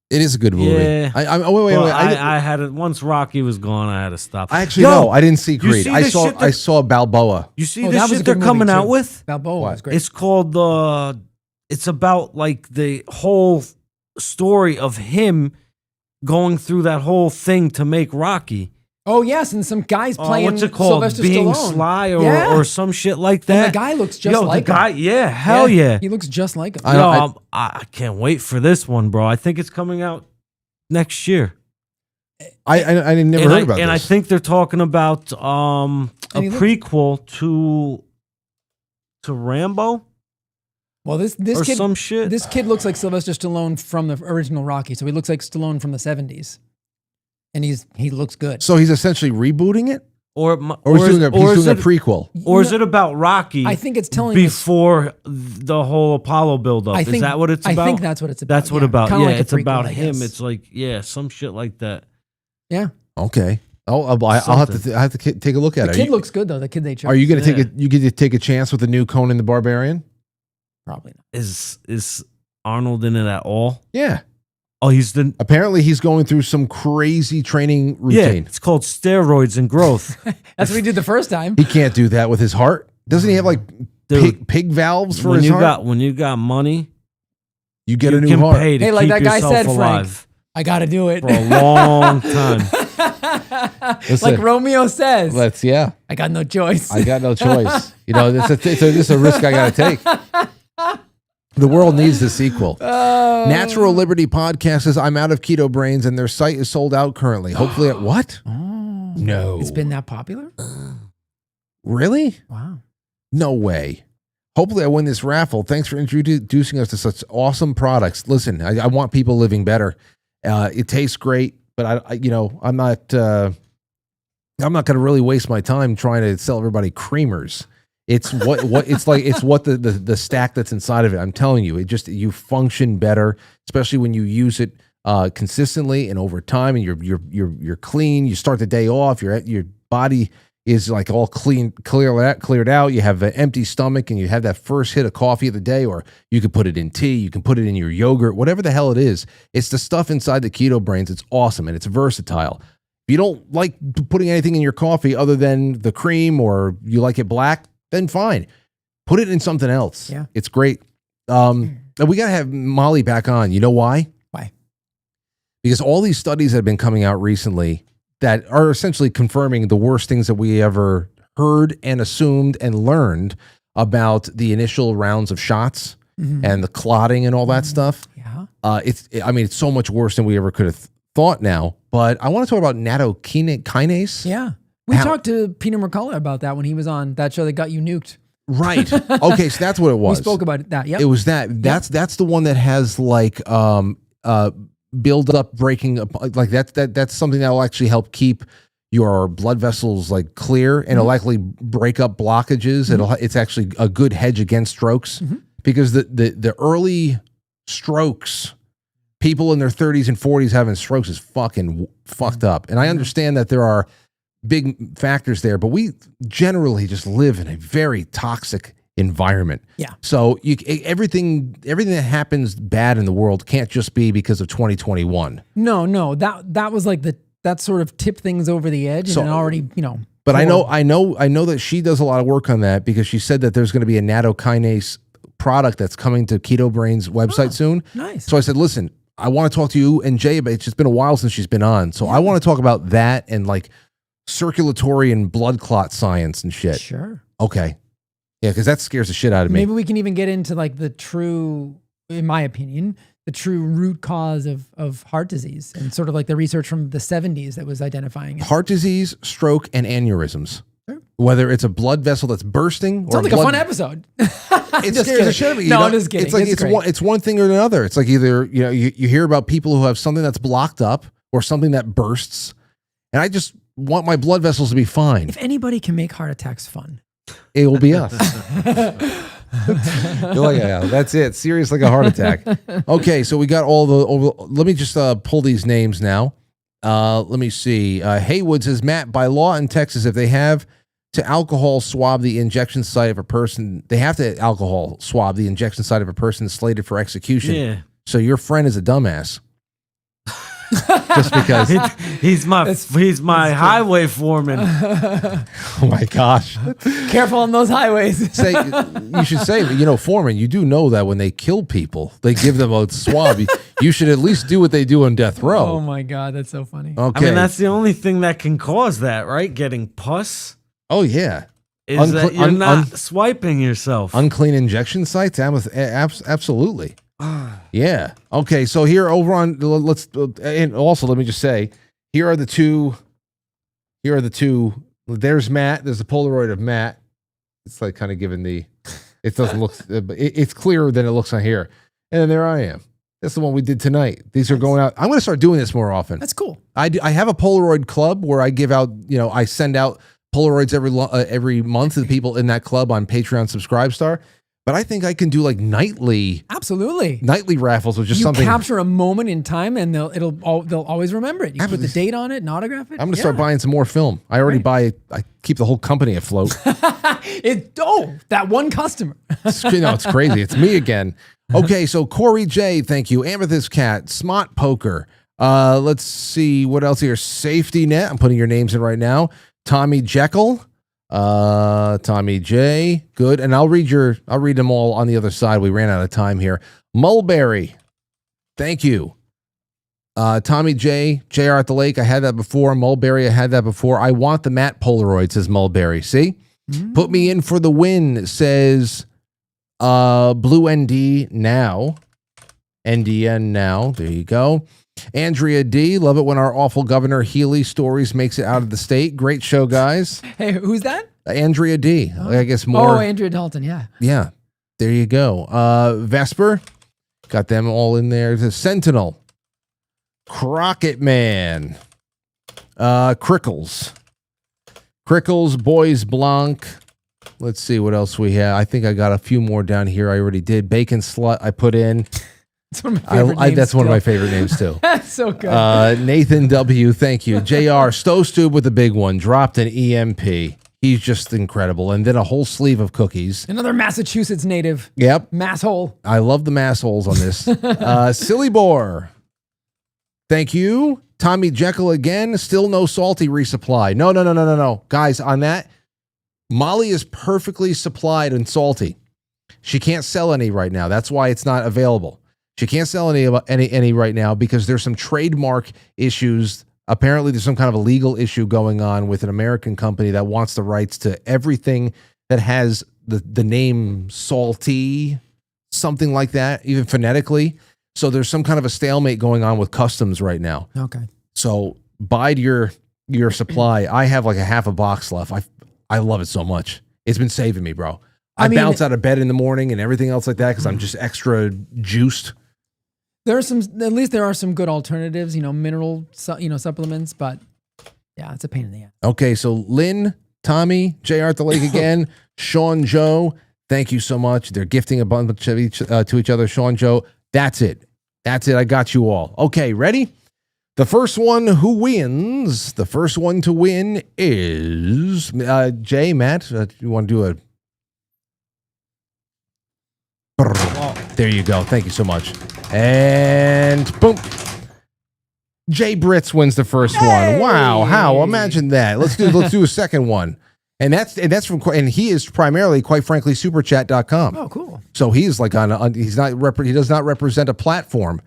It is a good movie. Yeah. Wait. Well, I I had it once. Rocky was gone. I had to stop. actually Yo, no, I didn't see you Creed. see I this saw shit that- I saw Balboa. You see Oh, this that was a shit they're good movie, coming out too. with? Balboa What? was great. It's called it's about like the whole story of him going through that whole thing to make Rocky. Oh yes, and some guys playing. What's it called? Sylvester Being Stallone. Sly Yeah. or some shit like that. And the guy looks just like the guy, him. yeah, hell yeah. He looks just like him. I can't wait for this one, bro. I think it's coming out next year. I never heard about this. And I think they're talking about a prequel to Rambo. Well, this or kid, some shit. This kid looks like Sylvester Stallone from the original Rocky, so he looks like Stallone from the 70s, and he looks good. So he's essentially rebooting it, or he's doing a prequel, or is it about Rocky? I think it's telling before the whole Apollo buildup. I think- is that what it's about? I think that's what it's about. That's what yeah. about. Kinda Yeah, like a it's prequel, about I him. guess. It's like some shit like that. Yeah. Okay. I'll have to I have to take a look at The it. kid looks good though. The kid they chose. Are you going to take a you get to take a chance with the new Conan the Barbarian? Probably not. Is Arnold in it at all? Yeah. Oh, apparently he's going through some crazy training routine. Yeah, it's called steroids and growth. That's what he did the first time. He can't do that with his heart. Doesn't he have like pig valves for his heart? When you got money, you get a new can heart. pay to Hey, like keep that guy yourself said, alive. Frank. I got to do it For a long time. Like Romeo says. I got no choice. I got no choice. You know, this is a risk I got to take. The world needs the sequel. Natural Liberty Podcast says, I'm out of keto brains and their site is sold out currently. Hopefully at what? No. It's been that popular? Really? Wow. No way. Hopefully I win this raffle. Thanks for introducing us to such awesome products. Listen, I want people living better. It tastes great, but I'm not going to really waste my time trying to sell everybody creamers. It's what it's like. It's what the stack that's inside of it. I'm telling you, you function better, especially when you use it consistently and over time, and you're clean. You start the day off. Your body is like all cleared out. You have an empty stomach, and you have that first hit of coffee of the day, or you could put it in tea. You can put it in your yogurt, whatever the hell it is. It's the stuff inside the keto brains. It's awesome and it's versatile. If you don't like putting anything in your coffee other than the cream, or you like it black, then fine. Put it in something else. Yeah. It's great. We got to have Molly back on. You know why? Why? Because all these studies have been coming out recently that are essentially confirming the worst things that we ever heard and assumed and learned about the initial rounds of shots and the clotting and all that stuff. Yeah. It's so much worse than we ever could have thought now. But I want to talk about nattokinase. Yeah. We talked to Peter McCullough about that when he was on that show that got you nuked. Right. Okay, so that's what it was. We spoke about that. Yeah. It was that. That's the one that has like build up, breaking up, like that's something that will actually help keep your blood vessels like clear, and it'll likely break up blockages. It's actually a good hedge against strokes because the early strokes, people in their 30s and 40s having strokes is fucking fucked up. And I understand that there are big factors there, but we generally just live in a very toxic environment. Yeah. So everything that happens bad in the world can't just be because of 2021. No, that was like that sort of tipped things over the edge, and it already, But I know that she does a lot of work on that, because she said that there's going to be a nattokinase product that's coming to Keto Brain's website soon. Nice. So I said, listen, I want to talk to you and Jay, but it's just been a while since she's been on. So I want to talk about that and like circulatory and blood clot science and shit. Sure. Okay. Yeah, because that scares the shit out of me. Maybe we can even get into like the true, in my opinion, the true root cause of heart disease, and sort of like the research from the 70s that was identifying it. Heart disease, stroke, and aneurysms. Sure. Whether it's a blood vessel that's bursting or sounds like a fun episode. It scares the shit out of me. No, I'm just kidding. It's like it's one thing or another. It's like either you hear about people who have something that's blocked up or something that bursts, and I just want my blood vessels to be fine. If anybody can make heart attacks fun, it will be us. You're like, yeah, that's it. Serious like a heart attack. Okay, so we got let me just pull these names now. Let me see. Haywood says, Matt, by law in Texas, if they have to alcohol swab the injection site of a person, they have to alcohol swab the injection site of a person slated for execution. Yeah. So your friend is a dumbass. Just because he's my highway foreman. Oh my gosh! Careful on those highways. You should say, foreman, you do know that when they kill people, they give them a swab. You You should at least do what they do on death row. Oh my God, that's so funny. Okay. I mean, that's the only thing that can cause that, right? Getting pus. Oh yeah. Is that you're not swiping yourself. Unclean injection sites? Absolutely. Yeah. Okay. So here over on let's and also let me just say here are the two. There's Matt. There's a Polaroid of Matt. It's like kind of giving the. It doesn't look. It's clearer than it looks on here. And then there I am. That's the one we did tonight. These are going out. I'm going to start doing this more often. That's cool. I have a Polaroid club where I give out. I send out Polaroids every month to the people in that club on Patreon Subscribestar. But I think I can do like nightly raffles, which is something. You capture a moment in time, and they'll always remember it. You put the date on it and autograph it. I'm gonna start buying some more film. I already buy. I keep the whole company afloat. That one customer. It's crazy. It's me again. Okay, so Corey J, thank you. Amethyst Cat, Smart Poker. Let's see what else here. Safety Net. I'm putting your names in right now. Tommy Jekyll. Tommy J, good. And I'll read them all on the other side. We ran out of time here. Mulberry, thank you. Tommy J, JR at the Lake, I had that before. Mulberry, I had that before. I want the Matt Polaroid, says Mulberry. See? Put me in for the win, says Blue ND now. NDN now. There you go. Andrea D, love it when our awful Governor Healy stories makes it out of the state. Great show, guys. Hey, who's that? Andrea D. I guess more. Oh, Andrea Dalton, yeah. Yeah, there you go. Vesper, got them all in there. The Sentinel, Crockett Man, Crickles, Boys Blanc. Let's see what else we have. I think I got a few more down here. I already did. Bacon Slut, I put in. That's one of my favorite names. That's one of my favorite names too. That's so good. Nathan W, thank you. JR, Stove with a big one, dropped an EMP. He's just incredible. And then a whole sleeve of cookies. Another Massachusetts native. Yep. Masshole. I love the massholes on this. Silly Boar, thank you. Tommy Jekyll again, still no salty resupply. No. Guys, on that, Molly is perfectly supplied and salty. She can't sell any right now. That's why it's not available. She can't sell any right now because there's some trademark issues. Apparently, there's some kind of a legal issue going on with an American company that wants the rights to everything that has the name Salty, something like that, even phonetically. So there's some kind of a stalemate going on with customs right now. Okay. So bide your supply. I have like a half a box left. I love it so much. It's been saving me, bro. I bounce out of bed in the morning and everything else like that because I'm just extra juiced. There are some good alternatives, mineral, supplements, but yeah, it's a pain in the ass. Okay, so Lynn, Tommy, JR at the Lake again, Sean Joe, thank you so much. They're gifting a bunch of to each other. Sean Joe, that's it. I got you all. Okay, ready? The first one who wins, the first one to win is Jay, Matt. You want to do a... There you go. Thank you so much. And boom. Jay Britz wins the first one. Wow. How? Imagine that. Let's do a second one. And that's from, and he is primarily, quite frankly, superchat.com. Oh, cool. So he's like he does not represent a platform,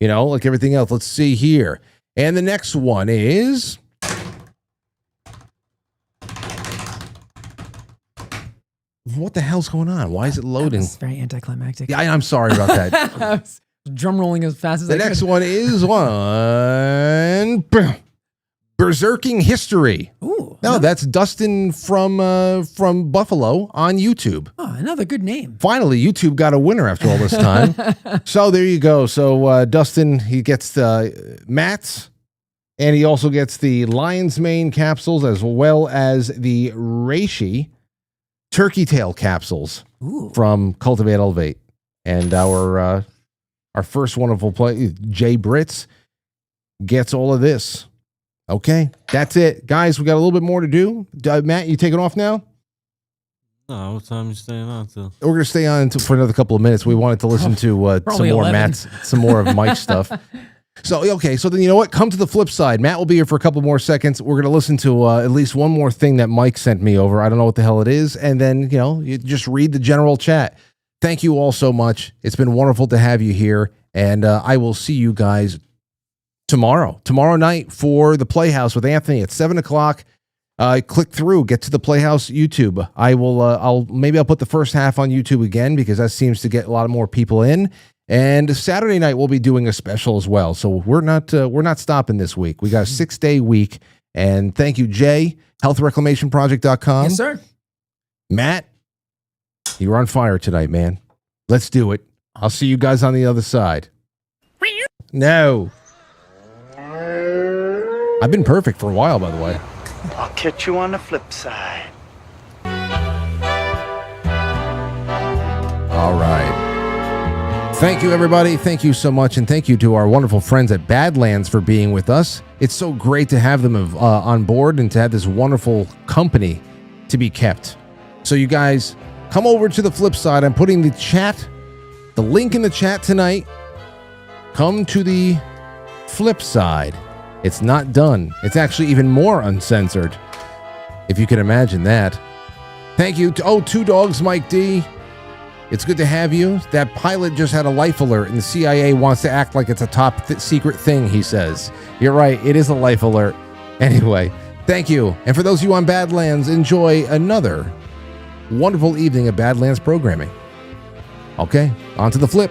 like everything else. Let's see here. And the next one is what the hell's going on? Why is it loading? It's very anticlimactic. Yeah, I'm sorry about that. Drum rolling as fast as I could. The next one is Berserking History. Ooh. No, that's Dustin from Buffalo on YouTube. Oh, another good name. Finally, YouTube got a winner after all this time. So there you go. So Dustin, he gets the mats, and he also gets the Lion's Mane capsules as well as the Reishi turkey tail capsules from Cultivate Elevate. And our first wonderful play, Jay Britz, gets all of this. Okay, that's it. Guys, we got a little bit more to do. Matt, you taking off now? No, what time are you staying on till? We're going to stay on for another couple of minutes. We wanted to listen to some more 11. some more of Mike's stuff. So, okay, so then you know what? Come to the flip side. Matt will be here for a couple more seconds. We're going to listen to at least one more thing that Mike sent me over. I don't know what the hell it is. And then, you just read the general chat. Thank you all so much. It's been wonderful to have you here. And I will see you guys tomorrow night for the Playhouse with Anthony at 7 o'clock. Click through, get to the Playhouse YouTube. I'll put the first half on YouTube again because that seems to get a lot more people in. And Saturday night we'll be doing a special as well. So we're not stopping this week. We got a 6-day week. And thank you, Jay, healthreclamationproject.com. Yes, sir. Matt, you were on fire tonight, man. Let's do it. I'll see you guys on the other side. No. I've been perfect for a while, by the way. I'll catch you on the flip side. All right. Thank you, everybody. Thank you so much. And thank you to our wonderful friends at Badlands for being with us. It's so great to have them on board and to have this wonderful company to be kept. So you guys, come over to the flip side. I'm putting the link in the chat tonight. Come to the flip side. It's not done. It's actually even more uncensored, if you can imagine that. Thank you to Two Dogs Mike D. It's good to have you. That pilot just had a life alert, and the CIA wants to act like it's a top secret thing, he says. You're right, it is a life alert. Anyway, thank you. And for those of you on Badlands, enjoy another wonderful evening of Badlands programming. Okay, on to the flip.